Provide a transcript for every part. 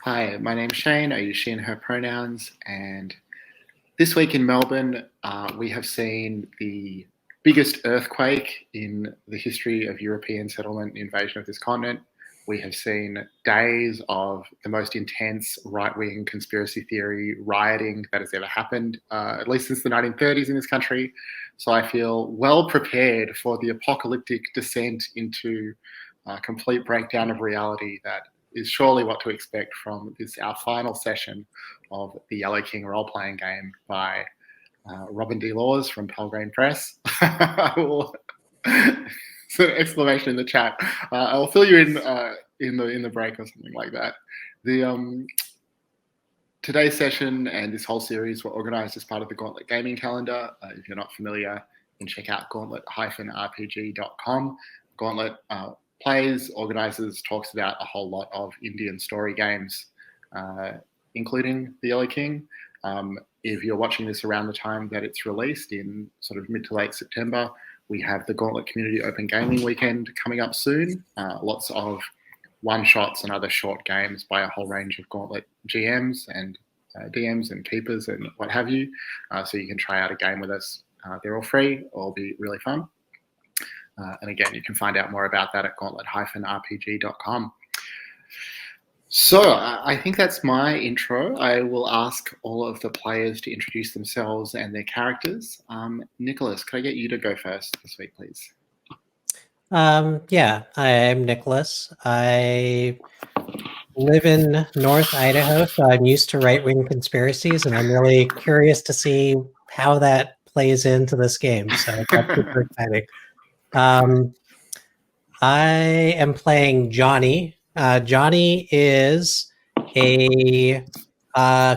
Hi, my name's Shane. I use she and her pronouns. And this week in Melbourne, we have seen the biggest earthquake in the history of European settlement and invasion of this continent. We have seen days of the most intense right-wing conspiracy theory rioting that has ever happened, at least since the 1930s in this country. So I feel well prepared for the apocalyptic descent into complete breakdown of reality that is surely what to expect from this, our final session of the Yellow King role-playing game by Robin D. Laws from Pelgrane Press. I will so exclamation in the chat. I'll fill you in the break or something like that. The today's session and this whole series were organised as part of the Gauntlet gaming calendar. If you're not familiar, you can check out gauntlet-rpg.com. Gauntlet plays, organises, talks about a whole lot of Indian story games, including The Yellow King. If you're watching this around the time that it's released in sort of mid to late September, we have the Gauntlet Community Open Gaming Weekend coming up soon. Lots of one-shots and other short games by a whole range of Gauntlet GMs and DMs and keepers and what have you. So you can try out a game with us. They're all free, all be really fun. And again, you can find out more about that at gauntlet-rpg.com. So I think that's my intro. I will ask all of the players to introduce themselves and their characters. Nicholas, could I get you to go first this week, please? Yeah, I'm Nicholas. I live in North Idaho, so I'm used to right-wing conspiracies, and I'm really curious to see how that plays into this game. So that's super exciting. I am playing Johnny. Johnny is a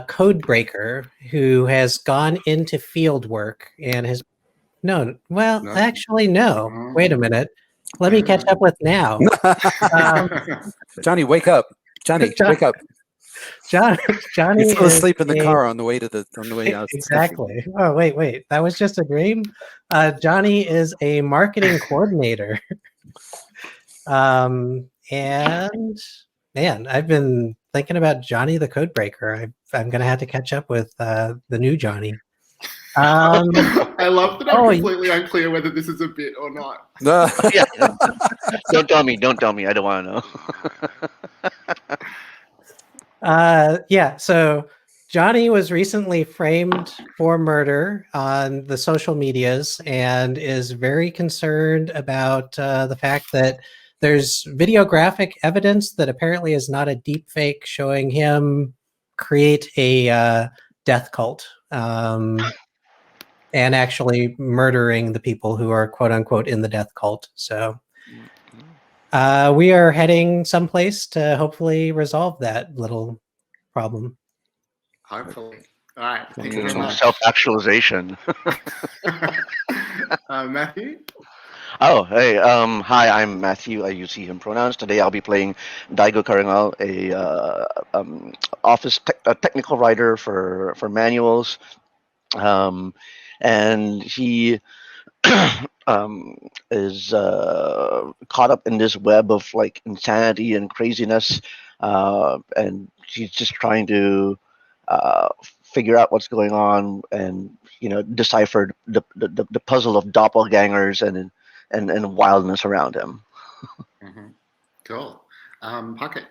code breaker who has gone into field work and has actually no. Wait a minute. Let me catch up with now. Johnny, wake up! Johnny, wake up! Johnny, you fell asleep in the car on the way out. Exactly. Oh, wait. That was just a dream. Johnny is a marketing coordinator. And man, I've been thinking about Johnny the Codebreaker. I'm gonna have to catch up with the new Johnny. I love that I'm completely unclear whether this is a bit or not. Yeah. Don't tell me. I don't want to know. Yeah. So Johnny was recently framed for murder on the social medias and is very concerned about the fact that there's videographic evidence that apparently is not a deep fake showing him create a death cult and actually murdering the people who are quote unquote in the death cult. So we are heading someplace to hopefully resolve that little problem. Hopefully. All right. Thank you very much. Self-actualization. Matthew? Oh, hey. Hi, I'm Matthew. I use he, him pronouns. Today I'll be playing Daigo Karangal, a technical writer for manuals. And he is caught up in this web of like insanity and craziness, and he's just trying to figure out what's going on and decipher the puzzle of doppelgangers and wildness around him. Mm-hmm. Cool. Puckett.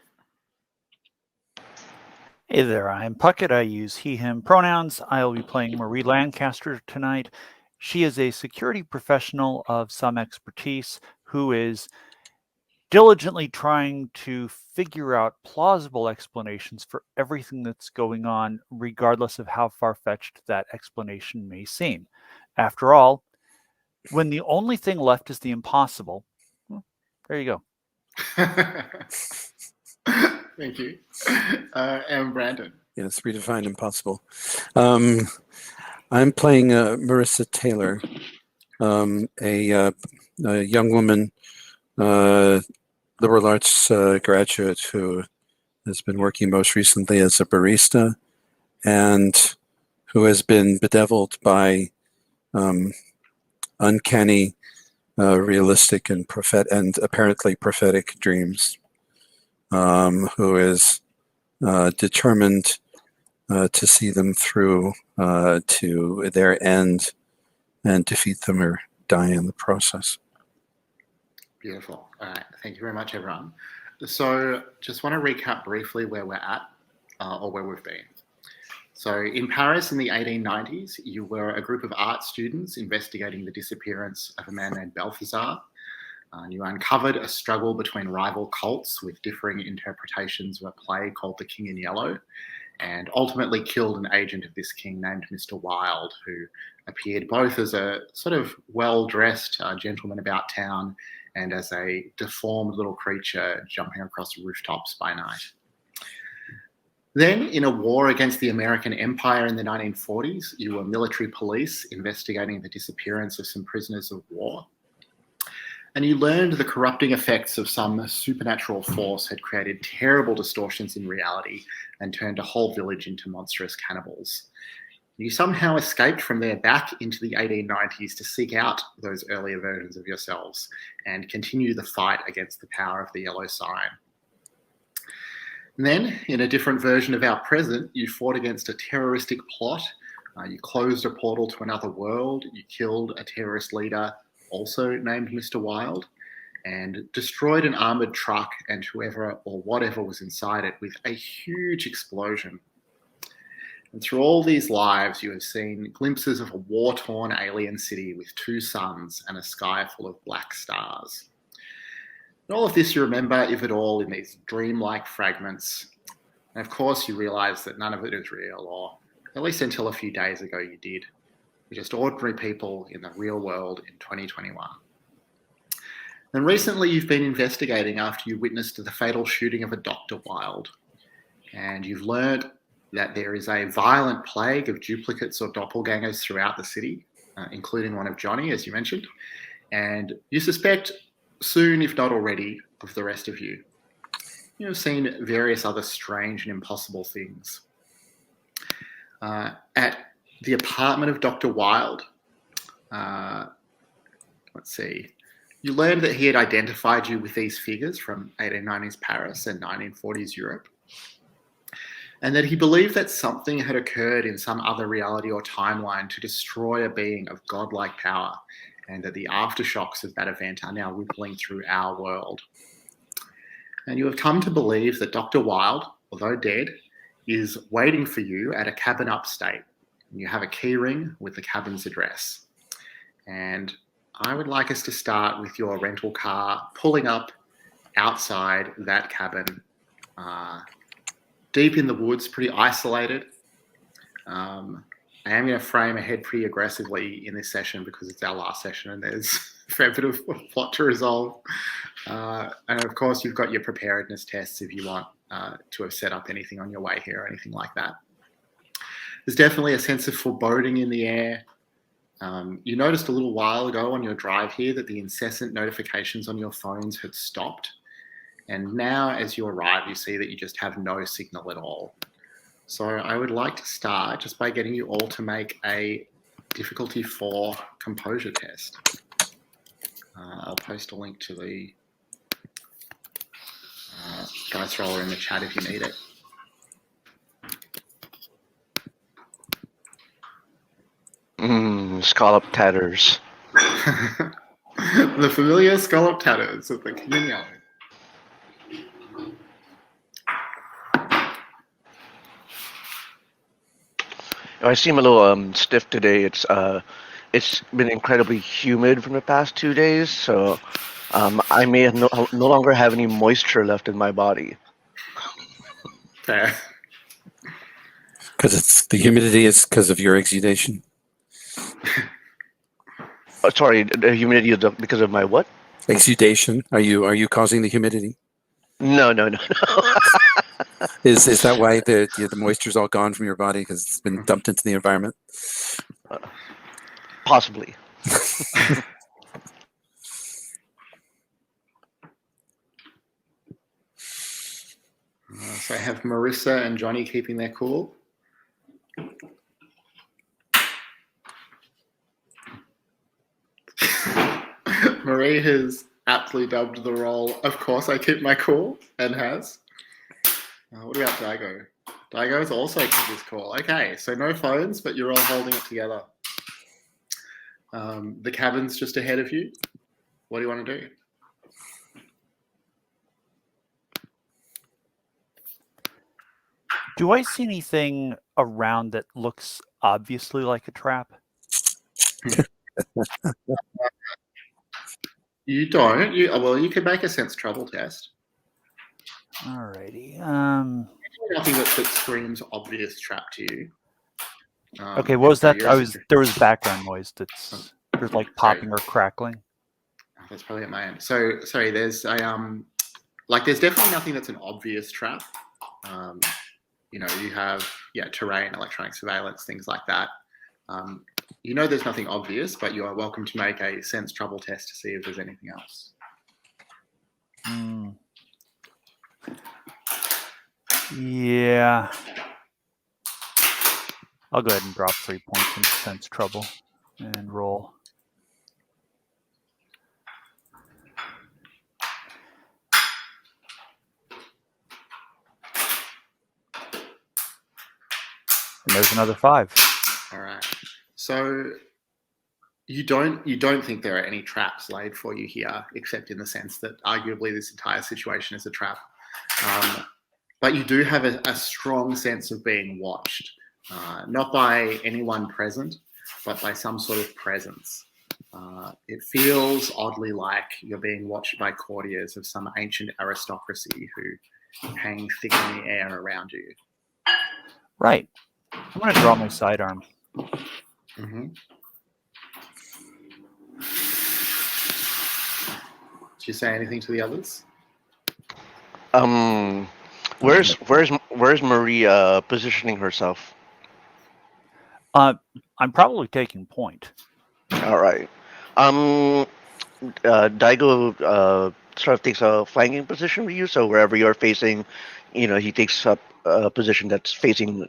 Hey there, I'm Puckett. I use he, him pronouns. I'll be playing Marie Lancaster tonight. She is a security professional of some expertise who is diligently trying to figure out plausible explanations for everything that's going on, regardless of how far-fetched that explanation may seem. After all, when the only thing left is the impossible, well, there you go. Thank you. And Brandon. Yes, redefined impossible. I'm playing Marissa Taylor, a young woman, liberal arts graduate who has been working most recently as a barista and who has been bedeviled by uncanny, realistic, and apparently prophetic dreams. Who is determined to see them through to their end and defeat them or die in the process. Beautiful. All right. Thank you very much, everyone. So just want to recap briefly where we're at or where we've been. So in Paris in the 1890s, you were a group of art students investigating the disappearance of a man named Balthazar. You uncovered a struggle between rival cults with differing interpretations of a play called The King in Yellow, and ultimately killed an agent of this king named Mr. Wilde, who appeared both as a sort of well-dressed gentleman about town and as a deformed little creature jumping across rooftops by night. Then, in a war against the American Empire in the 1940s, you were military police investigating the disappearance of some prisoners of war. And you learned the corrupting effects of some supernatural force had created terrible distortions in reality and turned a whole village into monstrous cannibals. You somehow escaped from there back into the 1890s to seek out those earlier versions of yourselves and continue the fight against the power of the yellow sign. And then, in a different version of our present, you fought against a terroristic plot. You closed a portal to another world. You killed a terrorist leader, also named Mr. Wilde, and destroyed an armored truck and whoever or whatever was inside it with a huge explosion. And through all these lives, you have seen glimpses of a war-torn alien city with 2 suns and a sky full of black stars. And all of this you remember, if at all, in these dreamlike fragments. And of course, you realise that none of it is real, or at least until a few days ago you did. You're just ordinary people in the real world in 2021. And recently you've been investigating after you witnessed the fatal shooting of a Dr. Wilde. And you've learned that there is a violent plague of duplicates or doppelgangers throughout the city, including one of Johnny, as you mentioned. And you suspect soon, if not already, of the rest of you. You have seen various other strange and impossible things. At the apartment of Dr. Wilde, you learned that he had identified you with these figures from 1890s Paris and 1940s Europe, and that he believed that something had occurred in some other reality or timeline to destroy a being of godlike power, and that the aftershocks of that event are now rippling through our world. And you have come to believe that Dr. Wilde, although dead, is waiting for you at a cabin upstate. You have a key ring with the cabin's address. And I would like us to start with your rental car pulling up outside that cabin, deep in the woods, pretty isolated. I am going to frame ahead pretty aggressively in this session because it's our last session and there's a fair bit of plot to resolve. And of course, you've got your preparedness tests if you want to have set up anything on your way here or anything like that. There's definitely a sense of foreboding in the air. You noticed a little while ago on your drive here that the incessant notifications on your phones had stopped. And now as you arrive, you see that you just have no signal at all. So I would like to start just by getting you all to make a difficulty 4 composure test. I'll post a link to the dice roller in the chat if you need it. Scallop tatters. The familiar scallop tatters of the King in Yellow. I seem a little stiff today. It's been incredibly humid from the past 2 days, so I may no longer have any moisture left in my body. Fair. Because it's the humidity is because of your exudation. Sorry, the humidity is because of my what? Exudation. Are you causing the humidity? No. Is that why the moisture's all gone from your body because it's been dumped into the environment? Possibly. So I have Marissa and Johnny keeping their cool. Marie has aptly dubbed the role, "Of course I keep my cool," and has. What about Daigo? Daigo's also took this call. Okay, so no phones, but you're all holding it together. The cabin's just ahead of you. What do you want to do? Do I see anything around that looks obviously like a trap? You don't. You could make a sense trouble test. Alrighty. Nothing that screams obvious trap to you. Okay, what was so that? There was background noise that's there's like popping or crackling. That's probably at my end. So sorry, there's a there's definitely nothing that's an obvious trap. You have terrain, electronic surveillance, things like that. There's nothing obvious, but you are welcome to make a sense trouble test to see if there's anything else. Yeah. I'll go ahead and drop 3 points into sense trouble and roll. And there's another 5. All right. So you don't think there are any traps laid for you here, except in the sense that arguably this entire situation is a trap. But you do have a strong sense of being watched, not by anyone present, but by some sort of presence. It feels oddly like you're being watched by courtiers of some ancient aristocracy who hang thick in the air around you. Right. I'm going to draw my sidearm. Mm-hmm. Did you say anything to the others? Where's Marie positioning herself? I'm probably taking point. All right. Daigo sort of takes a flanking position with you, so wherever you're facing, he takes up a position that's facing,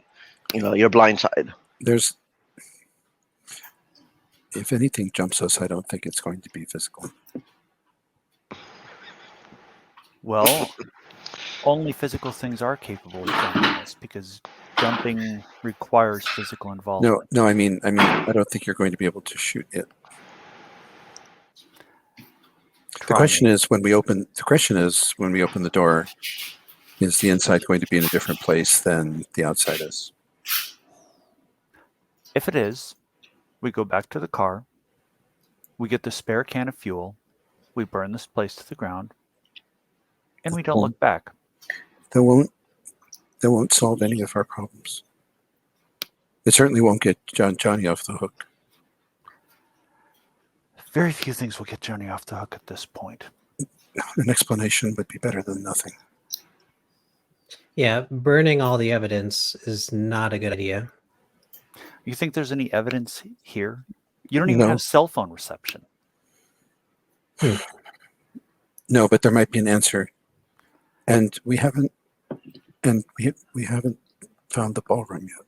your blind side. If anything jumps us, I don't think it's going to be physical. Well, only physical things are capable of jumping us because jumping requires physical involvement. No, I mean, I don't think you're going to be able to shoot it. The question is when we open the door, is the inside going to be in a different place than the outside is? If it is, we go back to the car, we get the spare can of fuel, we burn this place to the ground, and we don't look back. That won't solve any of our problems. It certainly won't get Johnny off the hook. Very few things will get Johnny off the hook at this point. An explanation would be better than nothing. Yeah, burning all the evidence is not a good idea. You think there's any evidence here? You don't even have cell phone reception. No, but there might be an answer. And we haven't found the ballroom yet.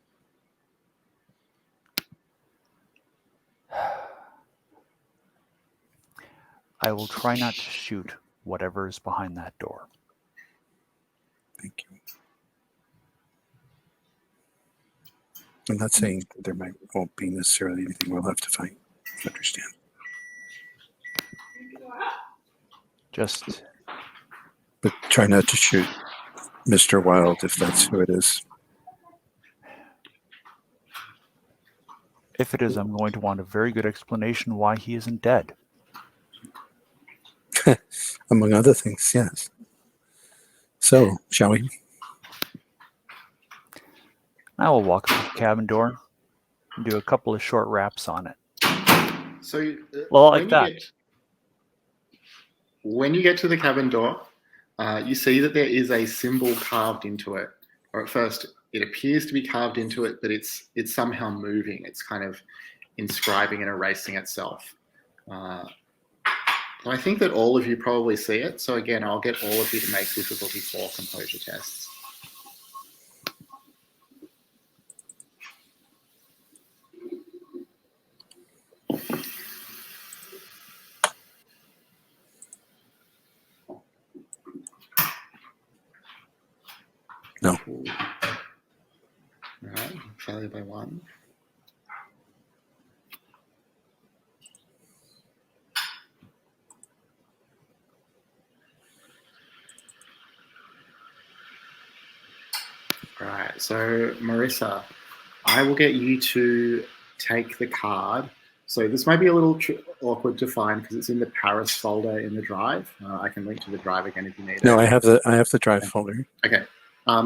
I will try not to shoot whatever is behind that door. Thank you. I'm not saying there won't be necessarily anything we'll have to fight. I understand. But try not to shoot Mr. Wilde if that's who it is. If it is, I'm going to want a very good explanation why he isn't dead. Among other things, yes. So, shall we? I will walk up to the cabin door and do a couple of short raps on it. So, when you get to the cabin door, you see that there is a symbol carved into it. Or at first, it appears to be carved into it, but it's somehow moving. It's kind of inscribing and erasing itself. I think that all of you probably see it. So again, I'll get all of you to make difficulty 4 composure tests. No. All right, failure by 1. All right, so Marissa, I will get you to take the card. So this might be a little awkward to find because it's in the Paris folder in the drive. I can link to the drive again if you need it. No, I have the drive folder. Okay.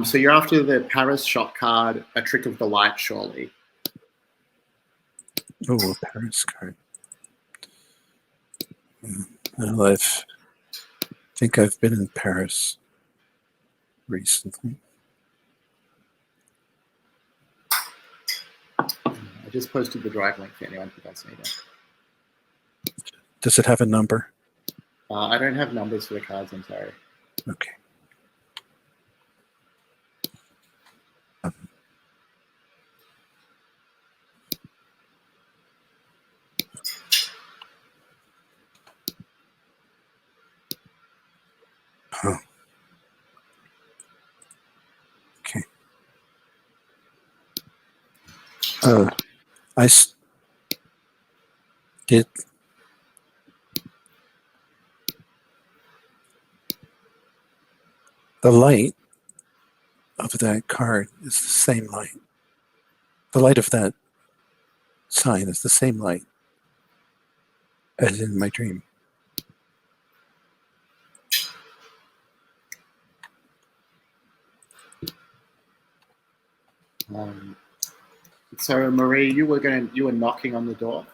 So you're after the Paris shot card, A Trick of the Light, surely. Oh, a Paris card. Well, I think I've been in Paris recently. I just posted the drive link for anyone who does need it. Does it have a number? I don't have numbers for the cards, I'm sorry. Okay. Huh. Okay. I did. The light of that card is the same light. The light of that sign is the same light as in my dream. So Marie, you were knocking on the door.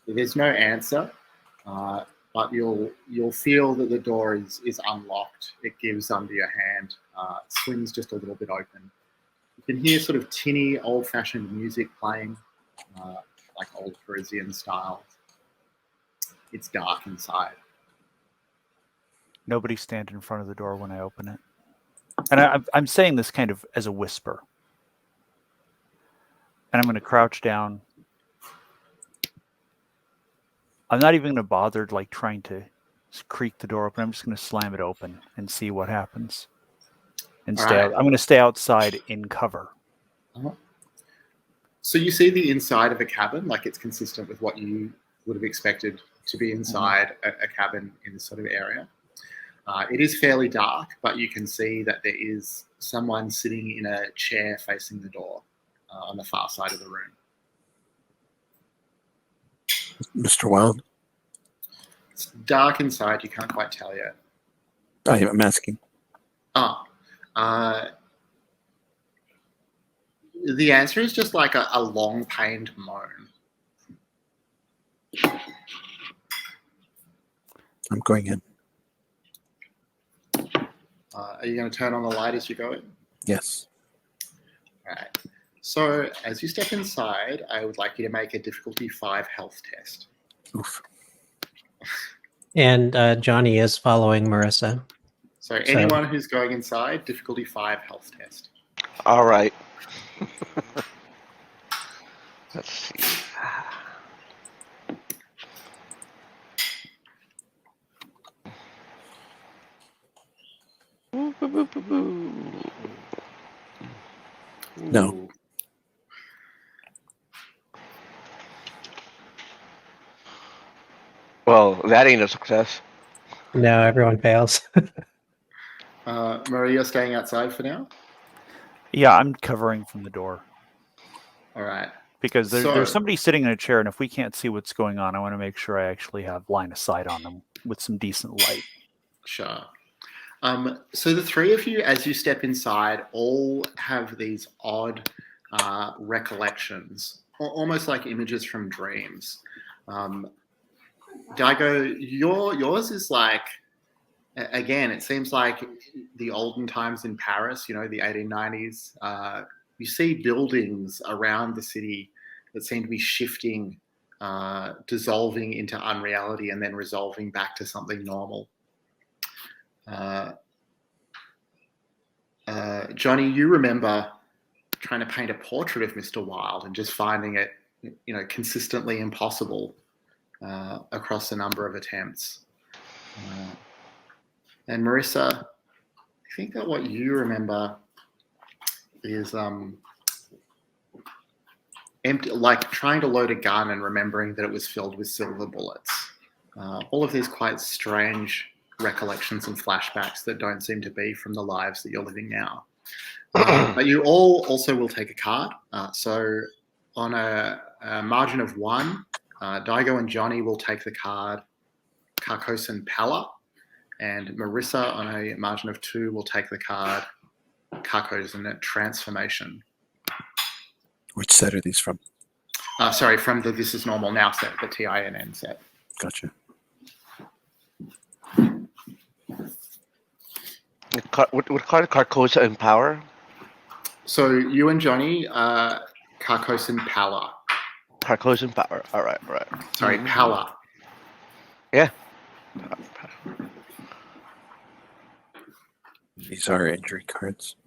There's no answer, but you'll feel that the door is unlocked. It gives under your hand. Swings just a little bit open. You can hear sort of tinny, old-fashioned music playing, like old Parisian style. It's dark inside. Nobody stand in front of the door when I open it. And I'm saying this kind of as a whisper. And I'm going to crouch down. I'm not even going to bother like trying to creak the door open. I'm just going to slam it open and see what happens. And stay out. I'm going to stay outside in cover. Uh-huh. So you see the inside of a cabin, like it's consistent with what you would have expected to be inside a cabin in this sort of area. It is fairly dark, but you can see that there is someone sitting in a chair facing the door on the far side of the room. Mr. Wild? It's dark inside, you can't quite tell yet. I'm asking. The answer is just like a long pained moan. I'm going in. Are you going to turn on the light as you go in? Yes. All right. So as you step inside, I would like you to make a difficulty 5 health test. Oof. And Johnny is following Marissa. So anyone who's going inside, difficulty 5 health test. All right. Let's see. No. Ooh. Well, that ain't a success. No, everyone fails. Maria, staying outside for now? Yeah, I'm covering from the door. All right. Because there's somebody sitting in a chair, and if we can't see what's going on, I want to make sure I actually have line of sight on them with some decent light. Sure. So the three of you, as you step inside, all have these odd recollections, almost like images from dreams. Daigo, yours is like, again, it seems like the olden times in Paris, you know, the 1890s. You see buildings around the city that seem to be shifting, dissolving into unreality and then resolving back to something normal. Johnny, you remember trying to paint a portrait of Mr. Wilde and just finding it, you know, consistently impossible across a number of attempts. And Marissa, think that what you remember is empty, like trying to load a gun and remembering that it was filled with silver bullets. All of these quite strange recollections and flashbacks that don't seem to be from the lives that you're living now. But you all also will take a card. So on a margin of 1, Daigo and Johnny will take the card Carcosan Pallor, and Marissa on a margin of 2 will take the card Carcosan Transformation. Which set are these from? Sorry, from the This Is Normal Now set, the TINN set. Gotcha. What card? Carcosa and Power? So you and Johnny, Carcosan Pallor. Carcosa and Power. All right. Sorry, Pallor. Yeah. These are injury cards.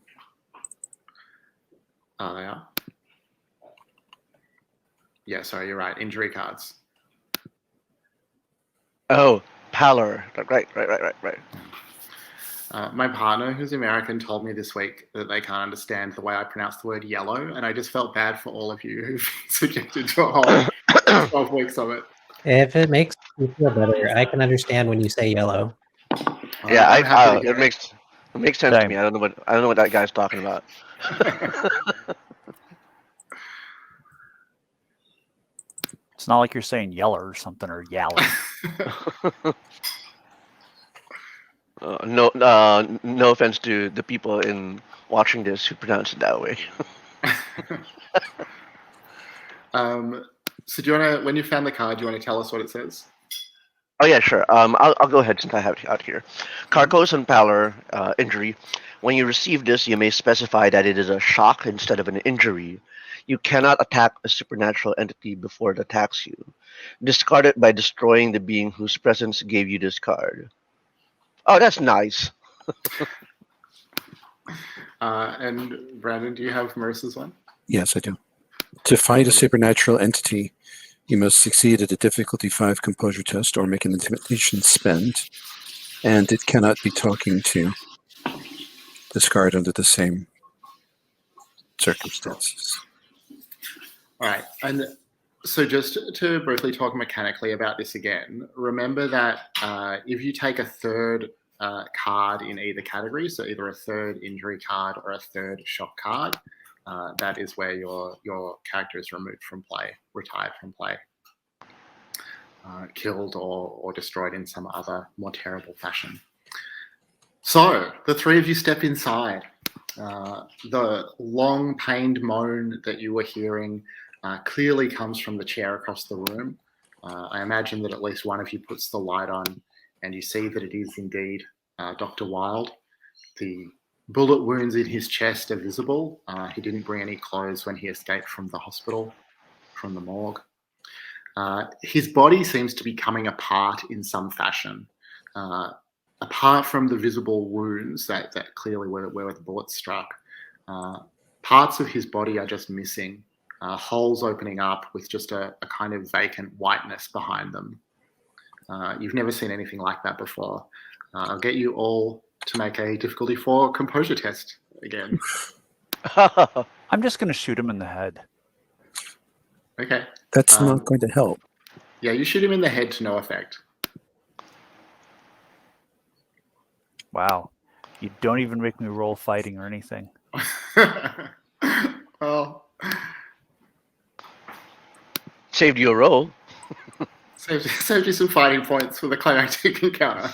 Oh, they are? Yeah, sorry, you're right. Injury cards. Oh, Pallor. Right. My partner, who's American, told me this week that they can't understand the way I pronounce the word yellow, and I just felt bad for all of you who've been subjected to a whole 12 weeks of it. If it makes you feel better, I can understand when you say yellow. Yeah, I'm happy to hear it makes sense to Same. me. I don't know what that guy's talking about. It's not like you're saying yeller or something or yaller. No offense to the people in watching this who pronounce it that way. So do you want to, when you found the card, do you want to tell us what it says? Oh yeah, sure. I'll go ahead since I have it out here. Carcosan Pallor injury. When you receive this, you may specify that it is a shock instead of an injury. You cannot attack a supernatural entity before it attacks you. Discard it by destroying the being whose presence gave you this card. Oh, that's nice. And Brandon, do you have Marissa's one? Yes, I do. To fight a supernatural entity, you must succeed at a difficulty 5 composure test or make an intimidation spend, and it cannot be talking to. Discard under the same circumstances. All right. And so just to briefly talk mechanically about this again, remember that if you take a third card in either category, so either a third injury card or a third shock card, that is where your character is removed from play, retired from play, killed or destroyed in some other more terrible fashion. So the three of you step inside. The long pained moan that you were hearing clearly comes from the chair across the room. I imagine that at least one of you puts the light on and you see that it is indeed Dr. Wilde. The bullet wounds in his chest are visible. He didn't bring any clothes when he escaped from the hospital, from the morgue. His body seems to be coming apart in some fashion. Apart from the visible wounds that clearly were where the bullets struck, parts of his body are just missing, holes opening up with just a kind of vacant whiteness behind them. You've never seen anything like that before. I'll get you all to make a difficulty 4 composure test again. I'm just going to shoot him in the head. Okay. That's not going to help. Yeah, you shoot him in the head to no effect. Wow. You don't even make me roll fighting or anything. Well, Saved you a roll. saved you some fighting points for the climactic encounter.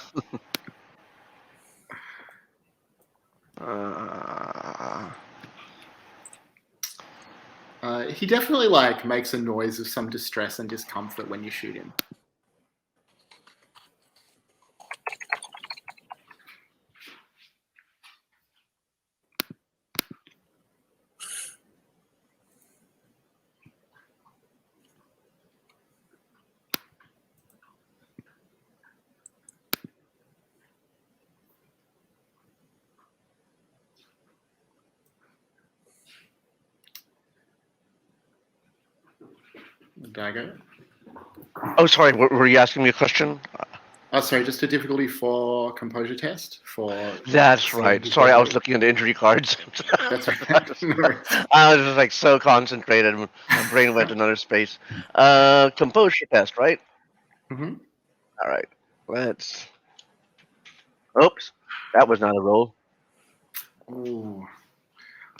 He definitely makes a noise of some distress and discomfort when you shoot him. Dagger? Oh, sorry. Were you asking me a question? Oh, sorry, just a difficulty for composure test for. That's right. Sorry, I was looking at the injury cards. That's right. No worries. I was just like so concentrated. My brain went to another space. Composure test, right? Mhm. All right. Let's. Oops, that was not a roll. Ooh.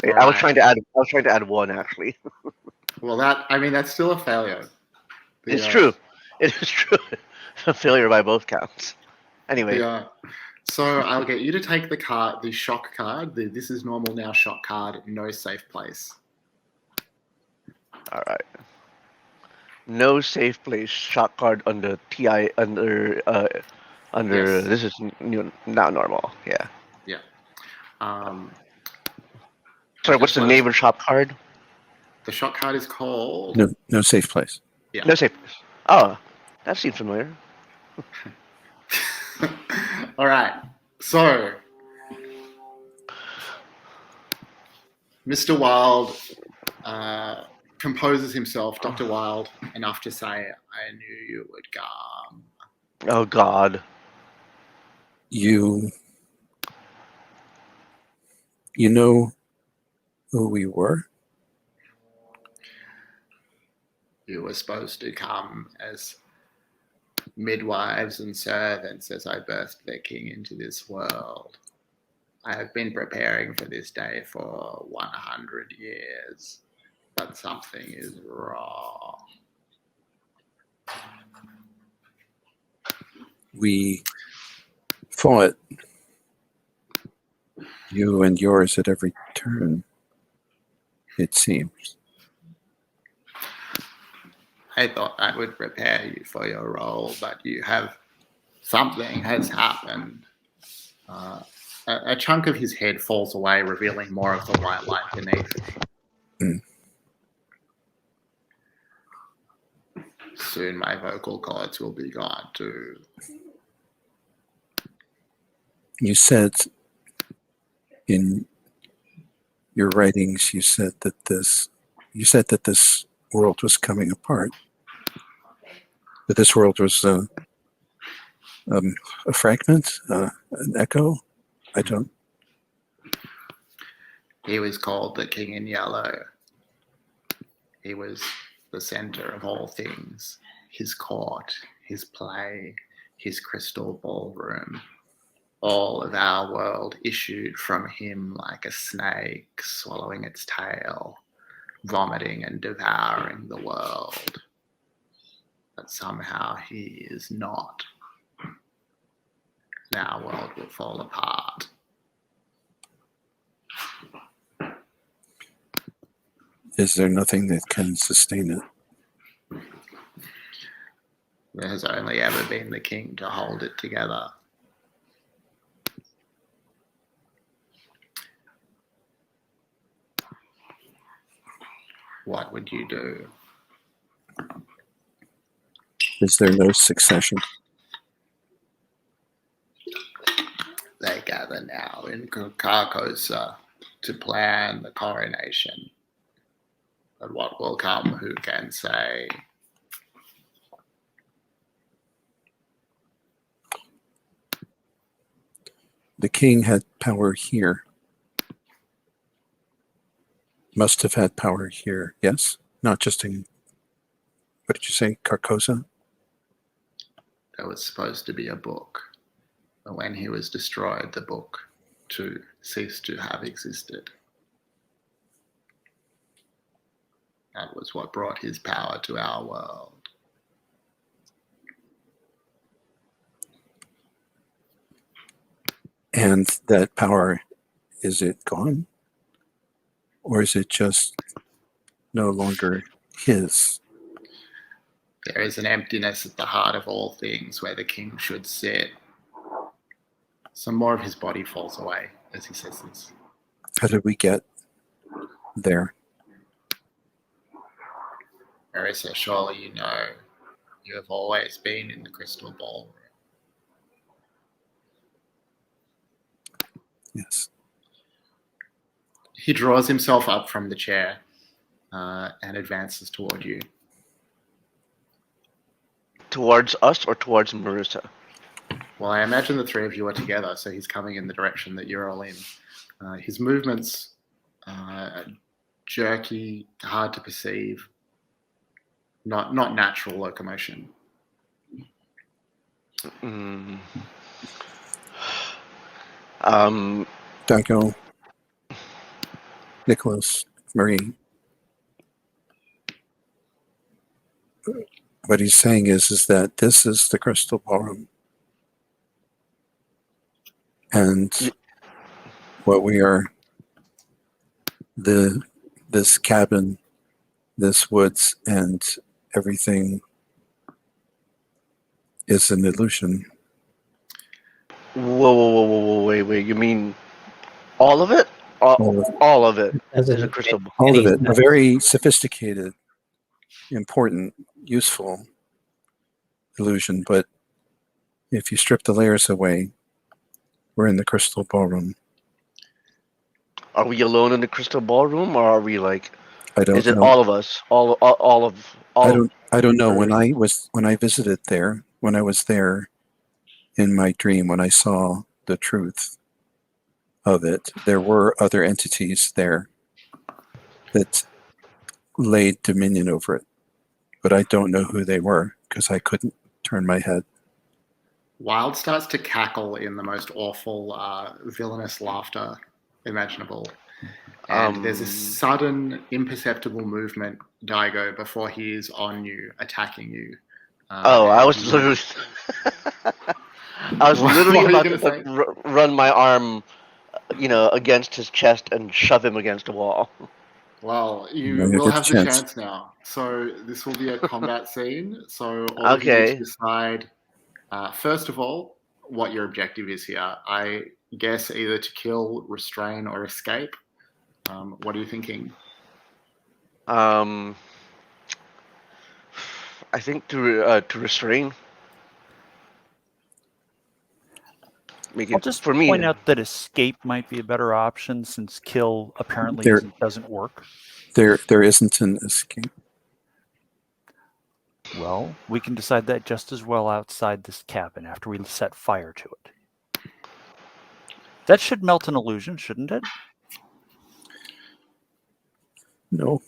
I was Alright. trying to add. I was trying to add one actually. Well, that's still a failure. It's true. It is true. A failure by both counts. Anyway, So I'll get you to take the shock card, the this is normal now shock card, no safe place. all right. No safe place. Shock card under TI under Yes. This is now normal. Yeah. Yeah. Um, Sorry, what's the name of shock card? the shock card is called. No safe place. Yeah. No safe place. Oh, that seems familiar. All right. So, Mr. Wilde composes himself, Dr. Wilde, enough to say, "I knew you would come." Oh God. You know who we were? You were supposed to come as midwives and servants as I birthed the king into this world. I have been preparing for this day for 100 years, but something is wrong. We fought you and yours at every turn, it seems. I thought I would prepare you for your role, but something has happened. A chunk of his head falls away, revealing more of the white light beneath. Mm. Soon my vocal cords will be gone too. You said in your writings, you said that this world was coming apart. That this world was a fragment, an echo. I don't. He was called the King in Yellow. He was the center of all things. His court, his play, his Crystal Ballroom. All of our world issued from him like a snake swallowing its tail, vomiting and devouring the world. But somehow he is not. And our world will fall apart. Is there nothing that can sustain it? There has only ever been the king to hold it together. What would you do? Is there no succession? They gather now in Carcosan to plan the coronation. But what will come, who can say? The king had power here. Must have had power here, yes? Not just in, what did you say, Carcosa? There was supposed to be a book. But when he was destroyed, the book too ceased to have existed. That was what brought his power to our world. And that power, is it gone? Or is it just no longer his? There is an emptiness at the heart of all things where the king should sit. Some more of his body falls away as he says this. How did we get there? Marissa, surely you know you have always been in the Crystal Ballroom. Yes. He draws himself up from the chair and advances toward you. Towards us or towards Marissa? Well, I imagine the three of you are together, so he's coming in the direction that you're all in. His movements jerky, hard to perceive, not natural locomotion. Daigo, Nicholas, Marie. What he's saying is that this is the Crystal Ballroom. And what we are, this cabin, this woods, and everything is an illusion. Whoa, wait. You mean all of it? All of it As is in a crystal ball. All of it. any- A very sophisticated, important, useful illusion. But if you strip the layers away, we're in the Crystal Ballroom. Are we alone in the crystal ballroom, or are we like? I don't Is it know. all of us? All of? I don't know. Earth? When I visited there, when I was there in my dream, when I saw the truth of it, there were other entities there that laid dominion over it. But I don't know who they were because I couldn't turn my head. Wild starts to cackle in the most awful, villainous laughter imaginable. And there's a sudden, imperceptible movement, Daigo, before he is on you, attacking you. I was literally, What were you about gonna to run my arm, against his chest and shove him against a wall. Well, you No, you will get have the the chance. chance now. So this will be a combat scene. So all of you need Okay. to decide, first of all, what your objective is here. I guess either to kill, restrain, or escape. What are you thinking? I think to restrain. Make I'll it just for me. point out that escape might be a better option since kill apparently There- doesn't work. There isn't an escape. Well, we can decide that just as well outside this cabin after we set fire to it. That should melt an illusion, shouldn't it? No.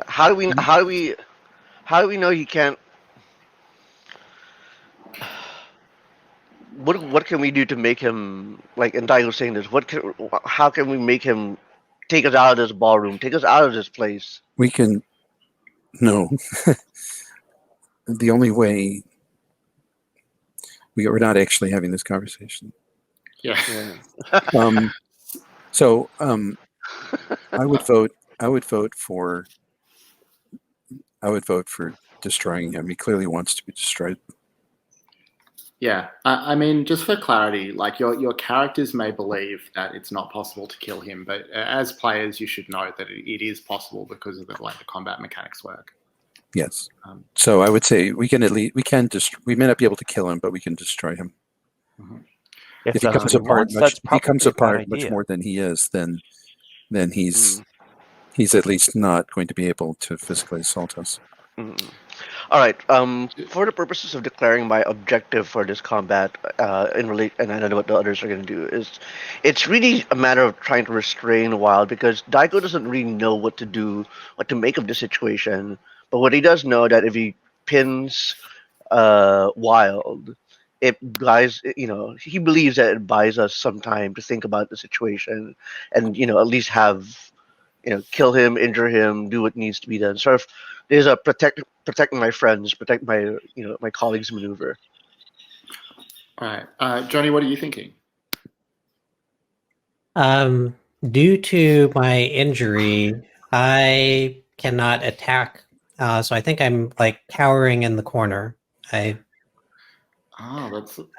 How do we know he can't? What can we do to make him like? And Daigo's saying this. How can we make him take us out of this ballroom? Take us out of this place? We can. No. The only way. We're not actually having this conversation. Yeah. So I would vote. I would vote for destroying him. He clearly wants to be destroyed. Yeah, I mean, just for clarity, like your characters may believe that it's not possible to kill him, but as players, you should know that it is possible because of the combat mechanics work. Yes. So I would say we can we may not be able to kill him, but we can destroy him. If he that's comes what he apart wants, that's probably a bad much idea. more than he is, then he's at least not going to be able to physically assault us. All right. For the purposes of declaring my objective for this combat, and I don't know what the others are going to do, is it's really a matter of trying to restrain Wild because Daigo doesn't really know what to do, what to make of the situation. But what he does know that if he pins Wild, it buys, he believes that it buys us some time to think about the situation and, at least have, kill him, injure him, do what needs to be done. Sort of, there's a protect my friends, protect my, my colleagues maneuver. All right. Johnny, what are you thinking? Due to my injury, I cannot attack. So I think I'm like cowering in the corner. That's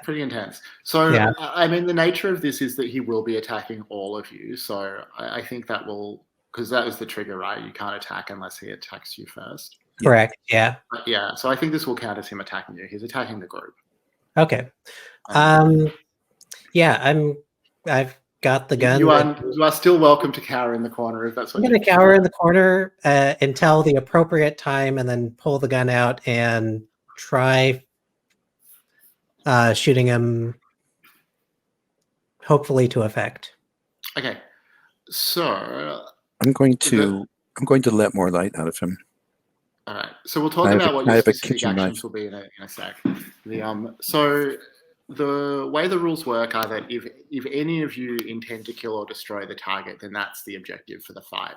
pretty intense. So, Yeah. I mean, the nature of this is that he will be attacking all of you. So I think that will, because that was the trigger, right? You can't attack unless he attacks you first. Correct. Yeah. But yeah, so I think this will count as him attacking you. He's attacking the group. Okay. Yeah, I've got the gun. You are still welcome to cower in the corner if that's what I'm going to cower in the corner until the appropriate time and then pull the gun out and try shooting him, hopefully to effect. Okay. So I'm going to let more light out of him. all right. So we'll talk I have about a- what I your have a specific kitchen actions knife. will be in a sec. So the way the rules work are that if any of you intend to kill or destroy the target, then that's the objective for the fight.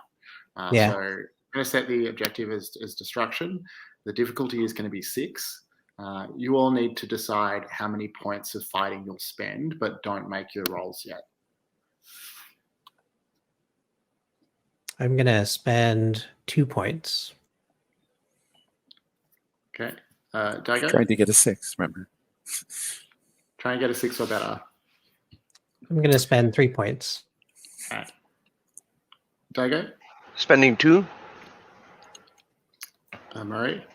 Yeah. So I'm going to set the objective as destruction. The difficulty is going to be 6. You all need to decide how many points of fighting you'll spend, but don't make your rolls yet. I'm going to spend 2 points. Okay. Dago, Trying to get a 6, remember? try and get a 6 or better. I'm going to spend 3 points. All right. Dago, Spending 2. Murray.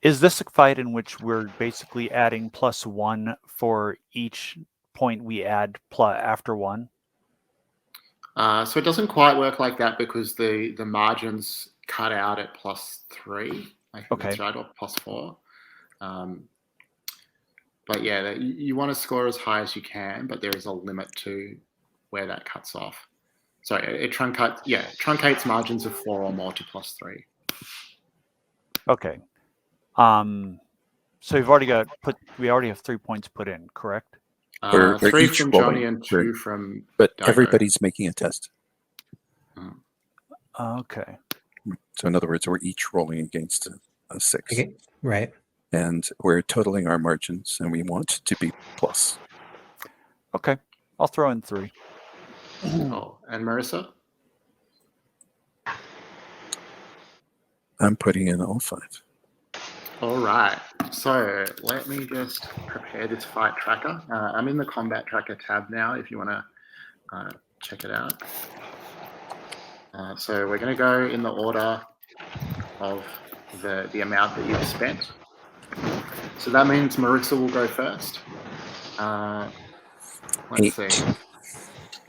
Is this a fight in which we're basically adding +1 for each point we add after 1? So it doesn't quite work like that because the margins cut out at +3. I think Okay. that's right, or +4. But yeah, you want to score as high as you can, but there is a limit to where that cuts off. So it truncates margins of 4 or more to +3. Okay. So we already have 3 points put in, correct? We're 3 each from rolling. Johnny and 2 from But Dago. everybody's making a test. Okay. So in other words, we're each rolling against a 6. Okay. Right. And we're totaling our margins, and we want to be plus. Okay. I'll throw in 3. Oh, and Marissa? I'm putting in all 5. All right. So let me just prepare this fight tracker. I'm in the combat tracker tab now if you want to check it out. So we're going to go in the order of the amount that you've spent. So that means Marissa will go first. Let's 8. see.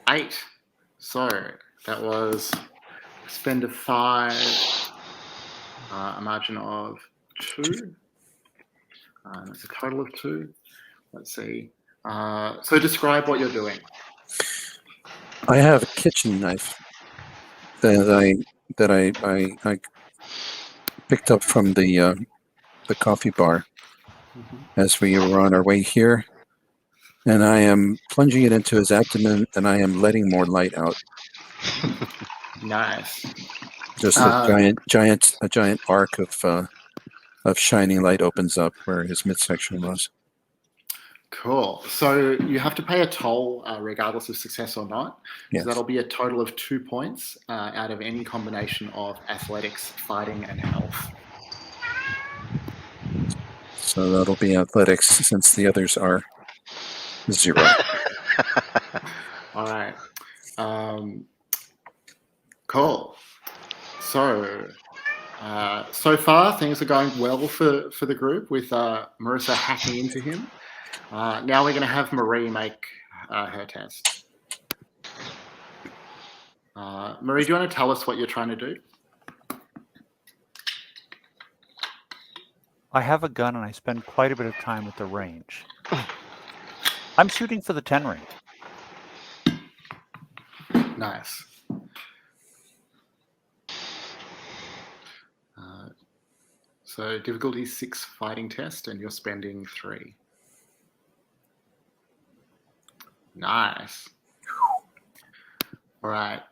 8. So that was spend a 5, a margin of 2. That's a total of 2. Let's see. So describe what you're doing. I have a kitchen knife that I picked up from the coffee bar as we were on our way here, and I am plunging it into his abdomen, and I am letting more light out. Nice. Just a giant arc of shining light opens up where his midsection was. Cool. So you have to pay a toll regardless of success or not. Yes. So that'll be a total of 2 points out of any combination of athletics, fighting, and health. So that'll be athletics since the others are 0. All right. Cool. So so far things are going well for the group with Marissa hacking into him. Now we're going to have Marie make her test. Marie, do you want to tell us what you're trying to do? I have a gun and I spend quite a bit of time at the range. I'm shooting for the 10 ring. Nice. So difficulty 6 fighting test, and you're spending 3. Nice. All right.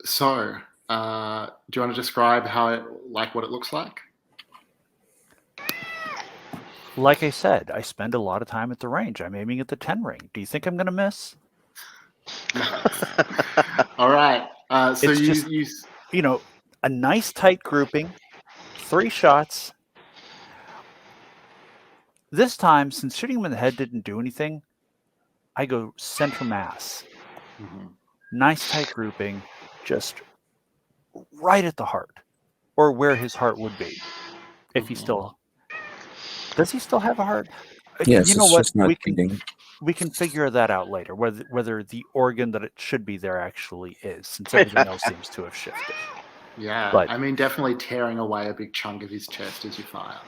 So, do you want to describe what it looks like? Like I said, I spend a lot of time at the range. I'm aiming at the 10 ring. Do you think I'm going to miss? All right. So It's just, a nice tight grouping, 3 shots. This time, since shooting him in the head didn't do anything, I go center mass. Mm-hmm. Nice tight grouping, just right at the heart, or where his heart would be. If he still... Does he still have a heart? Yes, you know it's what? just not beating. We can figure that out later, whether the organ that it should be there actually is, since everything else seems to have shifted. Yeah, I mean, definitely tearing away a big chunk of his chest as you fire.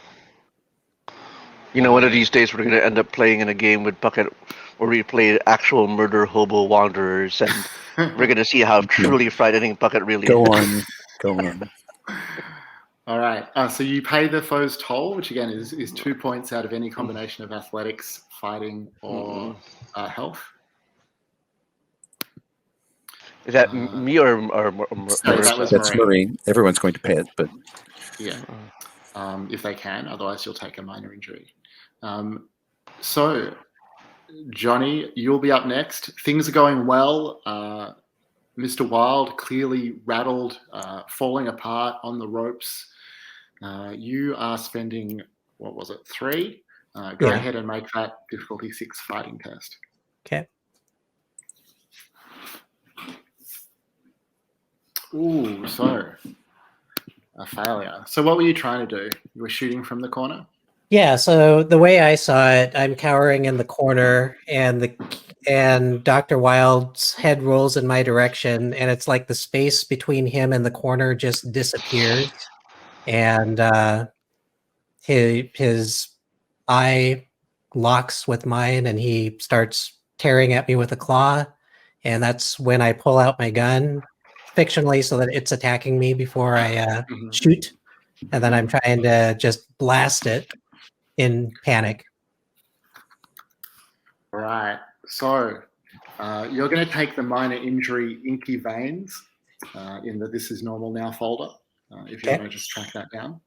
You know, one of these days we're going to end up playing in a game with Puckett where we play actual murder hobo wanderers, and we're going to see how truly frightening Puckett really Go is. on. All right. So you pay the foe's toll, which again is 2 points out of any combination of athletics, fighting, or health. Is that me or Sorry, that was That's Marie. Marie. Everyone's going to pay it, but Yeah. If they can, otherwise you'll take a minor injury. So, Johnny, you'll be up next. Things are going well. Mr. Wild clearly rattled, falling apart on the ropes. You are spending, what was it, 3? Go ahead and make that difficulty 6 fighting test. Okay. Ooh, so a failure. So what were you trying to do? You were shooting from the corner? Yeah, so the way I saw it, I'm cowering in the corner, and Dr. Wild's head rolls in my direction, and it's like the space between him and the corner just disappears, and his eye locks with mine, and he starts tearing at me with a claw, and that's when I pull out my gun, fictionally, so that it's attacking me before I shoot, and then I'm trying to just blast it in panic. Right. So you're going to take the minor injury Inky Veins in the This Is Normal Now folder, if you want to just track that down.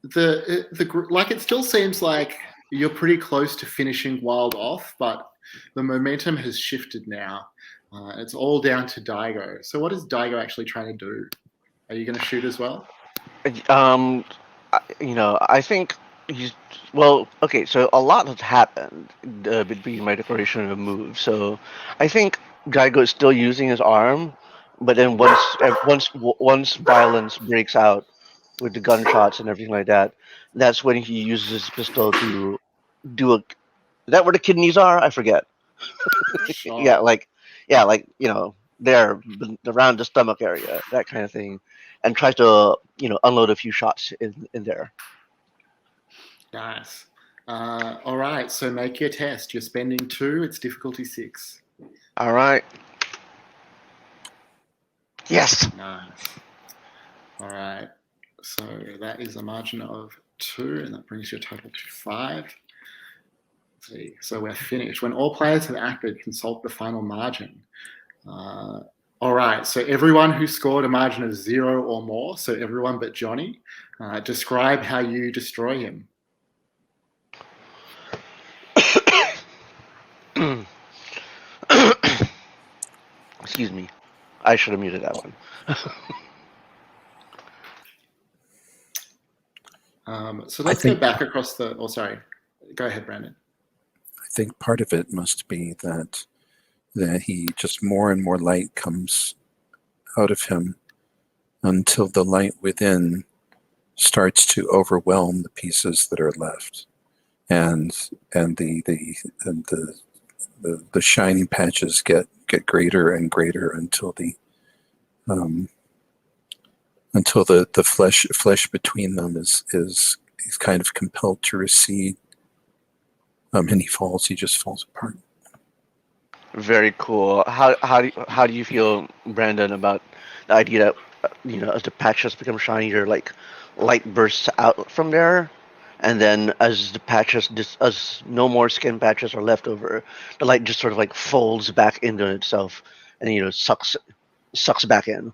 It still seems like you're pretty close to finishing Wild off, but the momentum has shifted now. It's all down to Daigo. So what is Daigo actually trying to do? Are you going to shoot as well? I think he's okay. So a lot has happened between my declaration of a move. So I think Daigo is still using his arm, but then once violence breaks out with the gunshots and everything like that, that's when he uses his pistol to do a. Is that where the kidneys are? I forget. Sure. There around the stomach area, that kind of thing, and tries to unload a few shots in there. Nice. All right. So make your test. You're spending 2. It's difficulty 6. All right. Yes. Nice. All right. So that is a margin of 2, and that brings your total to 5. Let's see. So we're finished. When all players have acted, consult the final margin. All right. So everyone who scored a margin of 0 or more, so everyone but Johnny, describe how you destroy him. Excuse me. I should have muted that one. So let's go back across the. Oh, sorry. Go ahead, Brandon. I think part of it must be that he just more and more light comes out of him until the light within starts to overwhelm the pieces that are left, and the shining patches get greater and greater until the flesh between them is kind of compelled to recede, and he just falls apart. Very cool. How do you feel, Brandon, about the idea that as the patches become shinier, like light bursts out from there, and then as the patches, as no more skin patches are left over, the light just sort of like folds back into itself, and sucks back in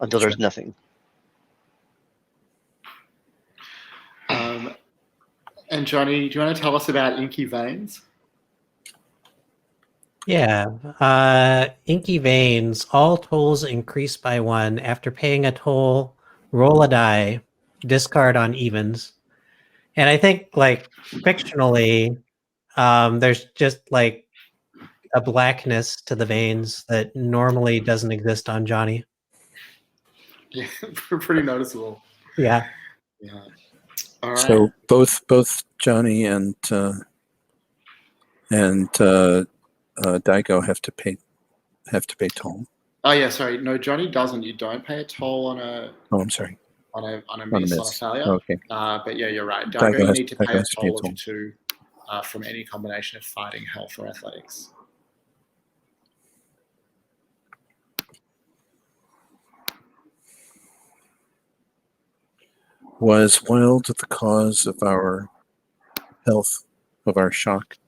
until there's nothing. And Johnny, do you want to tell us about Inky Veins? Yeah. Inky Veins, all tolls increase by 1. After paying a toll, roll a die, discard on evens. And I think, fictionally, there's just a blackness to the veins that normally doesn't exist on Johnny. Yeah, pretty noticeable. Yeah. Yeah. All right. So both Johnny and Daigo have to pay toll. Oh yeah, sorry. No, Johnny doesn't. You don't pay a toll on a. Oh, I'm sorry. on a On a miss, on a miss. failure. Okay. But yeah, you're right. Daigo Daigo, you has- need to Daigo pay a has to be a toll of toll. 2 from any combination of fighting, health, or athletics. Was Wild the cause of our health, of our shock?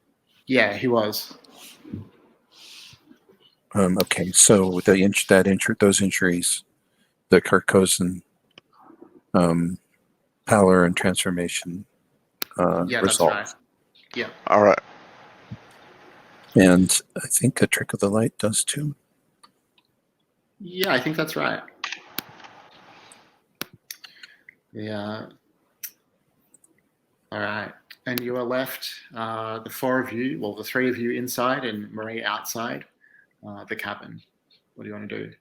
Yeah, he was. Okay, so those injuries, the Carcosan pallor and transformation Yeah, result. that's right. Yeah. All right. And I think a Trick of the Light does too. Yeah, I think that's right. Yeah. All right. And you are left, the 4 of you, well, the 3 of you inside and Marie outside the cabin. What do you want to do?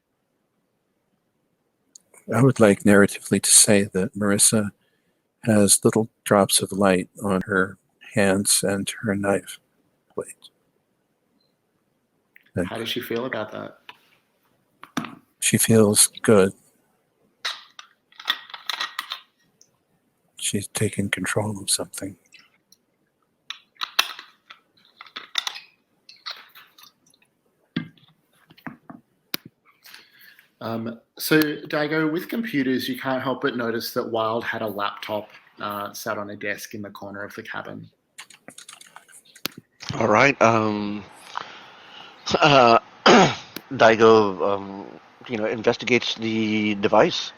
I would like narratively to say that Marissa has little drops of light on her hands and her knife blade. And How does she feel about that? she feels good. She's taken control of something. So, Daigo, with computers, you can't help but notice that Wild had a laptop sat on a desk in the corner of the cabin. All right. Daigo, investigates the device.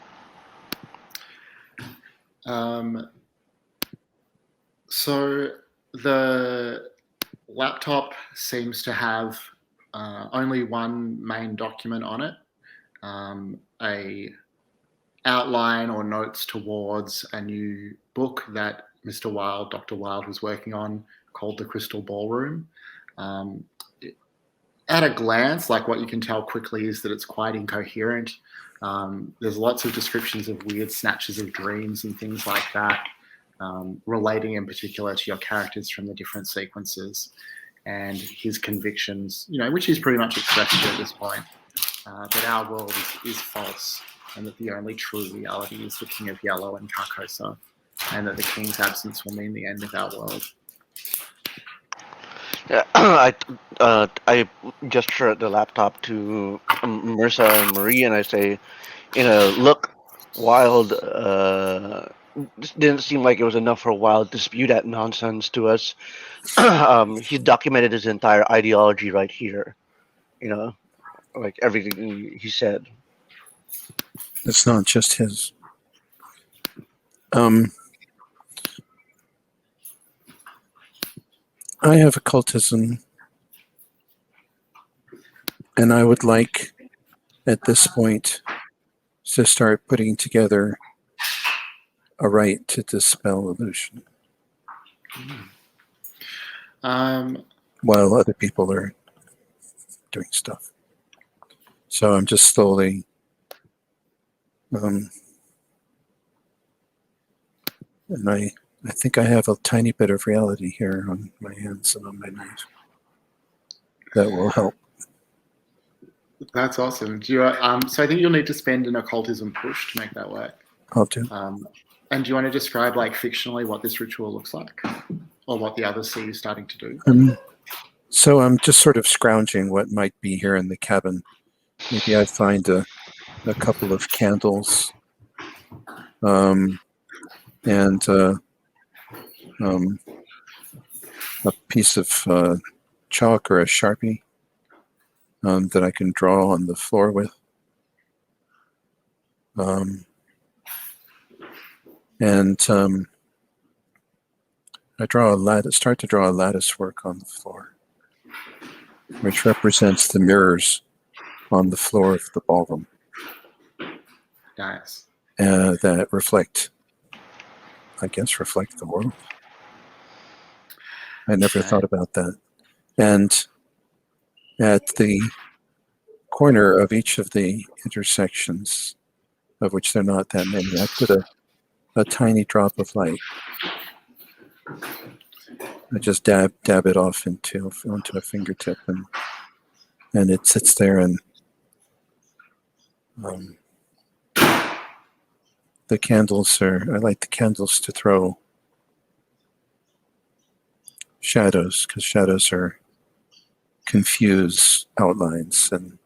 So the laptop seems to have only one main document on it, a outline or notes towards a new book that Mr. Wild, Dr. Wild, was working on called The Crystal Ballroom. At a glance, like what you can tell quickly is that it's quite incoherent. There's lots of descriptions of weird snatches of dreams and things like that, relating in particular to your characters from the different sequences and his convictions, which he's pretty much expressed to at this point, that our world is false and that the only true reality is the King of Yellow and Carcosa, and that the King's absence will mean the end of our world. Yeah, I gesture at the laptop to Marissa and Marie, and I say, look, Wild. This didn't seem like it was enough for Wild to spew that nonsense to us. He's documented his entire ideology right here. Like everything he said. It's not just his. I have occultism, and I would like, at this point, to start putting together a rite to dispel illusion. While other people are doing stuff. So I'm just slowly and I think I have a tiny bit of reality here on my hands and on my knife. That will help. That's awesome. Do you? So I think you'll need to spend an occultism push to make that work. I'll do. And do you want to describe, like, fictionally what this ritual looks like, or what the others see you starting to do? So I'm just sort of scrounging what might be here in the cabin. Maybe I'd find a couple of candles, and a piece of chalk or a Sharpie that I can draw on the floor with. I start to draw a lattice work on the floor, which represents the mirrors on the floor of the ballroom. Nice. That reflect the world. I never thought about that. And at the corner of each of the intersections, of which there are not that many, I put a tiny drop of light. I just dab it off onto a fingertip, and it sits there, and The candles I like the candles to throw shadows, because shadows confuse outlines and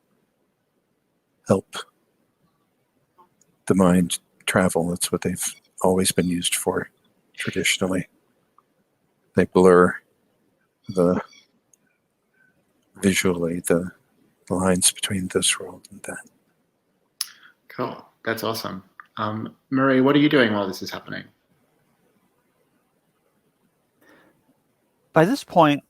help the mind travel. That's what they've always been used for traditionally. They blur visually the lines between this world and that. Cool. That's awesome. Marie, what are you doing while this is happening? By this point,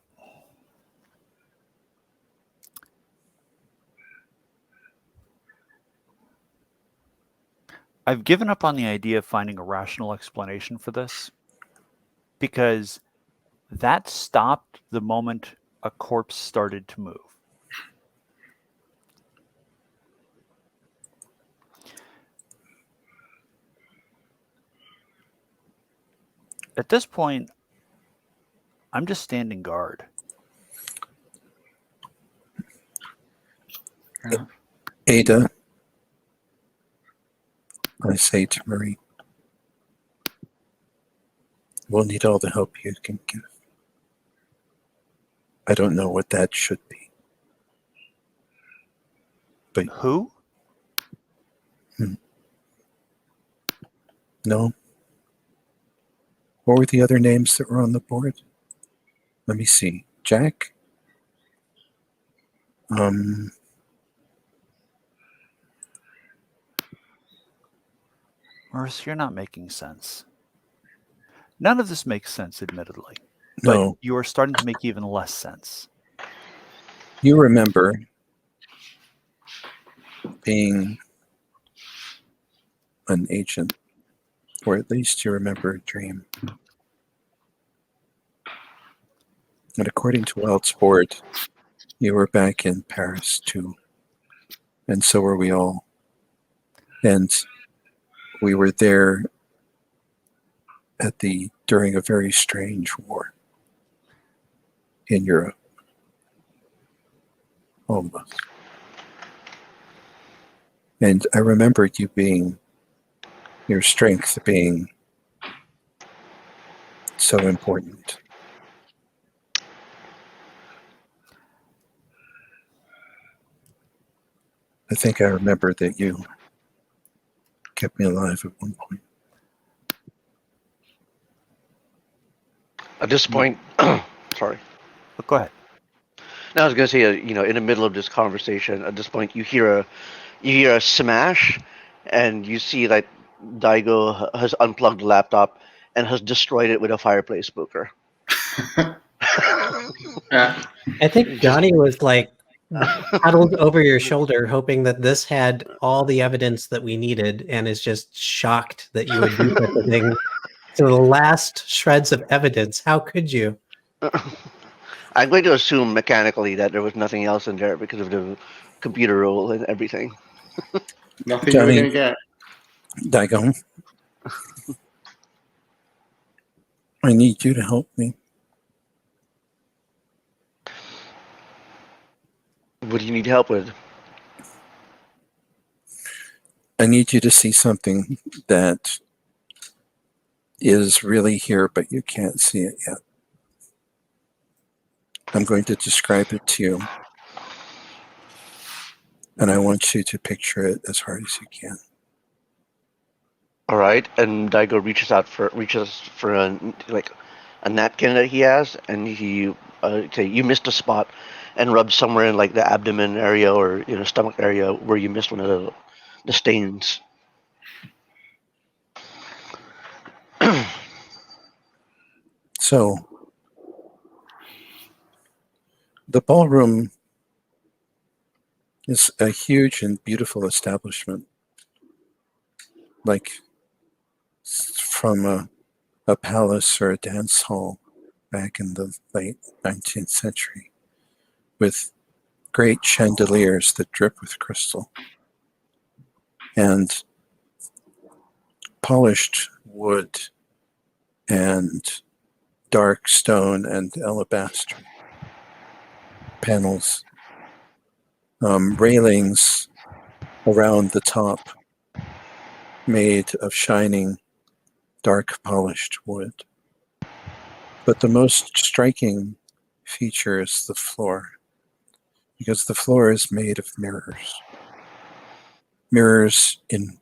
I've given up on the idea of finding a rational explanation for this, because that stopped the moment a corpse started to move. At this point, I'm just standing guard. Ada, I say to Marie, we'll need all the help you can give. I don't know what that should be. But Who? No. What were the other names that were on the board? Let me see. Jack? Maurice, you're not making sense. None of this makes sense, admittedly. No. But you are starting to make even less sense. You remember being an agent, or at least you remember a dream. And according to Wild's board, you were back in Paris too. And so were we all. And we were there during a very strange war in Europe. All of us. And I remember your strength being so important. I think I remember that you kept me alive at one point. At this point, sorry. But go ahead. Now I was going to say, in the middle of this conversation, at this point, you hear a smash, and you see that Daigo has unplugged the laptop and has destroyed it with a fireplace spooker. I think Johnny was like huddled over your shoulder, hoping that this had all the evidence that we needed, and is just shocked that you would do such a thing to the last shreds of evidence. How could you? I'm going to assume mechanically that there was nothing else in there because of the computer rule and everything. Nothing Johnny, you're going to get. Daigo, I need you to help me. What do you need help with? I need you to see something that is really here, but you can't see it yet. I'm going to describe it to you. And I want you to picture it as hard as you can. All right, and Daigo reaches for a napkin that he has, and he say, you missed a spot, and rubs somewhere in like the abdomen area or stomach area where you missed one of the stains. So, the ballroom is a huge and beautiful establishment, like from a palace or a dance hall back in the late 19th century, with great chandeliers that drip with crystal and polished wood and dark stone and alabaster panels, railings around the top, made of shining, dark polished wood. But the most striking feature is the floor, because the floor is made of mirrors. Mirrors in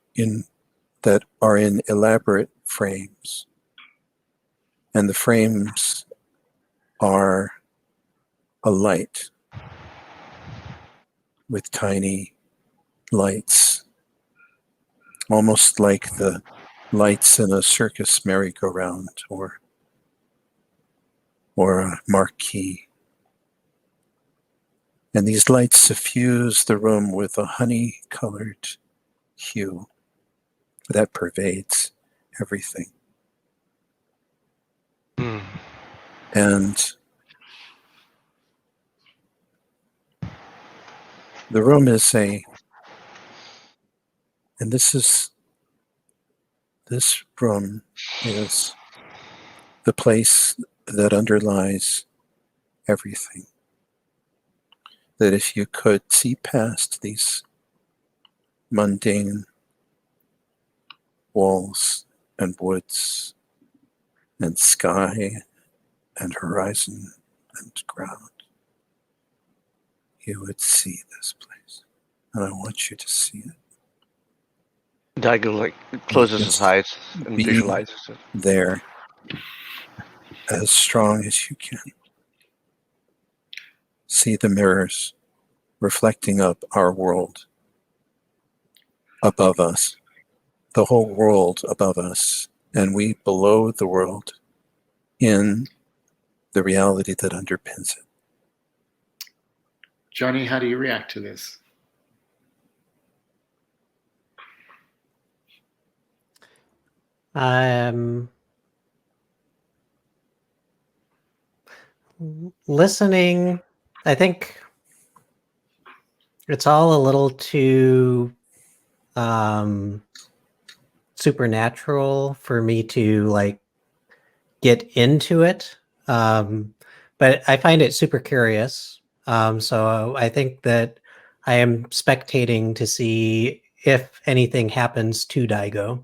that are in elaborate frames. And the frames are a light with tiny lights, almost like the lights in a circus merry-go-round or a marquee. And these lights suffuse the room with a honey-colored hue that pervades everything. And the room is this room is the place that underlies everything. That if you could see past these mundane walls and woods and sky and horizon and ground, you would see this place. And I want you to see it. Daigo closes his eyes and Be visualizes it. there as strong as you can. See the mirrors reflecting up our world above us, the whole world above us, and we below the world in the reality that underpins it. Johnny, how do you react to this? Listening, I think it's all a little too supernatural for me to get into it. But I find it super curious. So I think that I am spectating to see if anything happens to Daigo.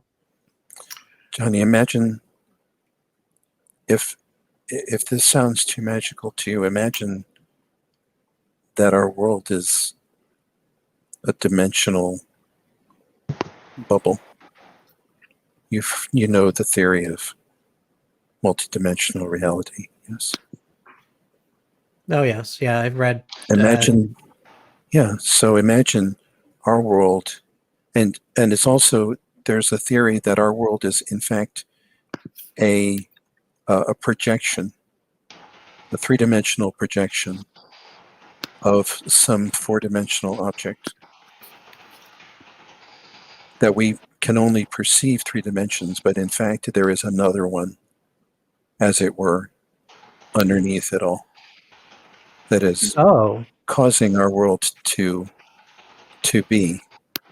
Johnny, imagine if this sounds too magical to you, imagine that our world is a dimensional bubble. You know the theory of multidimensional reality, yes? Oh yes, yeah, I've read. Imagine, so imagine our world, and it's also, there's a theory that our world is in fact a projection, a three-dimensional projection of some four-dimensional object, that we can only perceive three dimensions, but in fact there is another one, as it were, underneath it all, that is causing our world to be.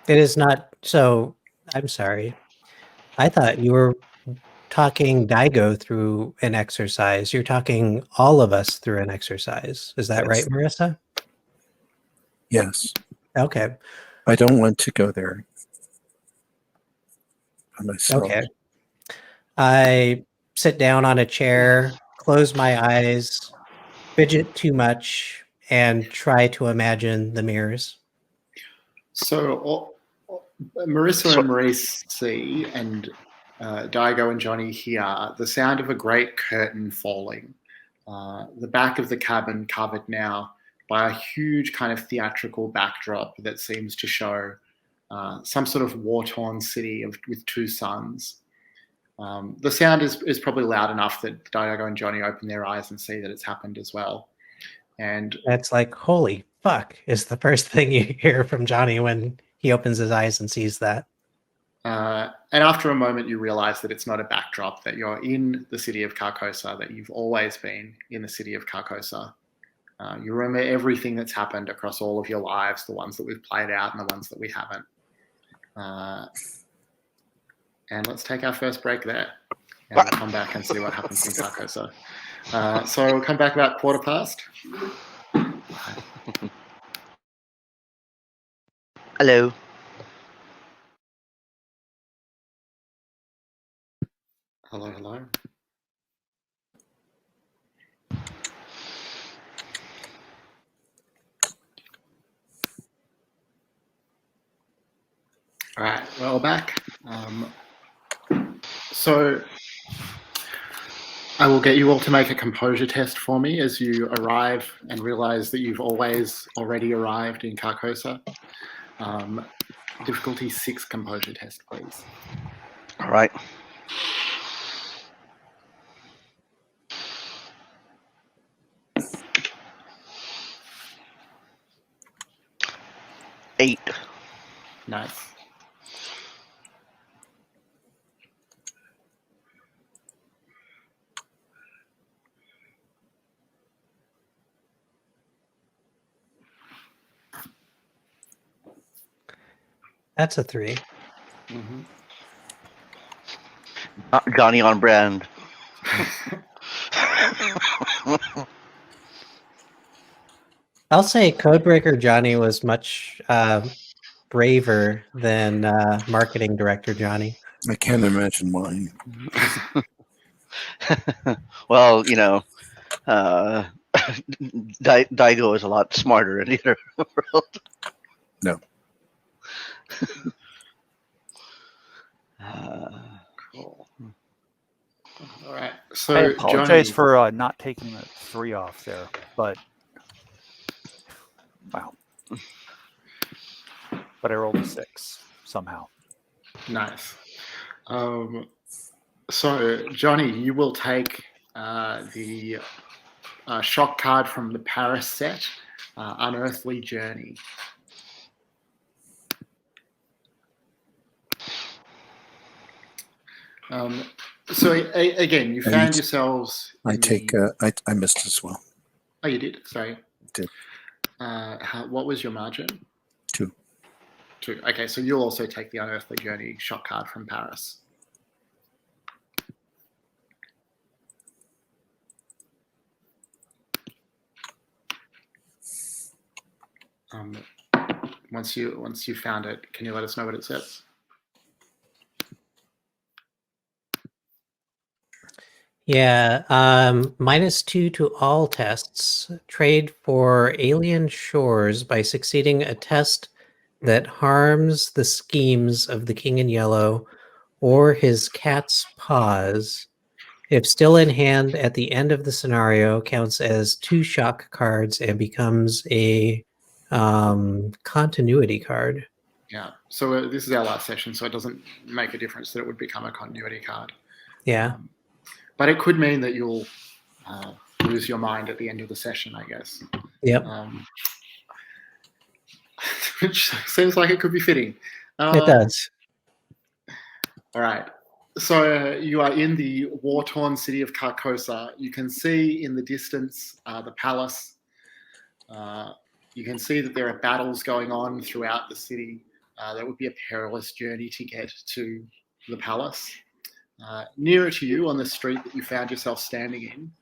It is not. So I'm sorry. I thought you were talking Daigo through an exercise. You're talking all of us through an exercise. Is that right, Marissa? Yes. Okay. I don't want to go there by myself. Okay. I sit down on a chair, close my eyes, fidget too much, and try to imagine the mirrors. So Marissa and Maurice see, and Daigo and Johnny hear the sound of a great curtain falling. The back of the cabin covered now by a huge kind of theatrical backdrop that seems to show some sort of war-torn city with two suns. The sound is probably loud enough that Daigo and Johnny open their eyes and see that it's happened as well. And that's like, holy fuck, is the first thing you hear from Johnny when he opens his eyes and sees that. And after a moment, you realize that it's not a backdrop, that you're in the city of Carcosa, that you've always been in the city of Carcosa. You remember everything that's happened across all of your lives, the ones that we've played out and the ones that we haven't. And let's take our first break there. And we'll come back and see what happens in Carcosa. So we'll come back about 1:15. Hello. Hello, hello. All right, well, back. So I will get you all to make a composure test for me as you arrive and realize that you've already arrived in Carcosa. Difficulty 6 composure test, please. All right. Eight. Nice. That's a 3. Mm-hmm. Johnny on brand. I'll say Codebreaker Johnny was much braver than marketing director Johnny. I can't imagine why. Well, you know, Daigo is a lot smarter in the other world. No. Cool. All right. So I apologize Johnny, for not taking the 3 off there, but wow. But I rolled a 6 somehow. nice. So Johnny, you will take the shock card from the Paris set, Unearthly Journey. So again, you found yourselves. I missed as well. Oh, you did. Sorry. Did. What was your margin? 2. 2. Okay, so you'll also take the Unearthly Journey shock card from Paris. Once you found it, can you let us know what it says? Yeah, -2 to all tests. Trade for alien shores by succeeding a test that harms the schemes of the King in Yellow or his cat's paws. If still in hand at the end of the scenario, counts as 2 shock cards and becomes a continuity card. Yeah. So this is our last session, so it doesn't make a difference that it would become a continuity card. Yeah. But it could mean that you'll lose your mind at the end of the session, I guess. Yep. Which seems like it could be fitting. It does. All right. So you are in the war-torn city of Carcosa. You can see in the distance the palace. You can see that there are battles going on throughout the city. That would be a perilous journey to get to the palace. Nearer to you on the street that you found yourself standing in,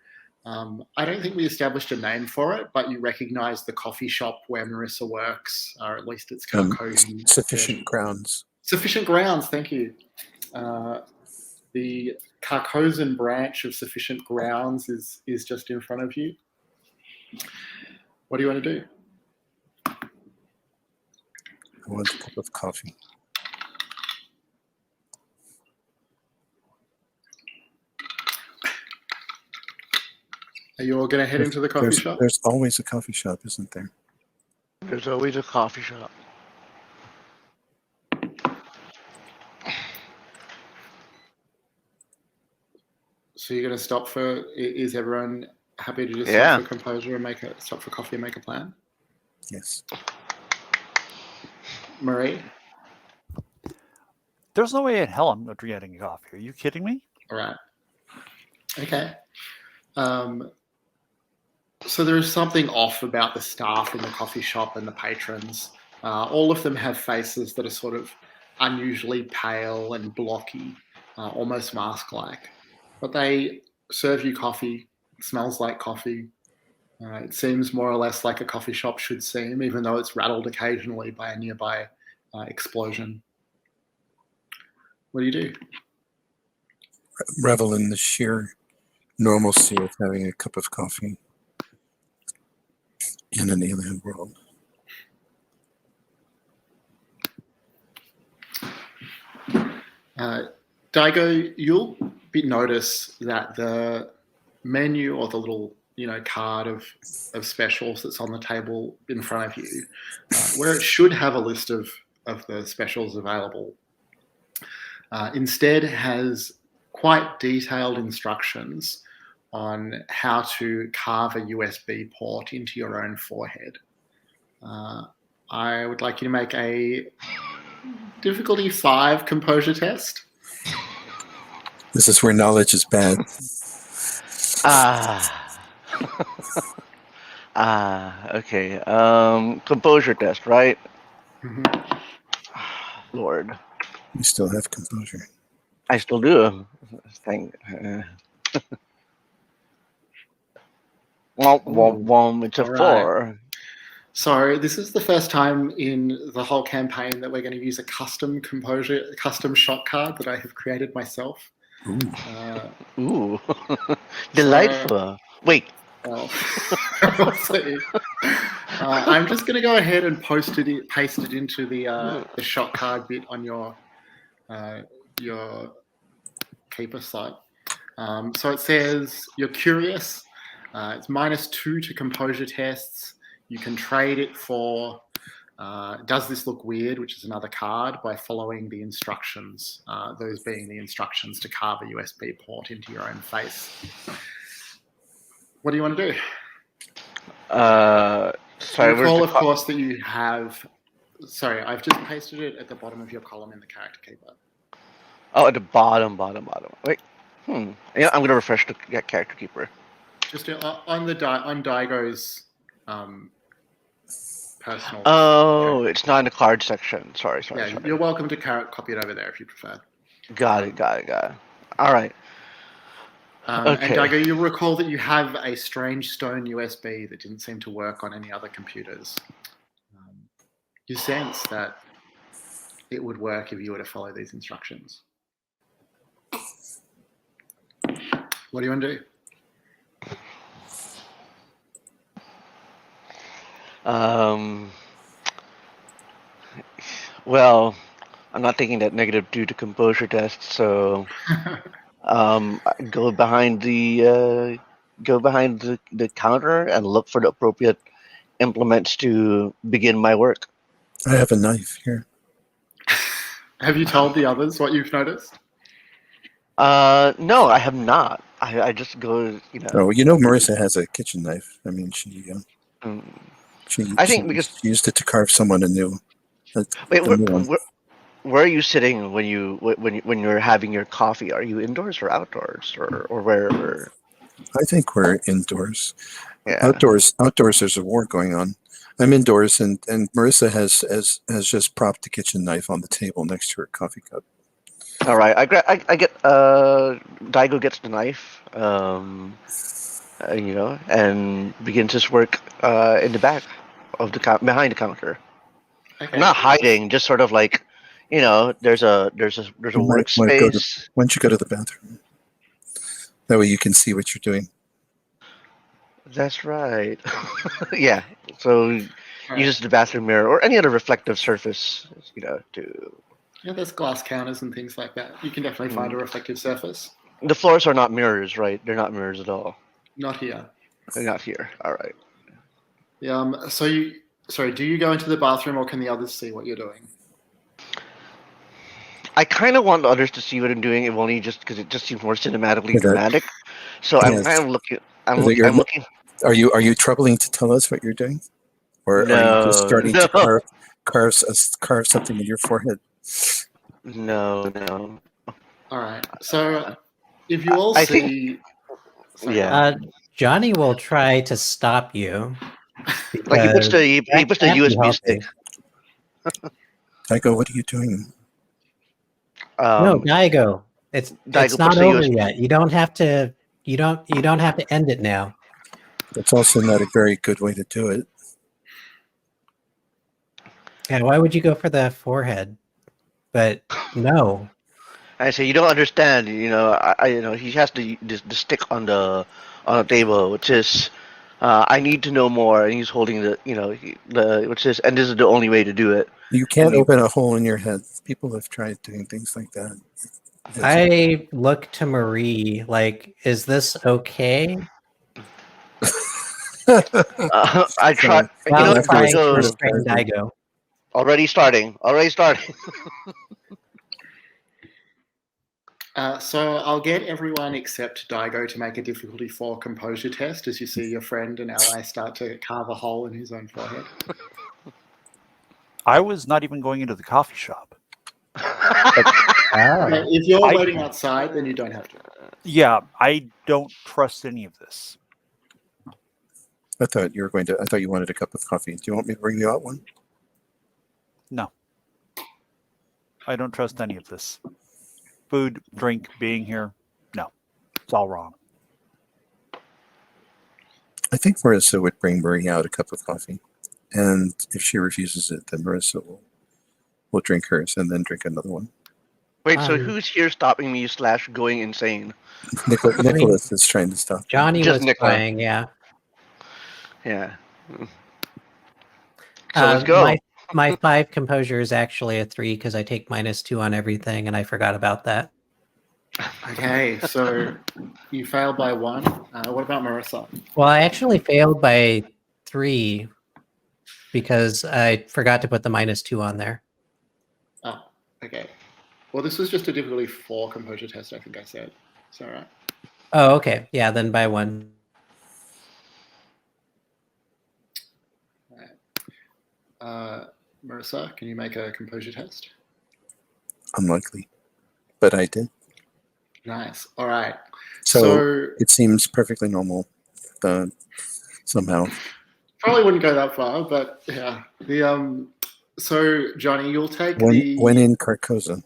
I don't think we established a name for it, but you recognize the coffee shop where Marissa works, or at least it's Carcosan. Sufficient Grounds. Sufficient Grounds, thank you. The Carcosan branch of Sufficient Grounds is just in front of you. What do you want to do? I want a cup of coffee. Are you all going to head into the coffee shop? There's always a coffee shop, isn't there? There's always a coffee shop. So you're going to stop for? Is everyone happy to just Yeah. stop for composure and stop for coffee and make a plan? Yes. Marie? There's no way in hell I'm not getting coffee. Are you kidding me? All right. Okay. So there is something off about the staff in the coffee shop and the patrons. All of them have faces that are sort of unusually pale and blocky, almost mask-like. But they serve you coffee. It smells like coffee. It seems more or less like a coffee shop should seem, even though it's rattled occasionally by a nearby explosion. What do you do? revel in the sheer normalcy of having a cup of coffee in an alien world. Daigo, you'll notice that the menu or the little card of specials that's on the table in front of you, where it should have a list of the specials available, instead has quite detailed instructions on how to carve a USB port into your own forehead. I would like you to make a difficulty 5 composure test. This is where knowledge is bad. Okay. Composure test, right? Mm-hmm. Lord. You still have composure. I still do. Thank. It's a All 4. right. So this is the first time in the whole campaign that we're going to use a custom shot card that I have created myself. Ooh. Delightful. Wait. Well, we'll see. I'm just going to go ahead and paste it into the shot card bit on your keeper site. So it says you're curious. It's -2 to composure tests. You can trade it for Does This Look Weird, which is another card, by following the instructions, those being the instructions to carve a USB port into your own face. What do you want to do? Sorry, recall, of course, that you have... Sorry, I've just pasted it at the bottom of your column in the character keeper. Oh, at the bottom. Wait. Yeah, I'm going to refresh the character keeper. Just on Daigo's personal... Oh, it's not in the card section. Sorry. You're welcome to copy it over there if you prefer. Got it. All right. Okay. And Daigo, you'll recall that you have a strange stone USB that didn't seem to work on any other computers. You sense that it would work if you were to follow these instructions. What do you want to do? Well, I'm not taking that -2 to composure test, so go behind the counter and look for the appropriate implements to begin my work. I have a knife here. Have you told the others what you've noticed? No, I have not. I just go, Oh, Marissa has a kitchen knife. I mean, she used it to carve someone anew. Wait, where are you sitting when you're having your coffee? Are you indoors or outdoors, or where? I think we're indoors. Yeah. Outdoors, there's a war going on. I'm indoors, and Marissa has just propped the kitchen knife on the table next to her coffee cup. All right, I get Daigo gets the knife, and begins his work in the back of behind the counter. Okay. I'm not hiding, just sort of like, there's a workspace. Why don't you go to the bathroom? That way you can see what you're doing. That's right. Yeah. So use the bathroom mirror or any other reflective surface, to. Yeah, there's glass counters and things like that. You can definitely find a reflective surface. The floors are not mirrors, right? They're not mirrors at all. Not here. They're not here. All right. Yeah. Do you go into the bathroom, or can the others see what you're doing? I kind of want others to see what I'm doing, if only just because it just seems more cinematically dramatic. So I'm kind of looking. I'm looking. Are you troubling to tell us what you're doing, or are you just starting to carve something in your forehead? No. All right. So if you all see, Johnny will try to stop you. Like he puts the USB stick. Daigo, what are you doing? No, Daigo. It's not over yet. You don't have to. You don't have to end it now. That's also not a very good way to do it. Yeah. Why would you go for the forehead? But no. I say, you don't understand. He has the stick on the table, which is, I need to know more. And he's holding which is, and this is the only way to do it. You can't And open a hole in your head. People have tried doing things like that. I look to Marie like, is this okay? I try. So, You know While what, afterwards, trying to it's Daigo? restrain Daigo. Already starting. So I'll get everyone except Daigo to make a difficulty 4 composure test as you see your friend and ally start to carve a hole in his own forehead. I was not even going into the coffee shop. Okay, if you're I- waiting outside, then you don't have to. Yeah, I don't trust any of this. I thought you wanted a cup of coffee. Do you want me to bring you out one? No. I don't trust any of this. Food, drink, being here. No. It's all wrong. I think Marissa would bring Marie out a cup of coffee. And if she refuses it, then Marissa will drink hers and then drink another one. Wait, so who's here stopping me / going insane? Nicholas is trying to stop. Johnny Just was Nicola. trying, yeah. Yeah. So let's go. My 5 composure is actually a 3 because I take -2 on everything, and I forgot about that. Okay, so you failed by 1. What about Marissa? Well, I actually failed by 3 because I forgot to put the -2 on there. Oh, okay. Well, this was just a difficulty 4 composure test, I think I said. Is that right? Oh, okay. Yeah, then by 1. Marissa, can you make a composure test? Unlikely. But I did. Nice. All right. So it seems perfectly normal somehow. Probably wouldn't go that far, but yeah. So Johnny, you'll take when in Carcosan.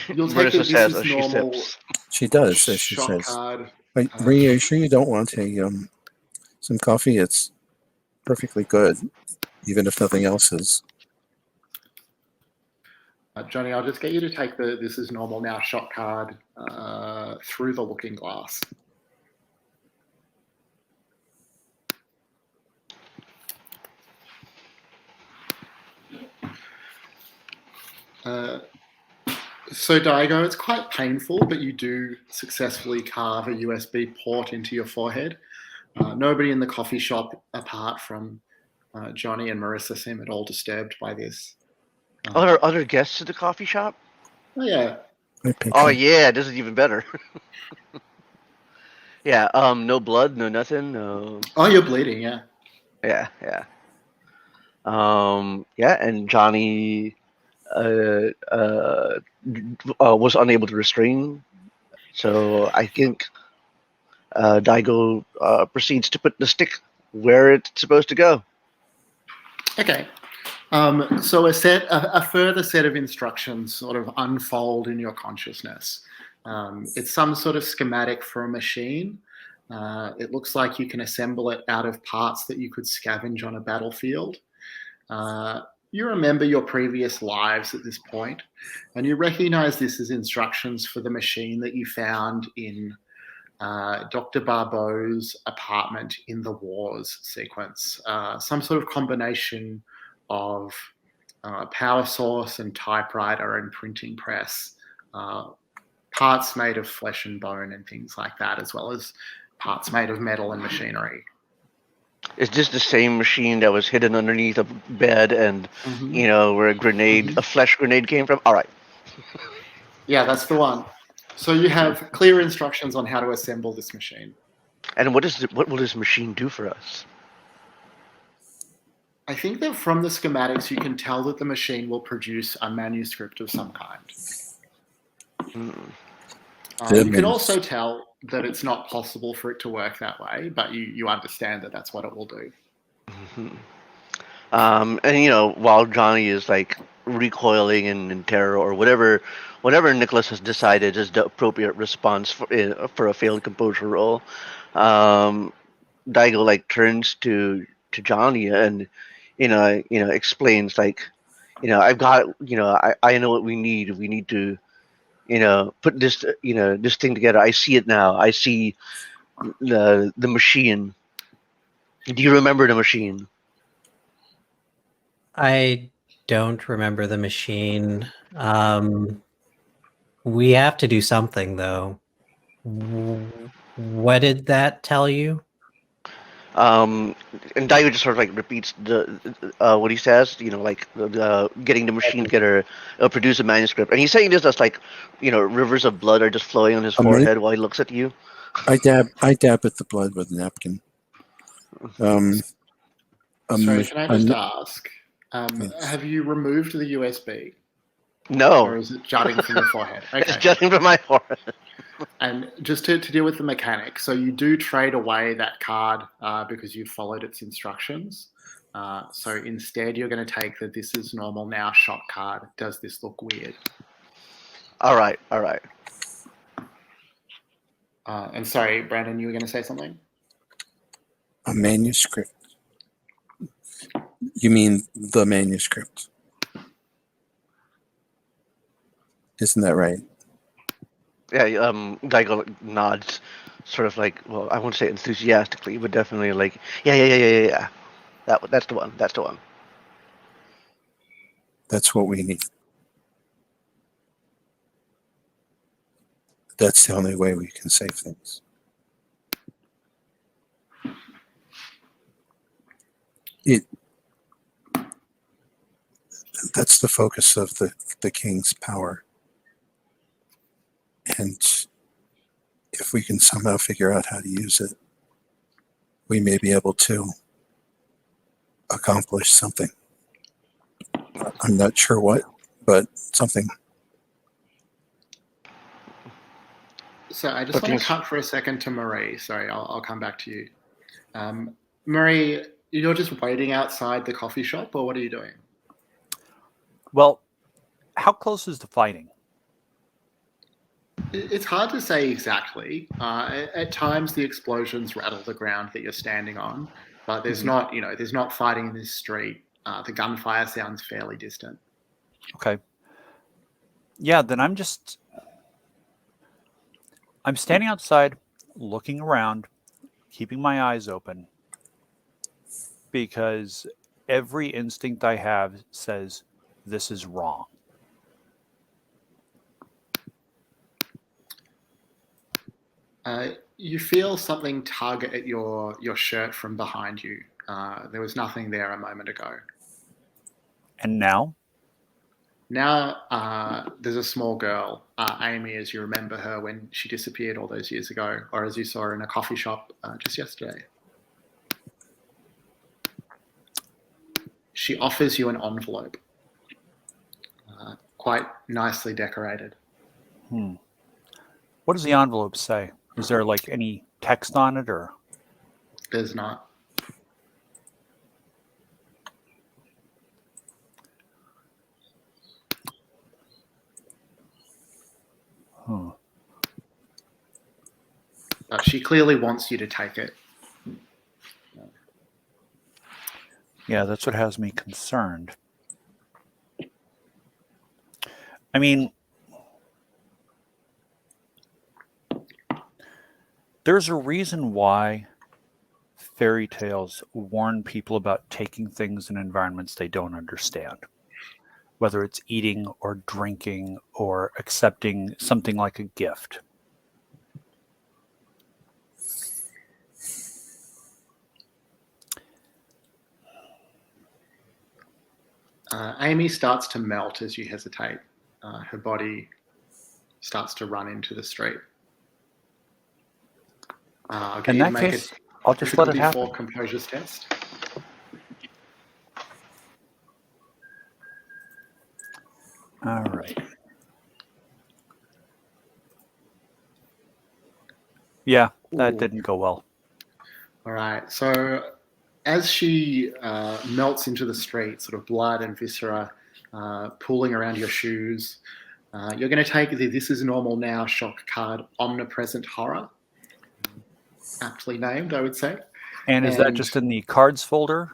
You'll take the Marissa says, this is she normal sips. She does, as she shot says. card. Marie, are you sure you don't want some coffee? It's perfectly good, even if nothing else is. Johnny, I'll just get you to take the this is normal now shot card through the looking glass. So Daigo, it's quite painful, but you do successfully carve a USB port into your forehead. Nobody in the coffee shop, apart from Johnny and Marissa, seem at all disturbed by this. Are there other guests at the coffee shop? Oh yeah. Oh yeah, this is even better. Yeah, no blood, no nothing, no. Oh, you're bleeding, yeah. Yeah. Yeah, and Johnny was unable to restrain, so I think Daigo proceeds to put the stick where it's supposed to go. Okay. So a further set of instructions sort of unfold in your consciousness. It's some sort of schematic for a machine. It looks like you can assemble it out of parts that you could scavenge on a battlefield. You remember your previous lives at this point, and you recognize this as instructions for the machine that you found in Dr. Barbeau's apartment in the Wars sequence. Some sort of combination of power source and typewriter and printing press, parts made of flesh and bone and things like that, as well as parts made of metal and machinery. Is this the same machine that was hidden underneath a bed and, where a flesh grenade came from? All right. Yeah, that's the one. So you have clear instructions on how to assemble this machine. And what will this machine do for us? I think that from the schematics, you can tell that the machine will produce a manuscript of some kind. You can also tell that it's not possible for it to work that way, but you understand that that's what it will do. And while Johnny is like recoiling in terror or whatever Nicholas has decided is the appropriate response for a failed composure roll, Daigo like turns to Johnny and explains like, I've got, I know what we need. We need to, put this, this thing together. I see it now. I see the machine. Do you remember the machine? I don't remember the machine. We have to do something, though. What did that tell you? And Daio just sort of like repeats what he says, like getting the machine together, produce a manuscript. And he's saying this as like, rivers of blood are just flowing on his forehead while he looks at you. I dab at the blood with a napkin. Sorry, can I just ask? Yes. Have you removed the USB? No. Or is it jutting from your forehead? Okay. It's jutting from my forehead. And just to deal with the mechanics, so you do trade away that card because you followed its instructions. So instead, you're going to take the "This is normal now" shot card. Does this look weird? All right. And sorry, Brandon, you were going to say something? A manuscript. You mean the manuscript? Isn't that right? Yeah. Daigo nods, sort of like, well, I won't say enthusiastically, but definitely like, yeah. That's the one. That's the one. That's what we need. That's the only way we can save things. That's the focus of the king's power. And if we can somehow figure out how to use it, we may be able to accomplish something. I'm not sure what, but something. So I just want to cut for a second to Marie. Sorry, I'll come back to you. Marie, you're just waiting outside the coffee shop, or what are you doing? Well, how close is the fighting? It's hard to say exactly. At times, the explosions rattle the ground that you're standing on, but there's not, there's not fighting in this street. The gunfire sounds fairly distant. Okay. Yeah, then I'm standing outside, looking around, keeping my eyes open, because every instinct I have says this is wrong. You feel something tug at your shirt from behind you. There was nothing there a moment ago. And now? Now there's a small girl, Amy, as you remember her when she disappeared all those years ago, or as you saw her in a coffee shop just yesterday. She offers you an envelope, quite nicely decorated. What does the envelope say? Is there like any text on it, or? There's not. But she clearly wants you to take it. Yeah, that's what has me concerned. I mean, there's a reason why fairy tales warn people about taking things in environments they don't understand, whether it's eating or drinking or accepting something like a gift. Amy starts to melt as you hesitate. Her body starts to run into the street. In that case, I'll just let it happen. Composure Test. All right. Yeah, that didn't go well. All right. So as she melts into the street, sort of blood and viscera pooling around your shoes, you're going to take the "This is normal now" shock card, Omnipresent Horror. Aptly named, I would say. And is that just in the cards folder?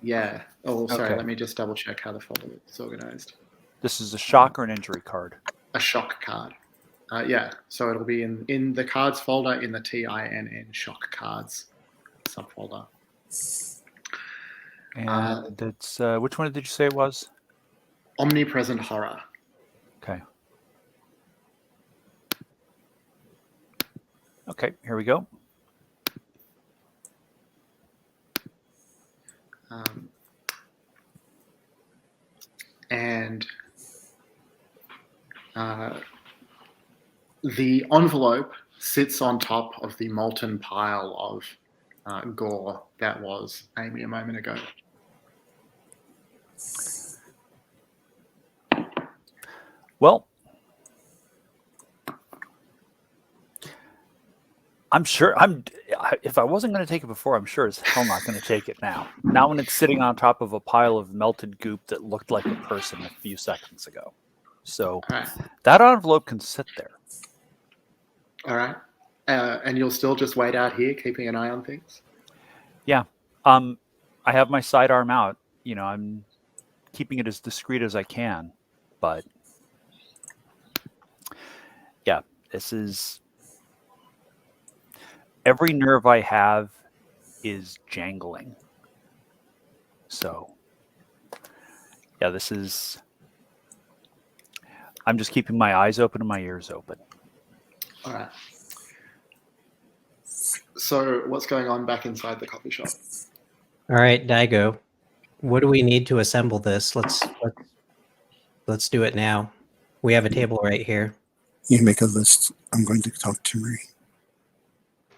Yeah. Oh, sorry. Okay. Let me just double check how the folder is organized. This is a shock or an injury card. A shock card. Yeah, so it'll be in the cards folder in the TINN shock cards subfolder. And that's which one did you say it was? Omnipresent horror. Okay. Okay, here we go. And the envelope sits on top of the molten pile of gore that was Amy a moment ago. Well, I'm sure if I wasn't going to take it before, I'm sure as hell not going to take it now. Now when it's sitting on top of a pile of melted goop that looked like a person a few seconds ago. So All right. that envelope can sit there. All right. And you'll still just wait out here, keeping an eye on things? Yeah. I have my sidearm out. You know, I'm keeping it as discreet as I can. But yeah, this is... Every nerve I have is jangling. So, yeah, this is... I'm just keeping my eyes open and my ears open. All right. So what's going on back inside the coffee shop? All right, Daigo. What do we need to assemble this? Let's do it now. We have a table right here. You make a list. I'm going to talk to Marie.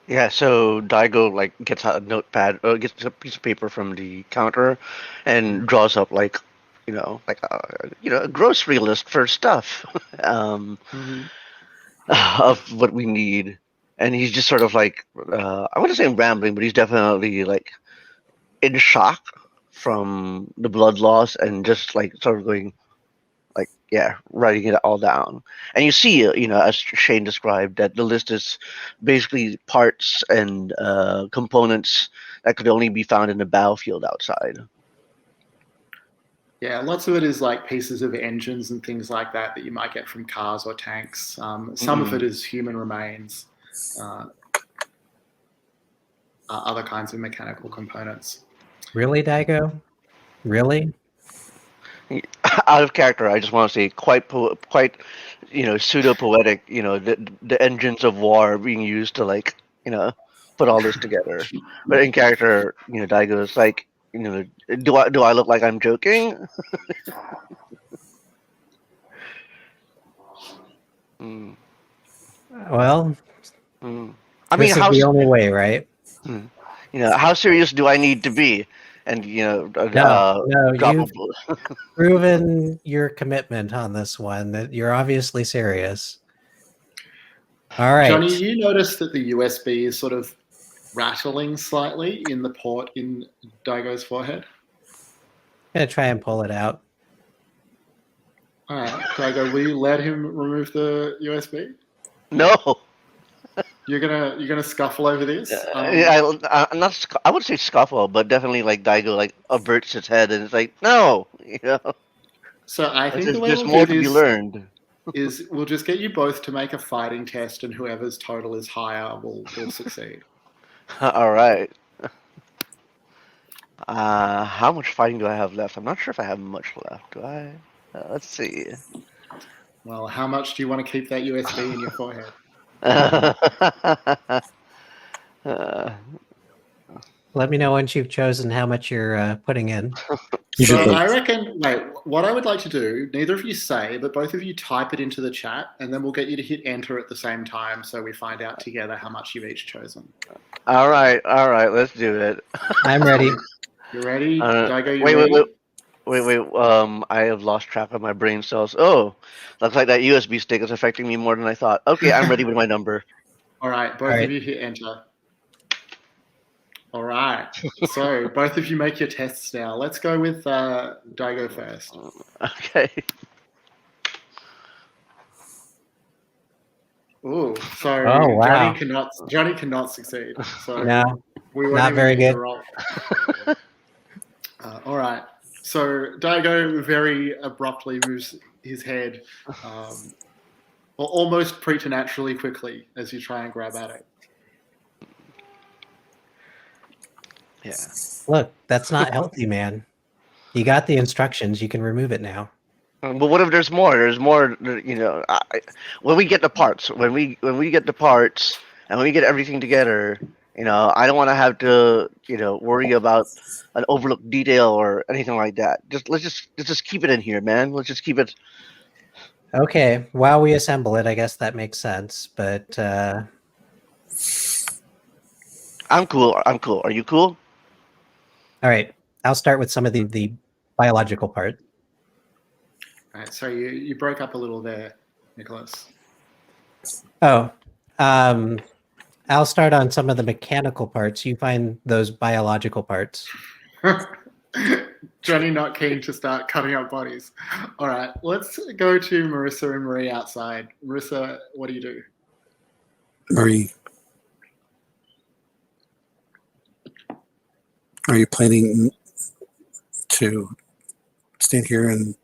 Yeah, so Daigo like gets out a notepad, or gets a piece of paper from the counter, and draws up like a grocery list for stuff of what we need. And he's just sort of like I wouldn't say rambling, but he's definitely like in shock from the blood loss and just like sort of going like, yeah, writing it all down. And you see, as Shane described, that the list is basically parts and components that could only be found in the battlefield outside. Yeah, lots of it is like pieces of engines and things like that you might get from cars or tanks. Some of it is human remains, other kinds of mechanical components. Really, Daigo? Really? Out of character, I just want to say quite pseudo poetic. The engines of war being used to put all this together. But in character, Daigo is like, do I look like I'm joking? Well, I mean, this is the only way, right? How serious do I need to be? And No, drop you've proven your commitment on this one. That you're obviously serious. All right, Johnny, you notice that the USB is sort of rattling slightly in the port in Daigo's forehead. I'm gonna try and pull it out. All right, Daigo, will you let him remove the USB? No. You're gonna scuffle over this? I would say scuffle, but definitely like Daigo like averts his head and it's like, no, So I think the way there's we'll more do to be this learned. is we'll just get you both to make a fighting test, and whoever's total is higher will succeed. All right. How much fighting do I have left? I'm not sure if I have much left. Do I? Let's see. Well, how much do you want to keep that USB in your forehead? Let me know once you've chosen how much you're putting in. So I reckon, what I would like to do, neither of you say, but both of you type it into the chat, and then we'll get you to hit enter at the same time so we find out together how much you've each chosen. All right, let's do it. I'm ready. You ready? Daigo, you ready? Wait. I have lost track of my brain cells. Oh, looks like that USB stick is affecting me more than I thought. Okay, I'm ready with my number. All right, both of you hit enter. All right, so both of you make your tests now. Let's go with Daigo first. Okay. Ooh, so Oh, wow. Johnny cannot succeed. So No, we won't not even very need to good. roll. All right. So Daigo very abruptly moves his head, or almost preternaturally quickly as you try and grab at it. Yeah. Look, that's not healthy, man. You got the instructions. You can remove it now. But what if there's more? There's more. When we get the parts, when we get the parts, and when we get everything together, I don't want to have to, worry about an overlooked detail or anything like that. Let's just keep it in here, man. Let's just keep it. Okay, while we assemble it, I guess that makes sense. But I'm cool. Are you cool? all right, I'll start with some of the biological part. All right, so you broke up a little there, Nicholas. Oh, I'll start on some of the mechanical parts. You find those biological parts. Johnny not keen to start cutting up bodies. All right, let's go to Marissa and Marie outside. Marissa, what do you do? Marie, are you planning to stand here and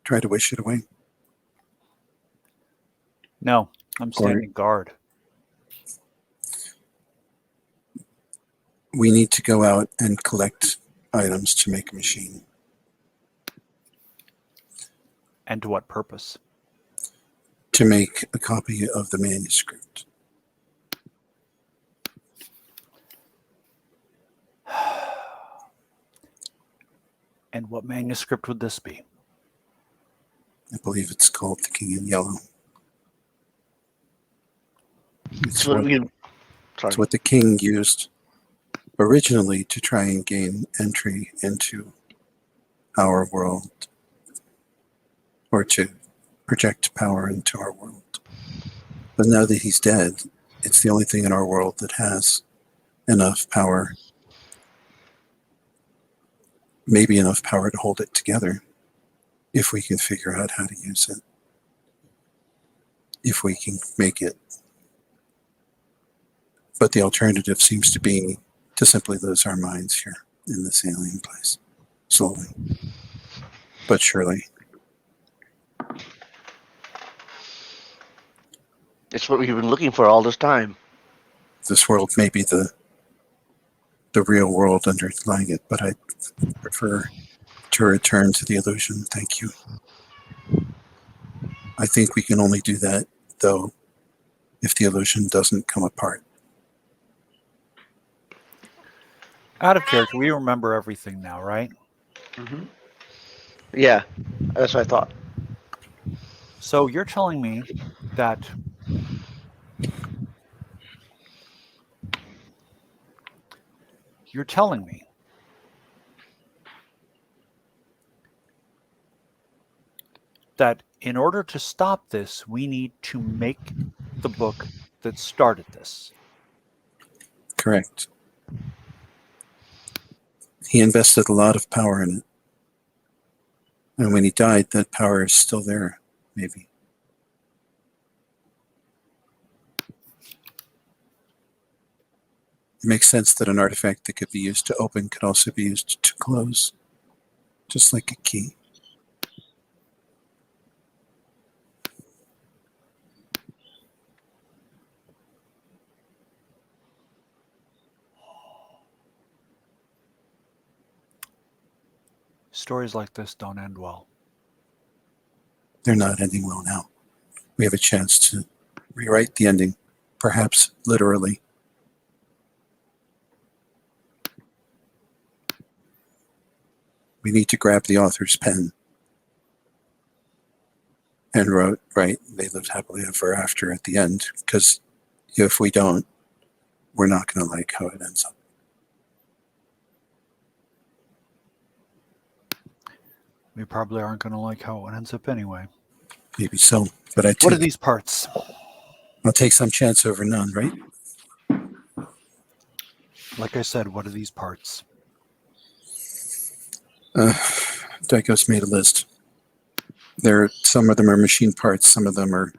try to wish it away? No, I'm standing guard. We need to go out and collect items to make a machine. And to what purpose? To make a copy of the manuscript. And what manuscript would this be? I believe it's called The King in Yellow. It's what the king used originally to try and gain entry into our world, or to project power into our world. But now that he's dead, it's the only thing in our world that has enough power, maybe enough power to hold it together, if we can figure out how to use it, if we can make it. But the alternative seems to be to simply lose our minds here in this alien place, slowly but surely. It's what we've been looking for all this time. This world may be the real world underlying it, but I prefer to return to the illusion. Thank you. I think we can only do that, though, if the illusion doesn't come apart. Out of character, we remember everything now, right? Mm-hmm. Yeah, that's what I thought. So you're telling me that in order to stop this, we need to make the book that started this. Correct. He invested a lot of power in it. And when he died, that power is still there, maybe. It makes sense that an artifact that could be used to open could also be used to close, just like a key. Stories like this don't end well. They're not ending well now. We have a chance to rewrite the ending, perhaps literally. We need to grab the author's pen and write, they lived happily ever after at the end, because if we don't, we're not going to like how it ends up. We probably aren't going to like how it ends up anyway. Maybe so, but What are these parts? I'll take some chance over none, right? Like I said, what are these parts? Daigo's made a list. Some of them are machine parts, some of them are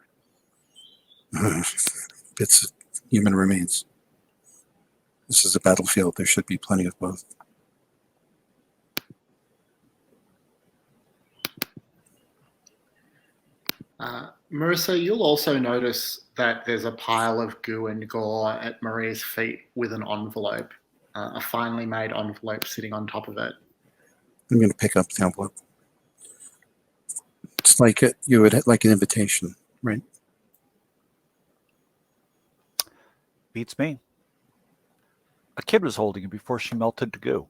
bits of human remains. This is a battlefield. There should be plenty of both. Marissa, you'll also notice that there's a pile of goo and gore at Marie's feet with an envelope, a finely made envelope sitting on top of it. I'm going to pick up the envelope. It's like you would like an invitation, right? Beats me. A kid was holding it before she melted to goo.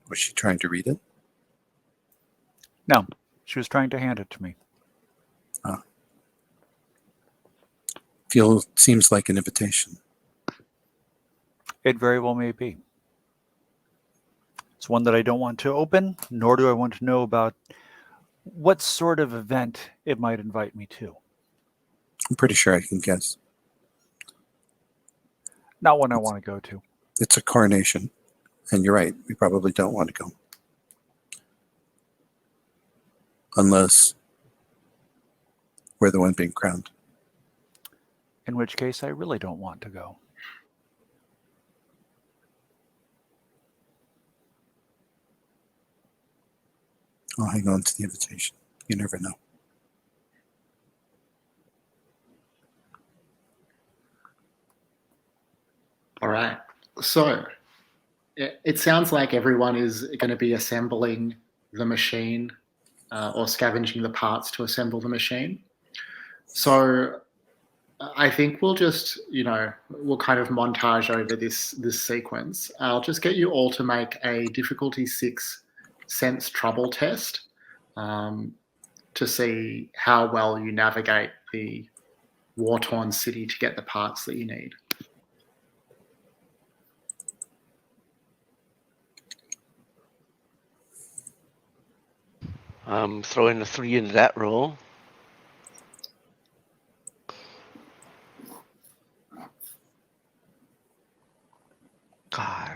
Was she trying to read it? No, she was trying to hand it to me. Seems like an invitation. It very well may be. It's one that I don't want to open, nor do I want to know about what sort of event it might invite me to. I'm pretty sure I can guess. Not one I want to go to. It's a coronation. And you're right, we probably don't want to go. Unless we're the one being crowned. In which case, I really don't want to go. I'll hang on to the invitation. You never know. All right. So it sounds like everyone is going to be assembling the machine or scavenging the parts to assemble the machine. So I think we'll just, we'll kind of montage over this sequence. I'll just get you all to make a difficulty 6 sense trouble test to see how well you navigate the war-torn city to get the parts that you need. Throwing a 3 into that roll. God.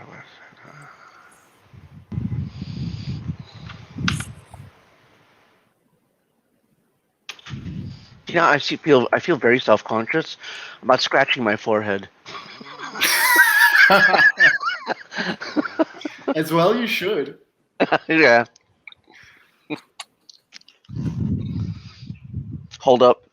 I feel very self-conscious about scratching my forehead. As well, you should. Yeah. Hold up.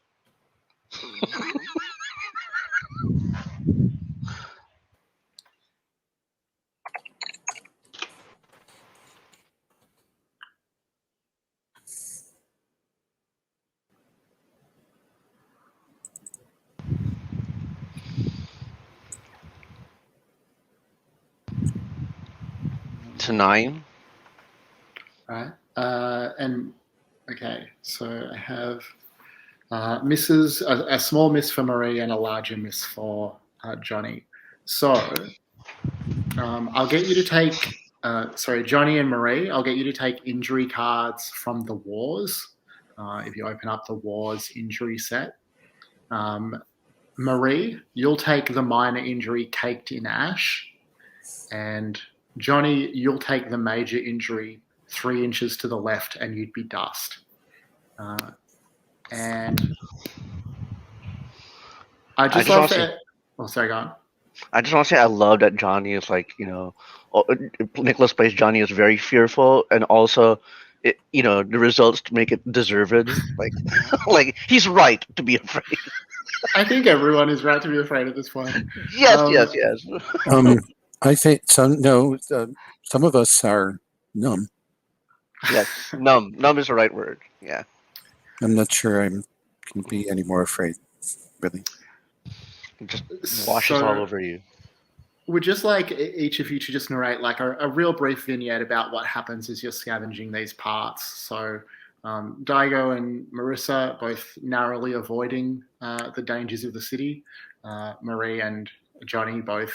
To 9. All right. Okay, so I have a small miss for Marie and a larger miss for Johnny. So I'll get you to take, Johnny and Marie, I'll get you to take injury cards from the wars. If you open up the wars injury set. Marie, you'll take the minor injury caked in ash. And Johnny, you'll take the major injury 3 inches to the left and you'd be dust. And I just love that. Oh, sorry, go on. I just want to say I love that Johnny is Nicholas plays Johnny is very fearful, and also, the results to make it deserved. Like he's right to be afraid. I think everyone is right to be afraid at this point. Yes. I think some of us are numb. Yes, numb. Numb is the right word. Yeah. I'm not sure I can be any more afraid, really. It just washes all over you. Would just like each of you to just narrate like a real brief vignette about what happens as you're scavenging these parts. So Daigo and Marissa both narrowly avoiding the dangers of the city. Marie and Johnny both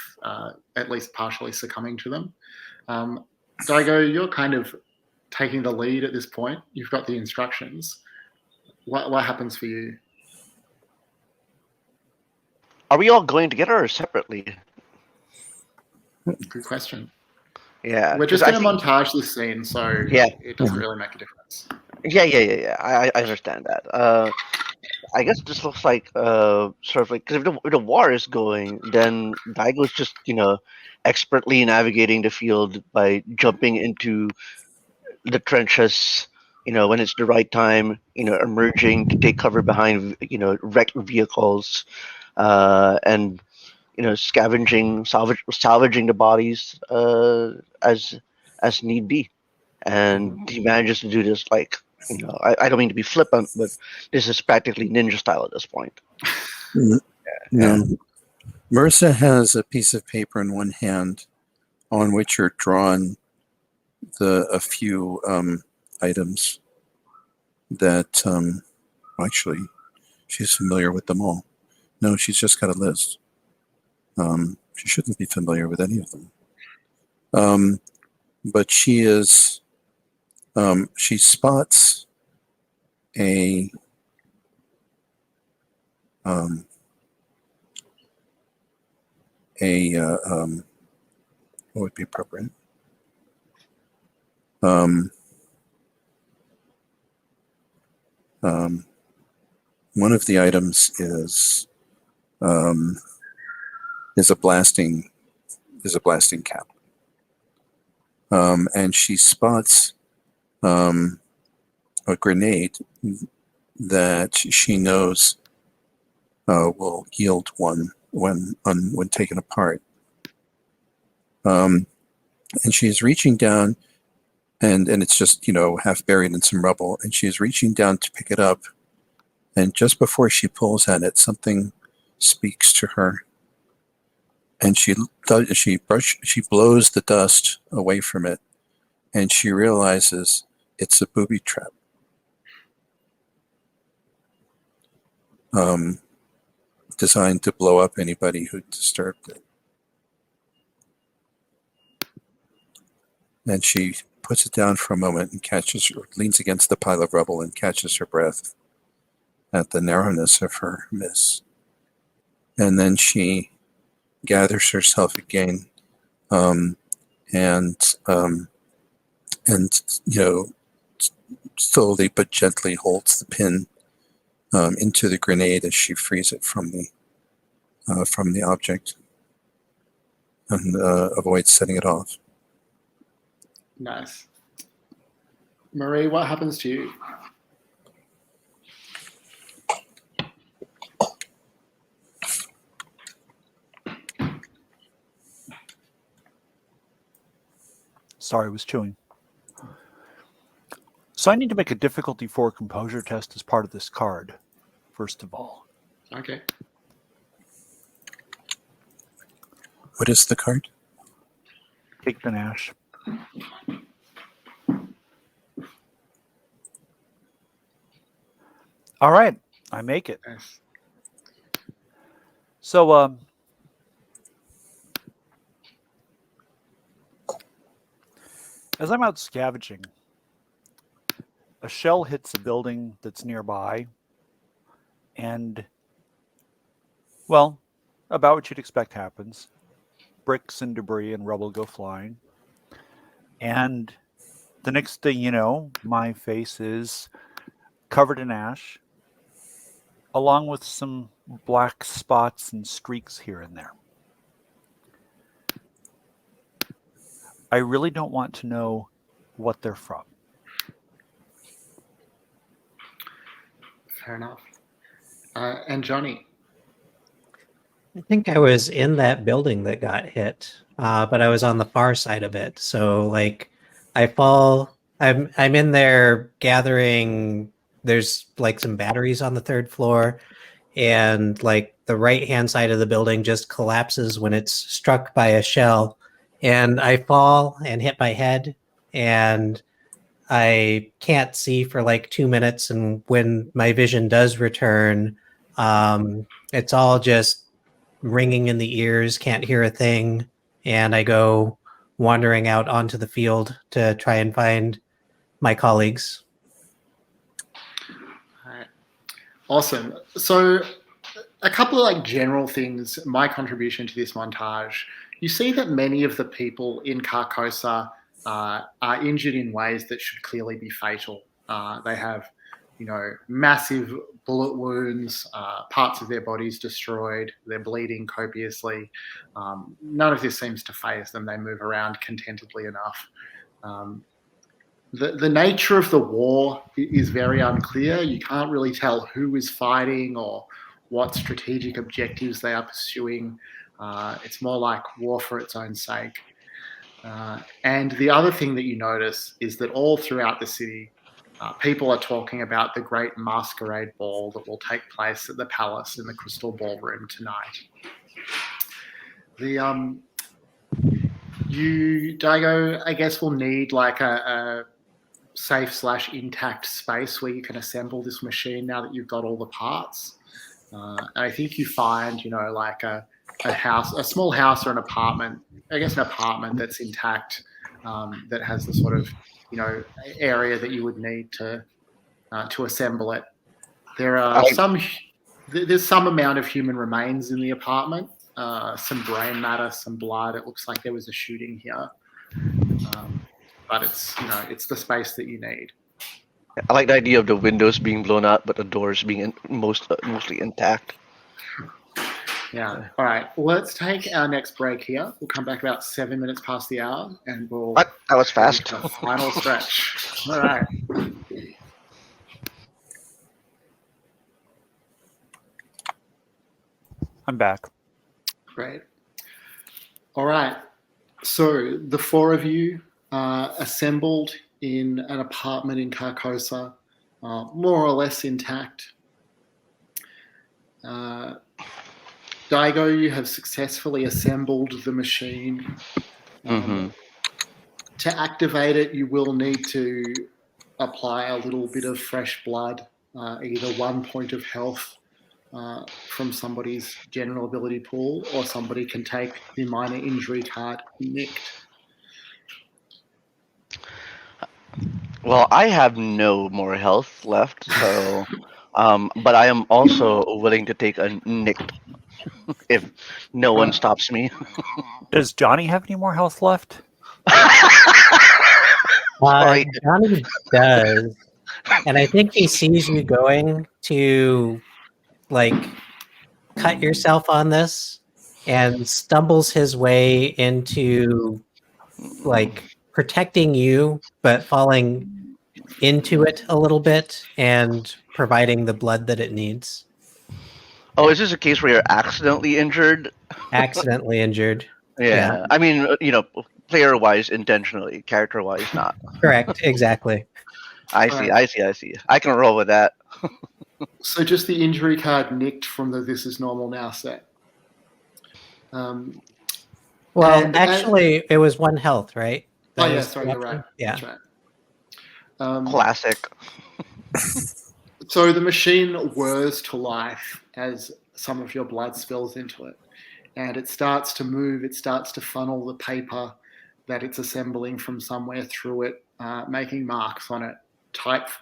at least partially succumbing to them. Daigo, you're kind of taking the lead at this point. You've got the instructions. What happens for you? Are we all going together or separately? Good question. Yeah. We're just going to montage this scene, so yeah. It doesn't really make a difference. Yeah. I understand that. I guess this looks like sort of like, because if the war is going, then Daigo's just expertly navigating the field by jumping into the trenches, when it's the right time, emerging to take cover behind wrecked vehicles, and salvaging the bodies as need be. And he manages to do this like, I don't mean to be flippant, but this is practically ninja style at this point. No. Marissa has a piece of paper in one hand on which are drawn a few items that actually she's familiar with them all. No, she's just got a list. She shouldn't be familiar with any of them. But she is, she spots a what would be appropriate? One of the items is a blasting cap, and she spots a grenade that she knows will yield one when taken apart. And she's reaching down, and it's just half buried in some rubble, and she's reaching down to pick it up, and just before she pulls at it, something speaks to her, and she blows the dust away from it, and she realizes it's a booby trap. Designed to blow up anybody who disturbed it. And she puts it down for a moment and leans against the pile of rubble and catches her breath at the narrowness of her miss. And then she gathers herself again, and slowly but gently holds the pin into the grenade as she frees it from the object and avoids setting it off. Nice. Marie, what happens to you? Sorry, I was chewing. So I need to make a difficulty 4 composure test as part of this card, first of all. Okay. What is the card? Take the Nash. All right, I make it. Nice. So, as I'm out scavenging, a shell hits a building that's nearby, and, well, about what you'd expect happens. Bricks and debris and rubble go flying. And the next thing you know, my face is covered in ash, along with some black spots and streaks here and there. I really don't want to know what they're from. Fair enough. And Johnny? I think I was in that building that got hit, but I was on the far side of it. So like I fall, I'm in there gathering, there's like some batteries on the 3rd floor, and like the right hand side of the building just collapses when it's struck by a shell, and I fall and hit my head, and I can't see for like 2 minutes, and when my vision does return, it's all just ringing in the ears, can't hear a thing, and I go wandering out onto the field to try and find my colleagues. All right. Awesome. So a couple of like general things, my contribution to this montage. You see that many of the people in Carcosa are injured in ways that should clearly be fatal. They have massive bullet wounds, parts of their bodies destroyed, they're bleeding copiously. None of this seems to faze them. They move around contentedly enough. The nature of the war is very unclear. You can't really tell who is fighting or what strategic objectives they are pursuing. It's more like war for its own sake. And the other thing that you notice is that all throughout the city, people are talking about the great masquerade ball that will take place at the palace in the Crystal Ballroom tonight. You, Daigo, I guess will need like a safe/intact space where you can assemble this machine now that you've got all the parts. I think you find, like a house, a small house or an apartment, I guess an apartment that's intact, that has the sort of, area that you would need to assemble it. There are there's some amount of human remains in the apartment, some brain matter, some blood. It looks like there was a shooting here. But it's, it's the space that you need. I like the idea of the windows being blown out, but the doors being mostly intact. Yeah. All right. Let's take our next break here. We'll come back about 7 minutes past the hour, and we'll. What? That was fast. Final stretch. All right. I'm back. Great. All right. So the four of you assembled in an apartment in Carcosa, more or less intact. Daigo, you have successfully assembled the machine. To activate it, you will need to apply a little bit of fresh blood, either 1 point of health from somebody's general ability pool, or somebody can take the minor injury card nicked. Well, I have no more health left, so but I am also willing to take a nicked if no one stops me. Does Johnny have any more health left? Sorry. Johnny does, and I think he sees you going to cut yourself on this, and stumbles his way into protecting you, but falling into it a little bit and providing the blood that it needs. Oh, is this a case where you're accidentally injured? Accidentally injured. Yeah. I mean, player-wise, intentionally. Character-wise, not. Correct. Exactly. I see. I can roll with that. So just the injury card nicked from the This Is Normal Now set. Actually, it was 1 health, right? Sorry, you're right. Yeah. That's right. Classic. So the machine whirs to life as some of your blood spills into it, and it starts to move. It starts to funnel the paper that it's assembling from somewhere through it, making marks on it.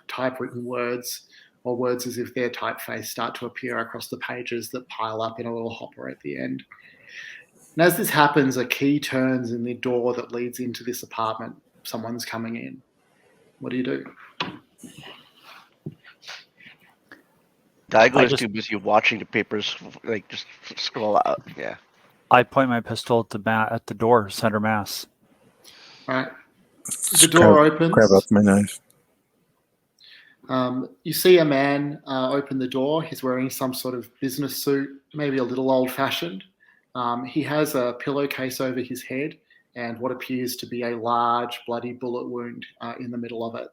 Typewritten words, or words as if they're typeface, start to appear across the pages that pile up in a little hopper at the end. And as this happens, a key turns in the door that leads into this apartment. Someone's coming in. What do you do? Daigo is too busy watching the papers, just scroll out. Yeah. I point my pistol at the door, center mass. All right. The door opens. Grab up my knife. You see a man open the door. He's wearing some sort of business suit, maybe a little old-fashioned. He has a pillowcase over his head and what appears to be a large bloody bullet wound in the middle of it.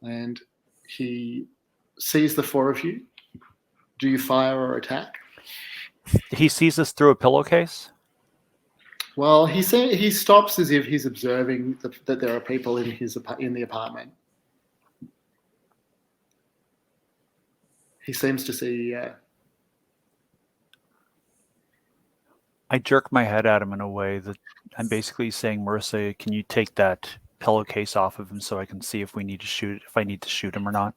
And he sees the four of you. Do you fire or attack? He sees us through a pillowcase? Well, he stops as if he's observing that there are people in the apartment. He seems to see. I jerk my head at him in a way that I'm basically saying, Marissa, can you take that pillowcase off of him so I can see if I need to shoot him or not?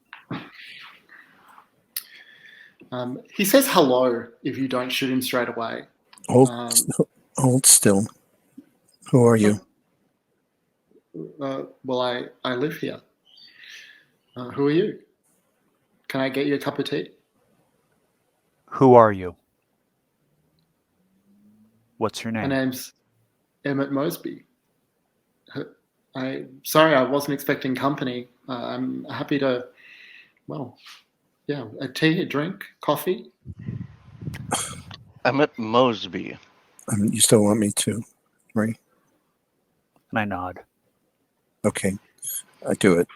He says hello if you don't shoot him straight away. Hold still. Who are you? Well, I live here. Who are you? Can I get you a cup of tea? Who are you? What's your My name? name's Emmett Mosby. Sorry, I wasn't expecting company. I'm happy to, well, yeah, a tea, a drink, coffee. Emmett Mosby. You still want me to, right? And I nod. Okay, I do it.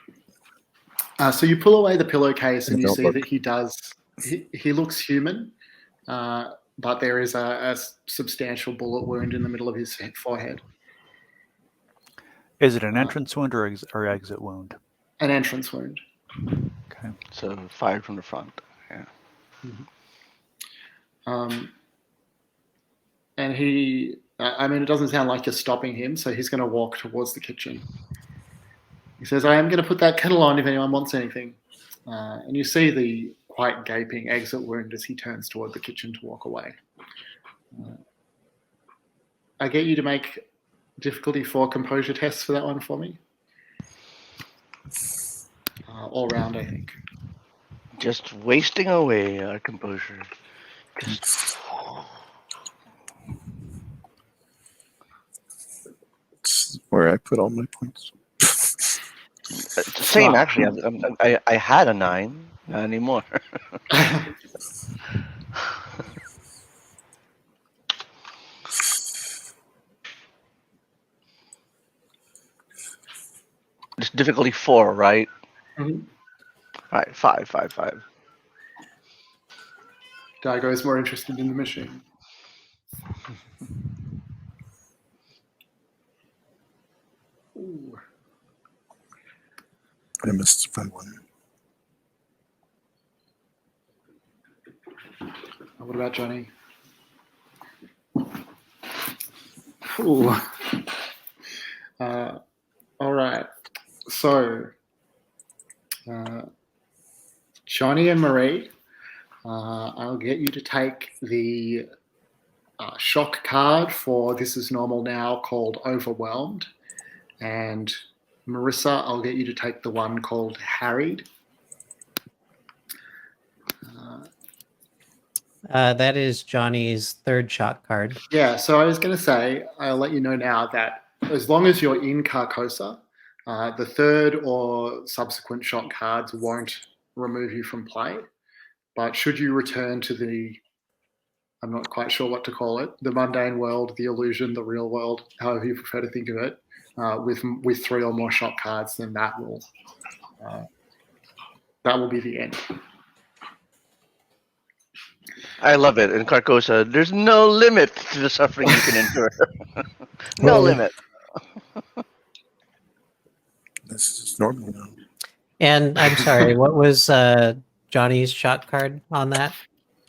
So you pull away the pillowcase and you Don't see look. that he looks human, but there is a substantial bullet wound in the middle of his forehead. Is it an entrance wound or exit wound? An entrance wound. Okay. So fired from the front. Yeah. And it doesn't sound like you're stopping him, so he's going to walk towards the kitchen. He says, I am going to put that kettle on if anyone wants anything. And you see the quite gaping exit wound as he turns toward the kitchen to walk away. I get you to make difficulty 4 composure tests for that one for me. All round, I think. Just wasting away our composure. Just... Where I put all my points. Same, actually. I had a 9, not anymore. It's difficulty 4, right? Mm-hmm. All right, 5. Daigo is more interested in the machine. Ooh. I missed by 1. What about Johnny? Ooh. All right. So, Johnny and Marie, I'll get you to take the shock card for This Is Normal Now called Overwhelmed. And Marissa, I'll get you to take the one called Harried. That is Johnny's 3rd shock card. Yeah, so I was going to say, I'll let you know now that as long as you're in Carcosa, the 3rd or subsequent shock cards won't remove you from play. But should you return to I'm not quite sure what to call it, the mundane world, the illusion, the real world, however you prefer to think of it, with 3 or more shock cards, then that will be the end. I love it. In Carcosa, there's no limit to the suffering you can endure. No limit. This is normal now. And I'm sorry, what was Johnny's shock card on that?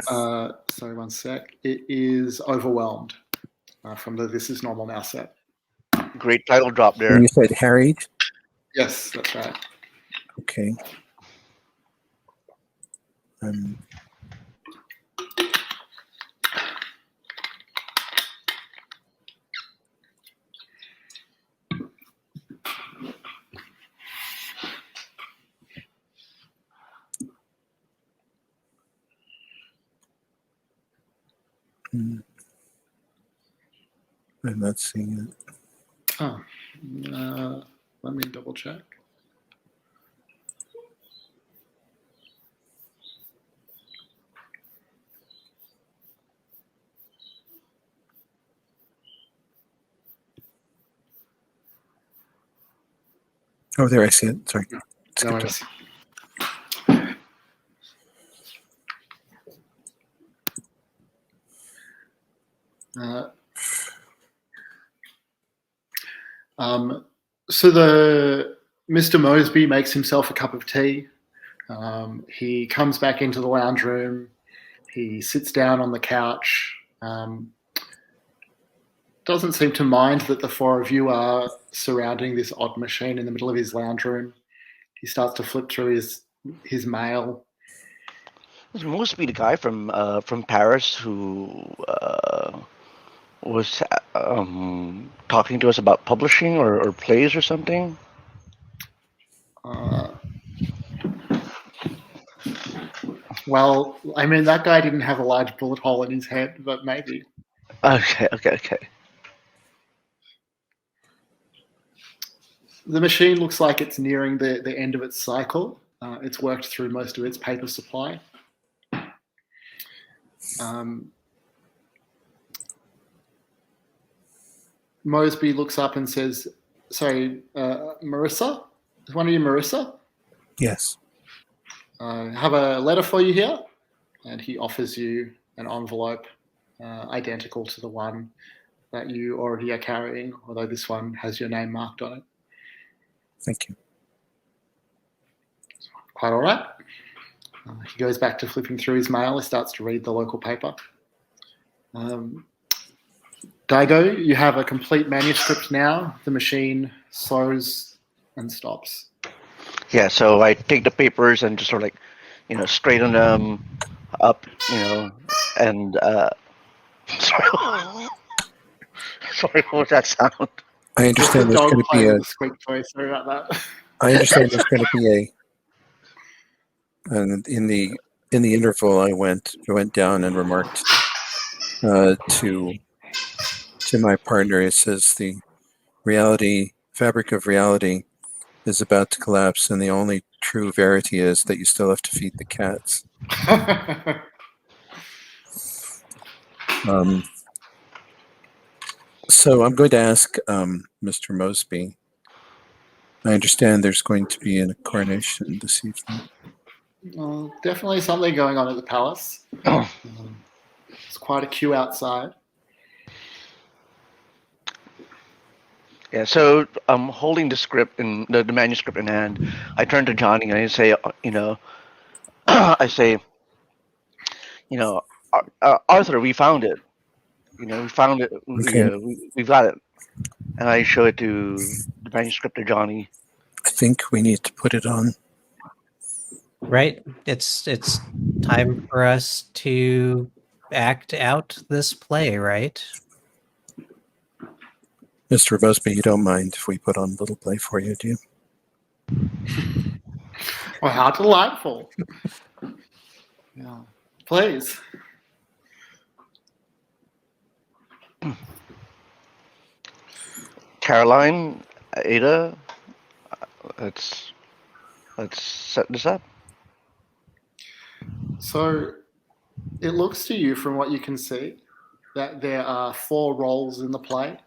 Sorry, one sec. It is Overwhelmed from the This Is Normal Now set. Great title drop there. And you said harried? Yes, that's right. Okay. I'm not seeing it. Oh, let me double check. Oh, there, I see it. Sorry. No Skipped it. worries. So Mr. Mosby makes himself a cup of tea. He comes back into the lounge room. He sits down on the couch. Doesn't seem to mind that the 4 of you are surrounding this odd machine in the middle of his lounge room. He starts to flip through his mail. This must be the guy from Paris who was talking to us about publishing or plays or something. Well, I mean, that guy didn't have a large bullet hole in his head, but maybe. Okay. The machine looks like it's nearing the end of its cycle. It's worked through most of its paper supply. Mosby looks up and says, sorry, Marissa? Is one of you Marissa? Yes. I have a letter for you here. And he offers you an envelope identical to the one that you already are carrying, although this one has your name marked on it. Thank you. Quite all right. He goes back to flipping through his mail. He starts to read the local paper. Daigo, you have a complete manuscript now. The machine slows and stops. Yeah, so I take the papers and just sort of like, straighten them up, and sorry, what was that sound? I understand there's Dog going to be playing a. with the squeak toy. Sorry about that. I understand there's going to be a. And in the interval, I went down and remarked to my partner. It says the fabric of reality is about to collapse, and the only true verity is that you still have to feed the cats. So I'm going to ask Mr. Mosby. I understand there's going to be a coronation this evening. Well, definitely something going on at the palace. It's quite a queue outside. Yeah, so I'm holding the script in the manuscript in hand. I turn to Johnny and I say, Arthur, we found it. We found it. Okay. We've got it. And I show it to the manuscript to Johnny. I think we need to put it on. Right. It's time for us to act out this play, right? Mr. Mosby, you don't mind if we put on a little play for you, do you? Well, how delightful. Yeah. Please. Caroline, Ada, let's set this up. So it looks to you, from what you can see, that there are 4 roles in the play.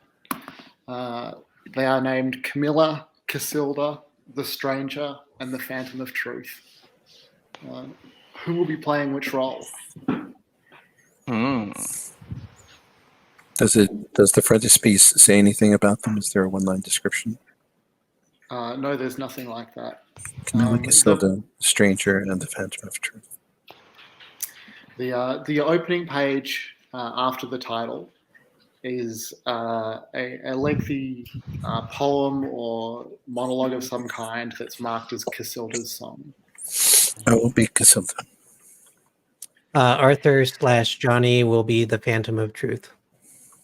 They are named Camilla, Casilda, the Stranger, and the Phantom of Truth. Who will be playing which role? Does the frontispiece say anything about them? Is there a one-line description? No, there's nothing like that. Camilla, Casilda, the Stranger, and the Phantom of Truth. The opening page after the title is a lengthy poem or monologue of some kind that's marked as Casilda's song. I will be Casilda. Arthur/Johnny will be the Phantom of Truth.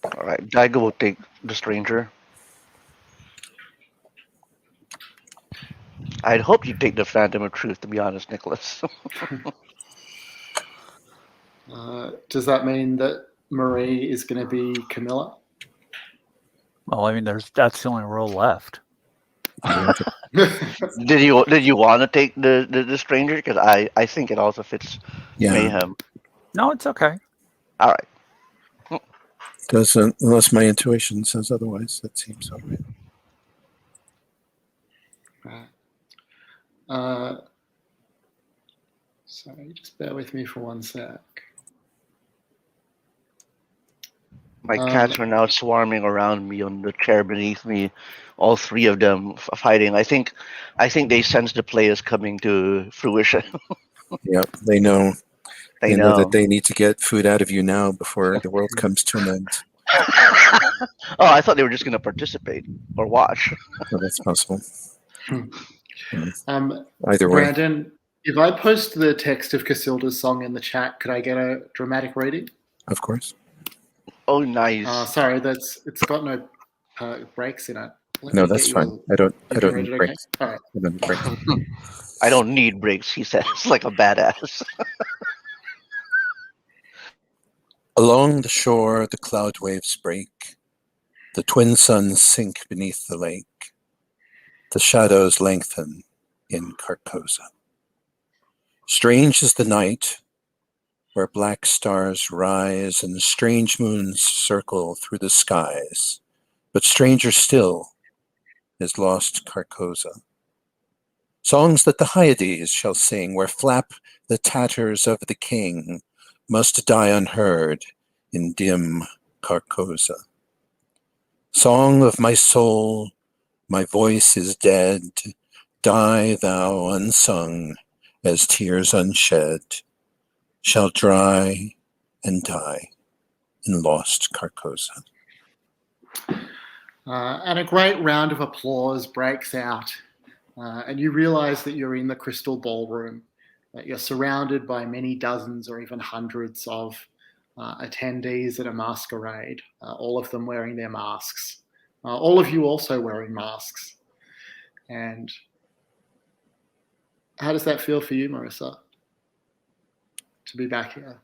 All right, Daigo will take the Stranger. I'd hope you take the Phantom of Truth, to be honest, Nicholas. Does that mean that Marie is going to be Camilla? Well, I mean, that's the only role left. Did you want to take the Stranger? Because I think it also fits Mayhem. No, it's okay. All right. Doesn't, unless my intuition says otherwise. That seems all right. Sorry, just bear with me for one sec. My cats are now swarming around me on the chair beneath me, all 3 of them fighting. I think they sense the play is coming to fruition. Yeah, they know. They know that they need to get food out of you now before the world comes to an end. Oh, I thought they were just going to participate or watch. Well, that's possible. Either way. Brandon, if I post the text of Casilda's song in the chat, could I get a dramatic reading? Of course. Oh, nice. Sorry, it's got no breaks in it. Let No, me that's get you fine. I don't you need generated, okay? breaks. All right. I don't need breaks. I don't need breaks, he says, like a badass. Along the shore, the cloud waves break. The twin suns sink beneath the lake. The shadows lengthen in Carcosa. Strange is the night, where black stars rise and strange moons circle through the skies. But stranger still is lost Carcosa. Songs that the Hyades shall sing, where flap the tatters of the king, must die unheard in dim Carcosa. Song of my soul, my voice is dead. Die thou unsung, as tears unshed shall dry and die in lost Carcosa. And a great round of applause breaks out, and you realize that you're in the Crystal Ballroom, that you're surrounded by many dozens or even hundreds of attendees at a masquerade, all of them wearing their masks, all of you also wearing masks. And how does that feel for you, Marissa, to be back here?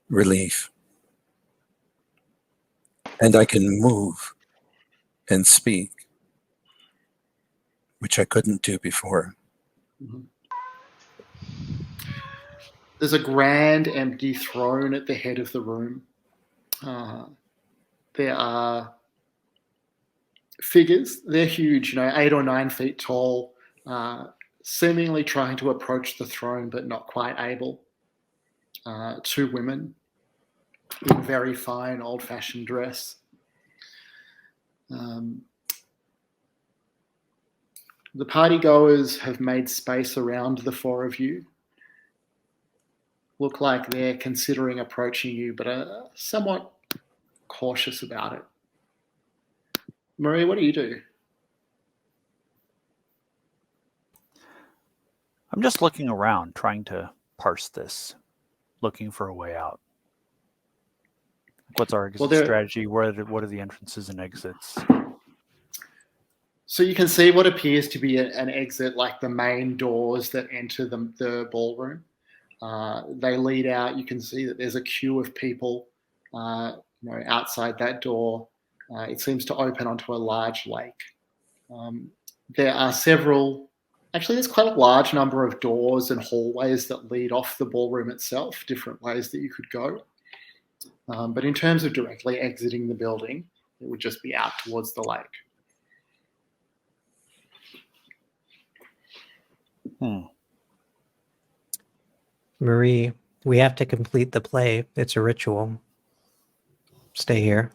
Relief. And I can move and speak, which I couldn't do before. Mm-hmm. There's a grand empty throne at the head of the room. There are figures, they're huge, 8 or 9 feet tall, seemingly trying to approach the throne but not quite able. 2 women in very fine old-fashioned dress. The partygoers have made space around the 4 of you. Look like they're considering approaching you, but are somewhat cautious about it. Marie, what do you do? I'm just looking around, trying to parse this, looking for a way out. What's our exit strategy? What are the entrances and exits? So you can see what appears to be an exit, like the main doors that enter the ballroom. They lead out. You can see that there's a queue of people outside that door. It seems to open onto a large lake. There are there's quite a large number of doors and hallways that lead off the ballroom itself, different ways that you could go. But in terms of directly exiting the building, it would just be out towards the lake. Marie, we have to complete the play. It's a ritual. Stay here.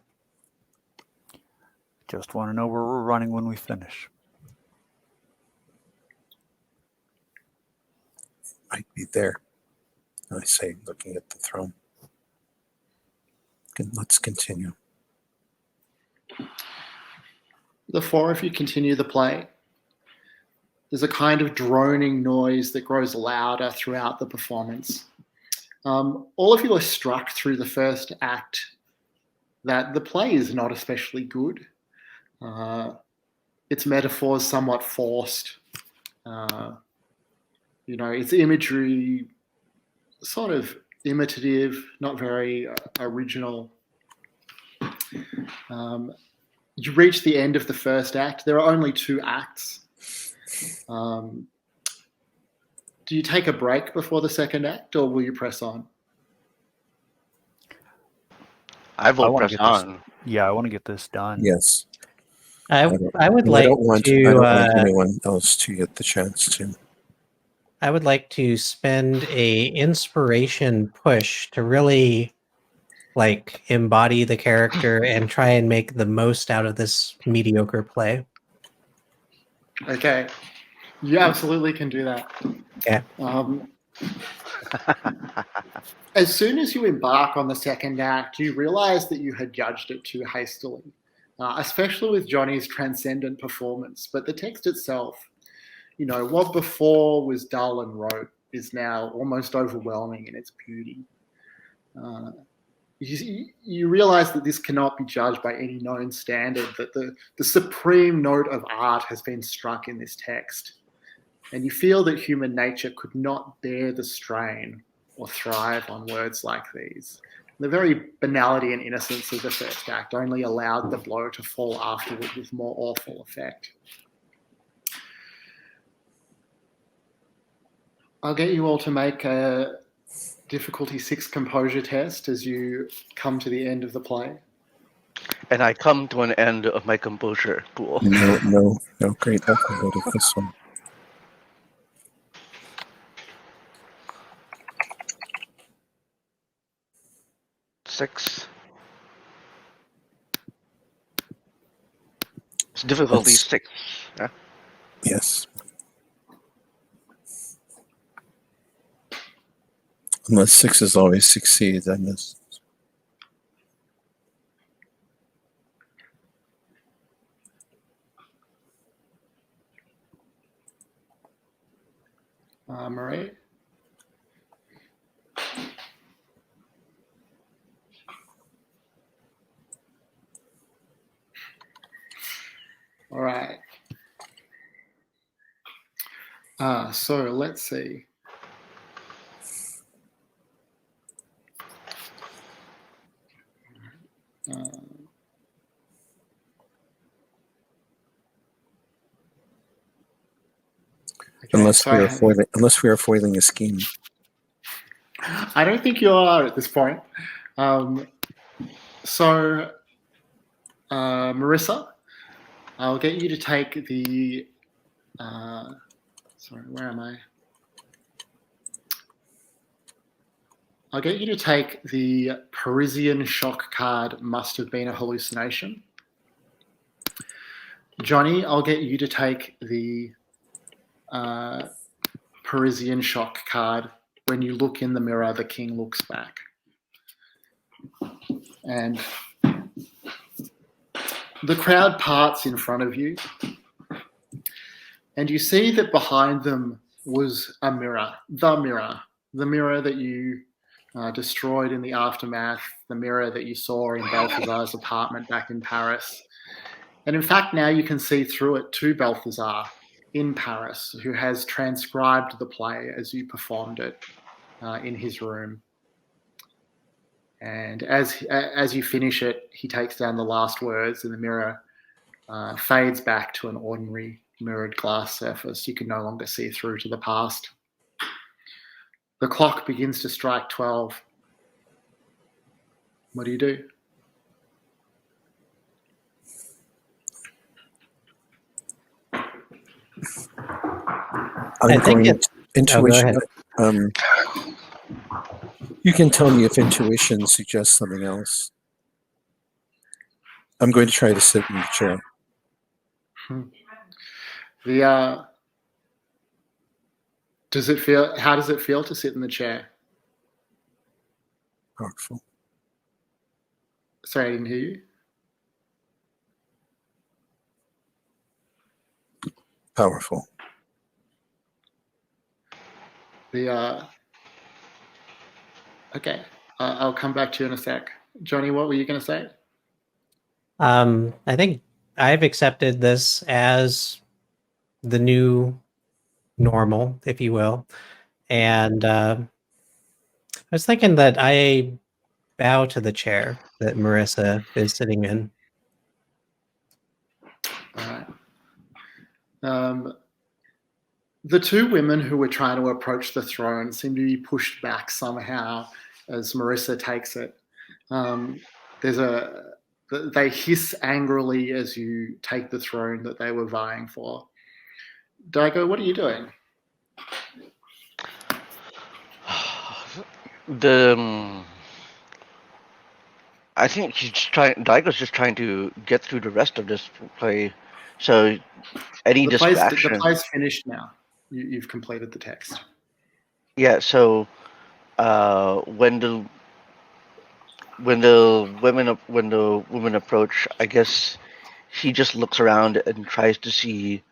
Just want to know where we're running when we finish. Might be there, I say, looking at the throne. Let's continue. The 4 of you continue the play. There's a kind of droning noise that grows louder throughout the performance. All of you are struck through the first act that the play is not especially good. Its metaphors somewhat forced. Its imagery sort of imitative, not very original. You reach the end of the first act. There are only 2 acts. Do you take a break before the second act, or will you press on? I will press on. I want to get this done. Yes. I would I don't want anyone else to get the chance to. I would like to spend a inspiration push to really embody the character and try and make the most out of this mediocre play. Okay. You absolutely can do that. Yeah. As soon as you embark on the second act, you realize that you had judged it too hastily, especially with Johnny's transcendent performance. But the text itself, what before was dull and rote is now almost overwhelming in its beauty. you realize that this cannot be judged by any known standard, that the supreme note of art has been struck in this text. And you feel that human nature could not bear the strain or thrive on words like these. The very banality and innocence of the first act only allowed the blow to fall afterward with more awful effect. I'll get you all to make a difficulty 6 composure test as you come to the end of the play. And I come to an end of my composure pool. No. Great. I can go to this one. Six. It's difficulty That's- 6. Yeah? Yes. Unless 6s always succeed, then this. Marie? All right. So let's see. Unless we are foiling a scheme. I don't think you are at this point. So, Marissa, I'll get you to take the. Sorry, where am I? I'll get you to take the Parisian shock card. Must have been a hallucination. Johnny, I'll get you to take the Parisian shock card. When you look in the mirror, the king looks back. And the crowd parts in front of you. And you see that behind them was a mirror, the mirror that you destroyed in the aftermath, the mirror that you saw in Balthazar's apartment back in Paris. And in fact, now you can see through it to Balthazar in Paris, who has transcribed the play as you performed it in his room. And as you finish it, he takes down the last words, and the mirror fades back to an ordinary mirrored glass surface. You can no longer see through to the past. The clock begins to strike 12. What do you do? I'm going intuition. You can tell me if intuition suggests something else. I'm going to try to sit in the chair. How does it feel to sit in the chair? Powerful. Sorry, I didn't hear you. Powerful. Okay, I'll come back to you in a sec. Johnny, what were you going to say? I think I've accepted this as the new normal, if you will. And I was thinking that I bow to the chair that Marissa is sitting in. All right. The two women who were trying to approach the throne seem to be pushed back somehow as Marissa takes it. They hiss angrily as you take the throne that they were vying for. Daigo, what are you doing? I think Daigo's just trying to get through the rest of this play. So any distraction. The play's finished now. You've completed the text. Yeah. So when the women approach, I guess he just looks around and tries to see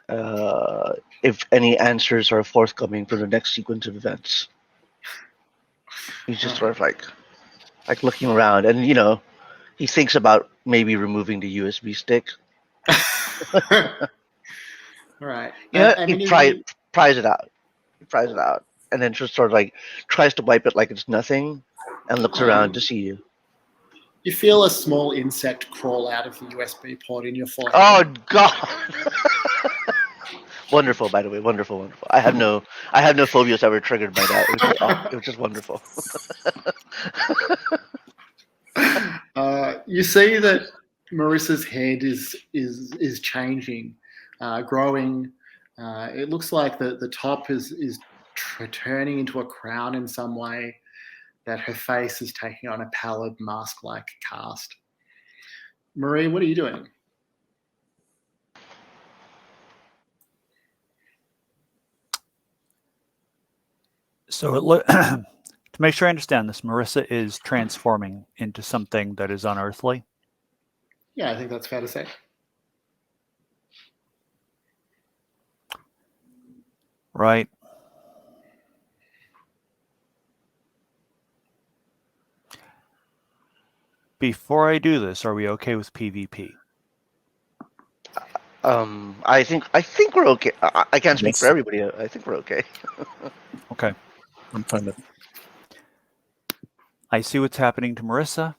if any answers are forthcoming for the next sequence of events. He's just sort of like, like looking around, and he thinks about maybe removing the USB stick. All right. He pries it out. He pries it out, and then just sort of like tries to wipe it like it's nothing, and looks around to see you. You feel a small insect crawl out of the USB port in your forehead. Oh God! Wonderful, by the way, wonderful. I have no phobias ever triggered by that. It was just wonderful. You see that Marissa's head is changing, growing. It looks like the top is turning into a crown in some way. That her face is taking on a pallid mask-like cast. Marie, what are you doing? So to make sure I understand this, Marissa is transforming into something that is unearthly. Yeah, I think that's fair to say. Right. Before I do this, are we okay with PvP? I think we're okay. I can't speak for everybody. I think we're okay. Okay. I'm fine with it. I see what's happening to Marissa.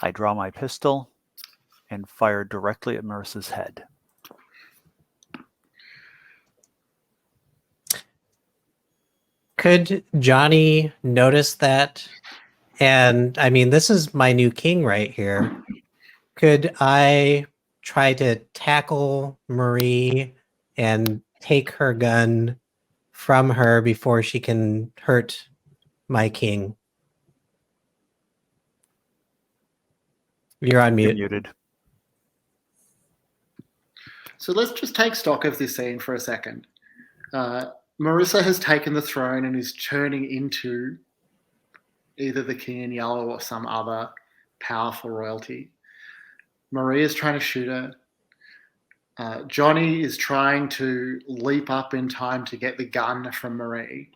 I draw my pistol and fire directly at Marissa's head. Could Johnny notice that? And I mean, this is my new king right here. Could I try to tackle Marie and take her gun from her before she can hurt my king? You're on You're mute. muted. So let's just take stock of this scene for a second. Marissa has taken the throne and is turning into either the King in Yellow or some other powerful royalty. Marie is trying to shoot her. Johnny is trying to leap up in time to get the gun from Marie.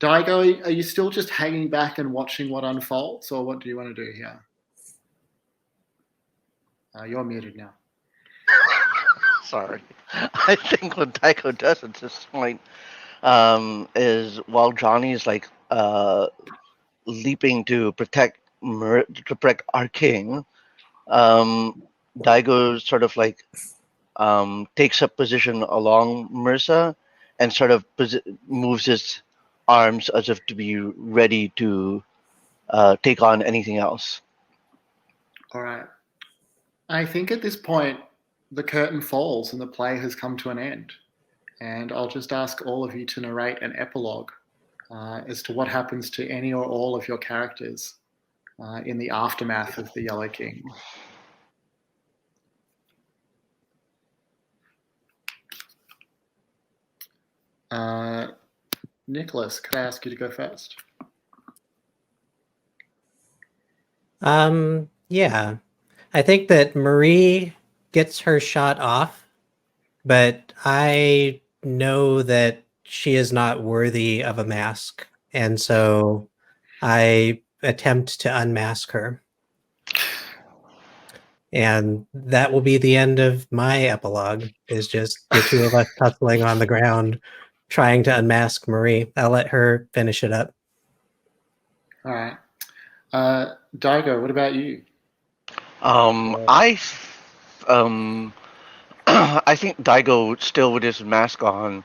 Daigo, are you still just hanging back and watching what unfolds, or what do you want to do here? You're muted now. Sorry. I think what Daigo does at this point is while Johnny's like leaping to protect our king, Daigo sort of like takes up position along Marissa and sort of moves his arms as if to be ready to take on anything else. All right. I think at this point, the curtain falls and the play has come to an end. And I'll just ask all of you to narrate an epilogue as to what happens to any or all of your characters in the aftermath of the Yellow King. Nicholas, could I ask you to go first? Yeah. I think that Marie gets her shot off, but I know that she is not worthy of a mask. And so I attempt to unmask her. And that will be the end of my epilogue, is just the two of us tussling on the ground, trying to unmask Marie. I'll let her finish it up. All right. Daigo, what about you? I think Daigo, still with his mask on,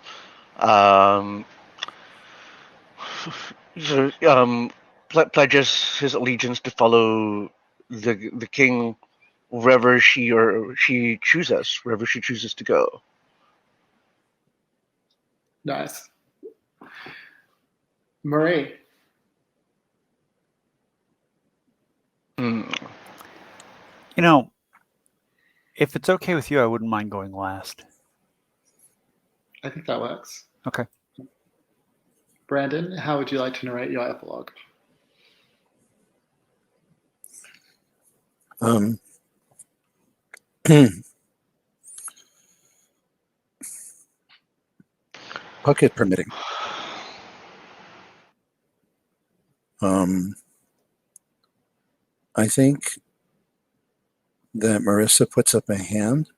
pledges his allegiance to follow the king wherever she chooses to go. Nice. Marie. You know, if it's okay with you, I wouldn't mind going last. I think that works. Okay. Brandon, how would you like to narrate your epilogue? Pocket permitting. I think that Marissa puts up a hand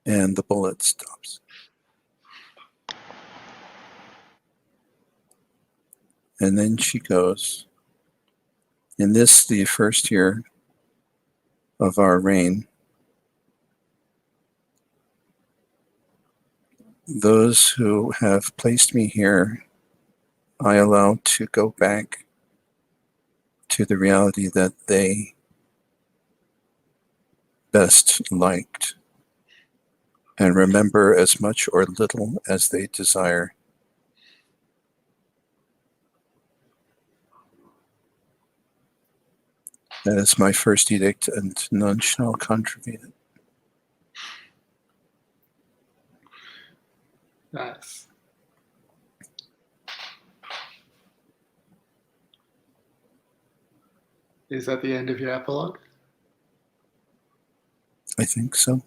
and the bullet stops. And then she goes, in this, the first year of our reign, those who have placed me here, I allow to go back to the reality that they best liked, and remember as much or little as they desire. That is my first edict, and none shall contravene it. Nice. Is that the end of your epilogue? I think so.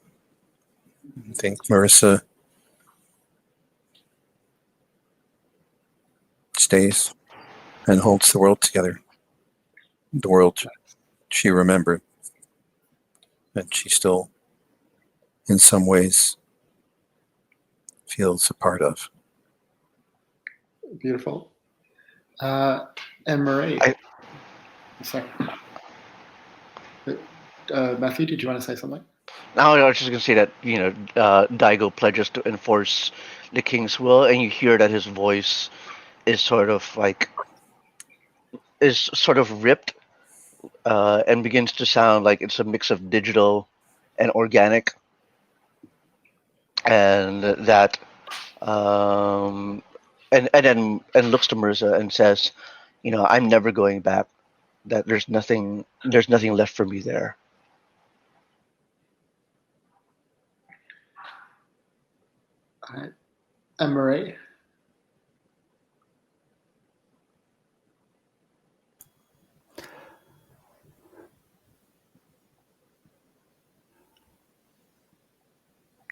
I think Marissa stays and holds the world together. The world she remembered, and she still, in some ways, feels a part of. Beautiful. And Marie. Sorry. Matthew, did you want to say something? No, I was just going to say that, Daigo pledges to enforce the king's will, and you hear that his voice is sort of ripped and begins to sound like it's a mix of digital and organic. And that, and looks to Mirza and says, I'm never going back. That there's nothing left for me there. All right. And Marie?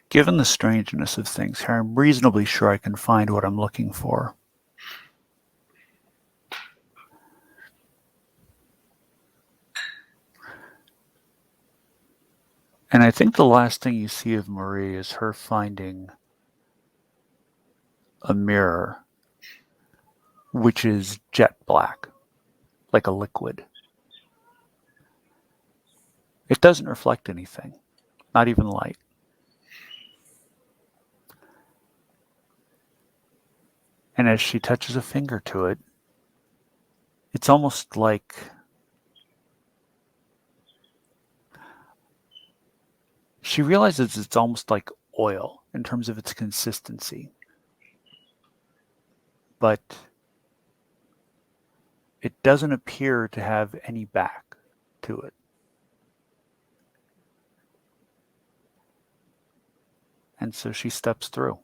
Given the strangeness of things here, I'm reasonably sure I can find what I'm looking for. And I think the last thing you see of Marie is her finding a mirror, which is jet black, like a liquid. It doesn't reflect anything, not even light. And as she touches a finger to it, it's almost like she realizes it's almost like oil in terms of its consistency. But it doesn't appear to have any back to it. And so she steps through,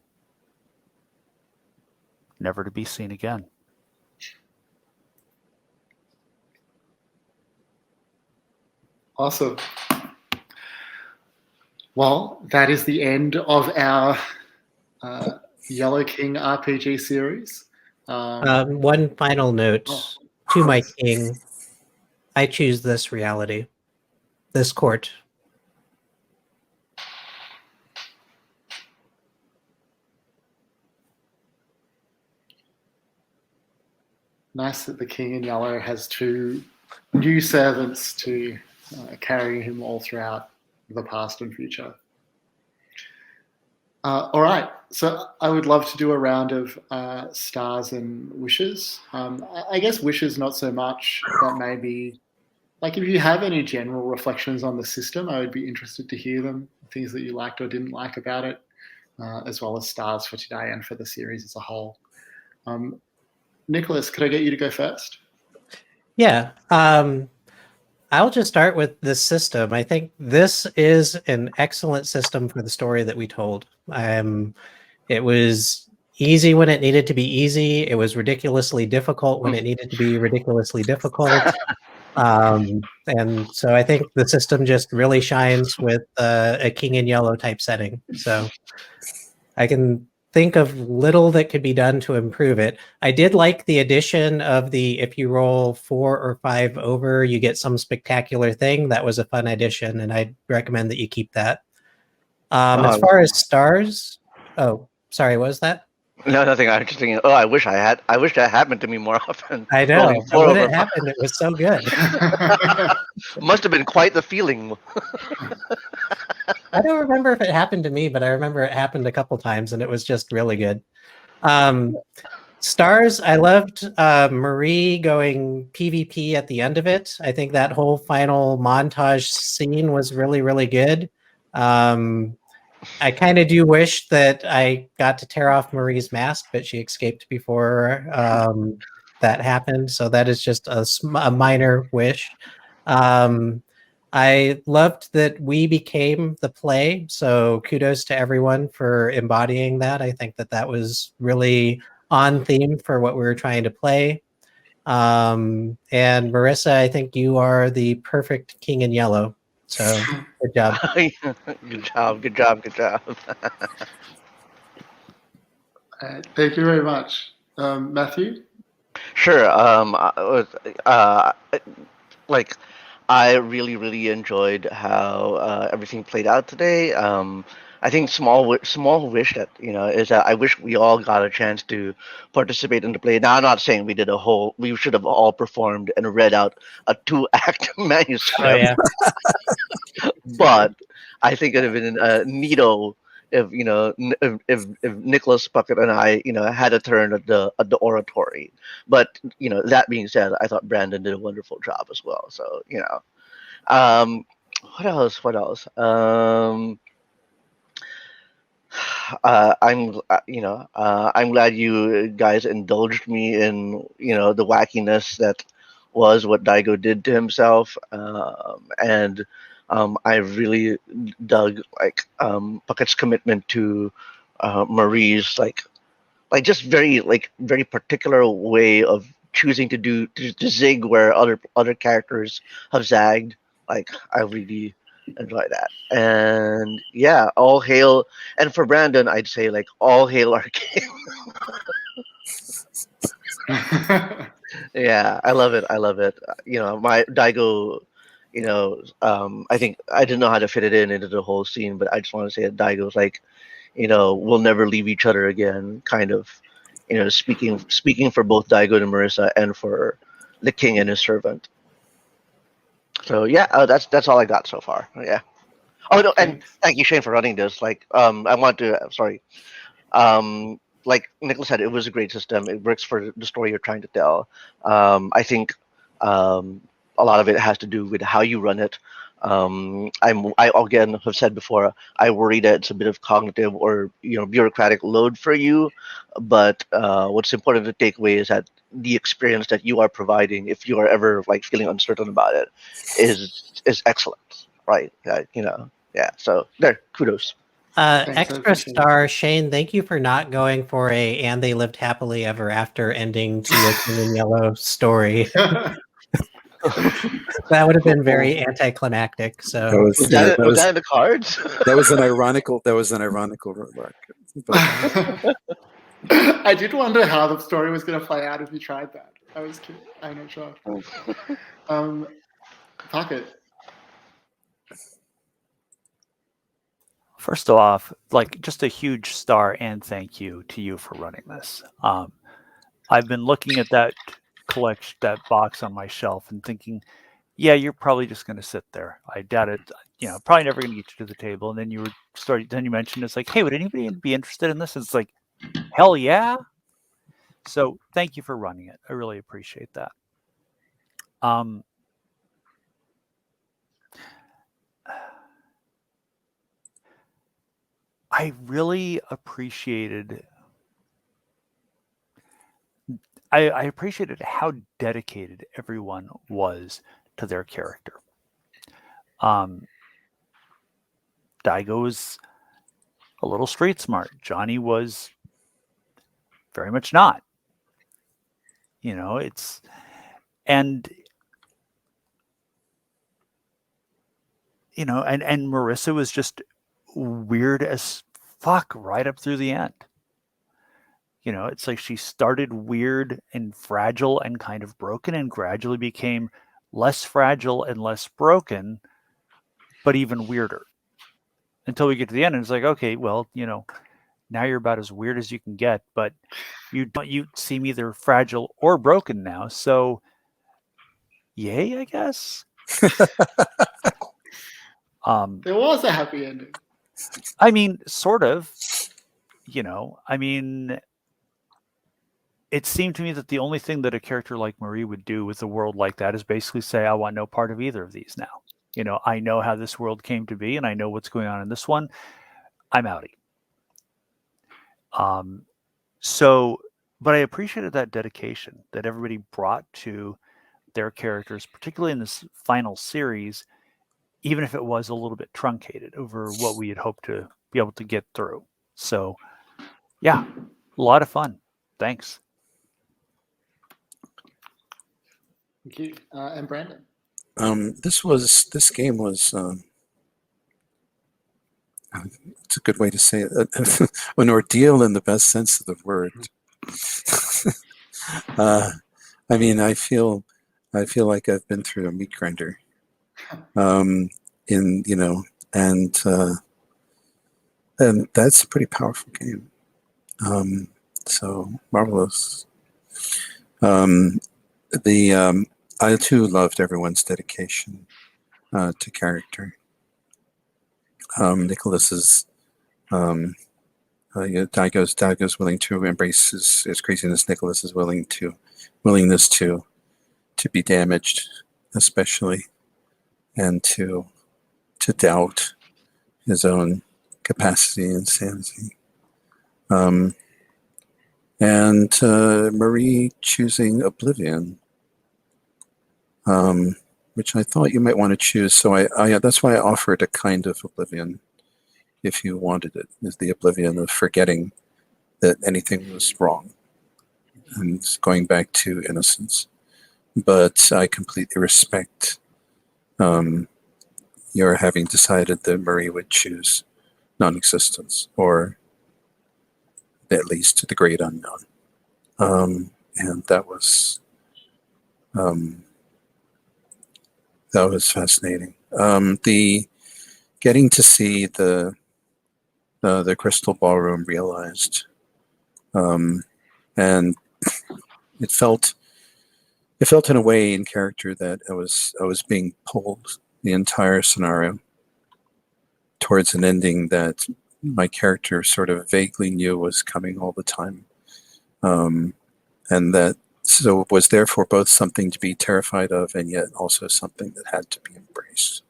never to be seen again. Awesome. Well, that is the end of our Yellow King RPG series. One final note to my king. I choose this reality, this court. Nice that the King in Yellow has two new servants to carry him all throughout the past and future. All right, so I would love to do a round of stars and wishes. I guess wishes not so much, but maybe like if you have any general reflections on the system, I would be interested to hear them, things that you liked or didn't like about it, as well as stars for today and for the series as a whole. Nicholas, could I get you to go first? Yeah. I'll just start with this system. I think this is an excellent system for the story that we told. It was easy when it needed to be easy. It was ridiculously difficult when it needed to be ridiculously difficult. And so I think the system just really shines with a King in Yellow type setting. So I can think of little that could be done to improve it. I did like the addition of the if you roll 4 or 5 over, you get some spectacular thing. That was a fun addition, and I'd recommend that you keep that. As far as stars, oh, sorry, what was that? No, nothing. I was just thinking. Oh, I wish that happened to me more often. I Rolling know. 4 When over it happened, it was so good. must have been quite the feeling. I don't remember if it happened to me, but I remember it happened a couple times, and it was just really good. Stars, I loved Marie going PvP at the end of it. I think that whole final montage scene was really, really good. I kind of do wish that I got to tear off Marie's mask, but she escaped before that happened. So that is just a minor wish. I loved that we became the play. So kudos to everyone for embodying that. I think that that was really on theme for what we were trying to play. And Marissa, I think you are the perfect king in yellow. So good job. Good job. Good job. Good job. Thank you very much. Matthew? Sure. Like, I really, really enjoyed how everything played out today. I think small wish that is that I wish we all got a chance to participate in the play. Now, I'm not saying we should have all performed and read out a 2-act manuscript. Oh yeah. But I think it would have been neato if Nicholas Puckett and I had a turn at the oratory. But that being said, I thought Brandon did a wonderful job as well. So what else? What else? I'm glad you guys indulged me in the wackiness that was what Daigo did to himself, and I really dug Puckett's commitment to Marie's just very particular way of choosing to zig where other characters have zagged. I really enjoy that. And yeah, all hail. And for Brandon, I'd say all hail Arcane. Yeah, I love it. I love it. My Daigo. I think I didn't know how to fit it into the whole scene, but I just want to say that Daigo's we'll never leave each other again. Kind of, speaking for both Daigo and Marissa, and for the king and his servant. So yeah, that's all I got so far. Yeah. Oh no, and thank you, Shane, for running this. I want to. Sorry. Like Nicholas said, it was a great system. It works for the story you're trying to tell. I think a lot of it has to do with how you run it. I again have said before, I worry that it's a bit of cognitive or bureaucratic load for you. But what's important to take away is that the experience that you are providing, if you are ever feeling uncertain about it, is excellent, right? Yeah. So there, kudos. Extra star, Shane, thank you for not going for and they lived happily ever after ending to a King in Yellow story. That would have been very anticlimactic. So was that in the cards? That was an ironical remark. But, I did wonder how the story was going to play out if you tried that. I'm not sure. Pocket. First off, just a huge star and thank you to you for running this. I've been looking at that collection, that box on my shelf, and thinking, yeah, you're probably just going to sit there. I doubt it. Probably never going to get you to the table. And then you mentioned it's hey, would anybody be interested in this? It's hell yeah. So thank you for running it. I really appreciate that. I really appreciated I appreciated how dedicated everyone was to their character. Daigo was a little street smart. Johnny was very much not. And Marissa was just weird as fuck right up through the end. You know, it's like she started weird and fragile and kind of broken and gradually became less fragile and less broken, but even weirder. Until we get to the end and it's like, okay, well, you know, now you're about as weird as you can get, but you seem either fragile or broken now. So yay, I guess. There was a happy ending. I mean, sort of. You know, I mean, it seemed to me that the only thing that a character like Marie would do with a world like that is basically say, I want no part of either of these now. You know, I know how this world came to be and I know what's going on in this one. I'm outie. So, but I appreciated that dedication that everybody brought to their characters, particularly in this final series, even if it was a little bit truncated over what we had hoped to be able to get through. So, yeah, a lot of fun. Thanks. Thank you. And Brandon? This game was it's a good way to say it, an ordeal in the best sense of the word. I mean, I feel like I've been through a meat grinder, in you know, and that's a pretty powerful game. So marvelous. I too loved everyone's dedication to character. Nicholas's Daigo's willing to embrace his craziness. Nicholas is willingness to be damaged, especially, and to doubt his own capacity and sanity. And Marie choosing oblivion, which I thought you might want to choose. So I that's why I offered a kind of oblivion, if you wanted it, is the oblivion of forgetting that anything was wrong and going back to innocence. But I completely respect your having decided that Marie would choose non-existence, or at least the great unknown. And that was fascinating. The getting to see the Crystal Ballroom realized, and it felt in a way in character that I was being pulled the entire scenario towards an ending that my character sort of vaguely knew was coming all the time, and that so was therefore both something to be terrified of and yet also something that had to be embraced.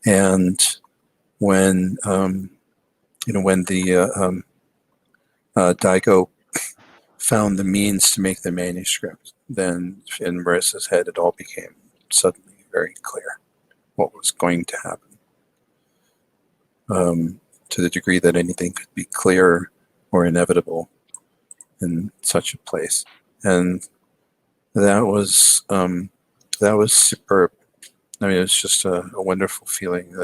And when when the Daigo found the means to make the manuscript, then in Marissa's head it all became suddenly very clear what was going to happen. To the degree that anything could be clear or inevitable in such a place, and that was superb. I mean, it's just a wonderful feeling.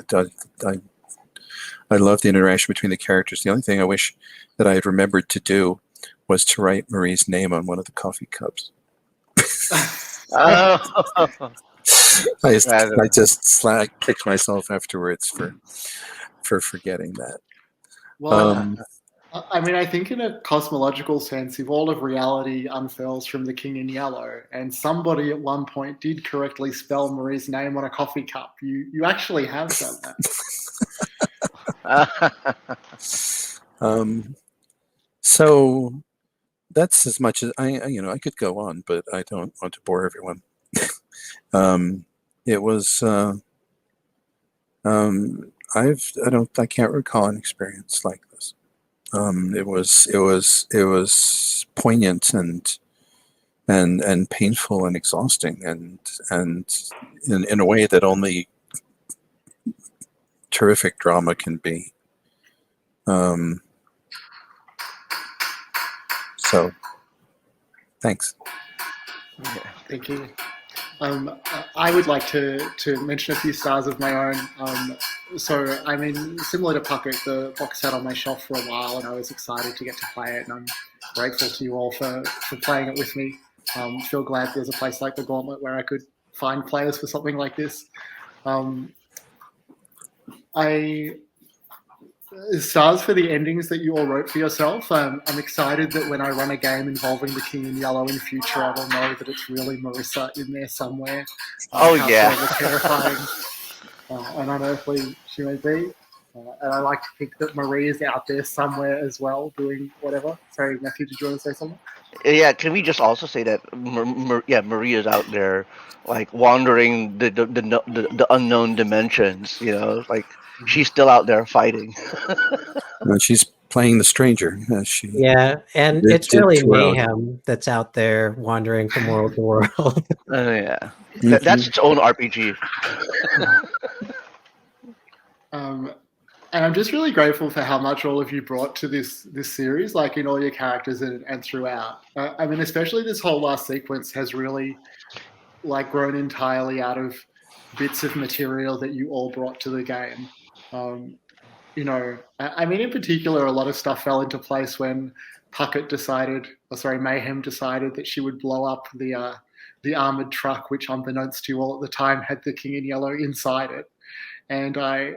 I love the interaction between the characters. The only thing I wish that I had remembered to do was to write Marie's name on one of the coffee cups. Oh. I just kicked myself afterwards for forgetting that. Well, I mean, I think in a cosmological sense, if all of reality unfurls from the King in Yellow, and somebody at one point did correctly spell Marie's name on a coffee cup, you actually have done that. So that's as much as I could go on, but I don't want to bore everyone. It was I can't recall an experience like this. It was poignant and painful and exhausting and in a way that only terrific drama can be. So thanks. Thank you. I would like to mention a few stars of my own. So, I mean, similar to Puckett, the box sat on my shelf for a while, and I was excited to get to play it, and I'm grateful to you all for playing it with me. Feel glad there's a place like the Gauntlet where I could find players for something like this. Stars for the endings that you all wrote for yourself. I'm excited that when I run a game involving the King in Yellow in future, I will know that it's really Marissa in there somewhere. However terrifying and unearthly she may be. And I like to think that Marie is out there somewhere as well, doing whatever. Sorry, Matthew, did you want to say something? Yeah, can we just also say that Maria's out there, like wandering the unknown dimensions. You know, like she's still out there fighing. She's playing the stranger. Yeah, and did- it's did really twirl. Mayhem that's out there wandering from world to world. Yeah, that's its own RPG. And I'm just really grateful for how much all of you brought to this series, like in all your characters and throughout. I mean, especially this whole last sequence has really like grown entirely out of bits of material that you all brought to the game. You know, I mean, in particular, a lot of stuff fell into place when Mayhem decided that she would blow up the armored truck, which, unbeknownst to you all at the time, had the King in Yellow inside it. And I,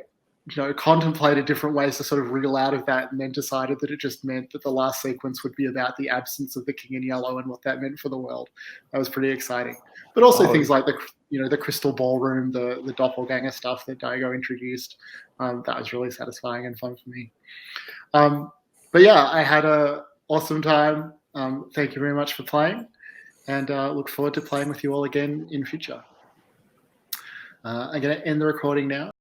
contemplated different ways to sort of wriggle out of that, and then decided that it just meant that the last sequence would be about the absence of the King in Yellow and what that meant for the world. That was pretty exciting. But also things like the Crystal Ballroom, the doppelganger stuff that Daigo introduced. That was really satisfying and fun for me. But yeah, I had an awesome time. Thank you very much for playing, and look forward to playing with you all again in future. I'm going to end the recording now.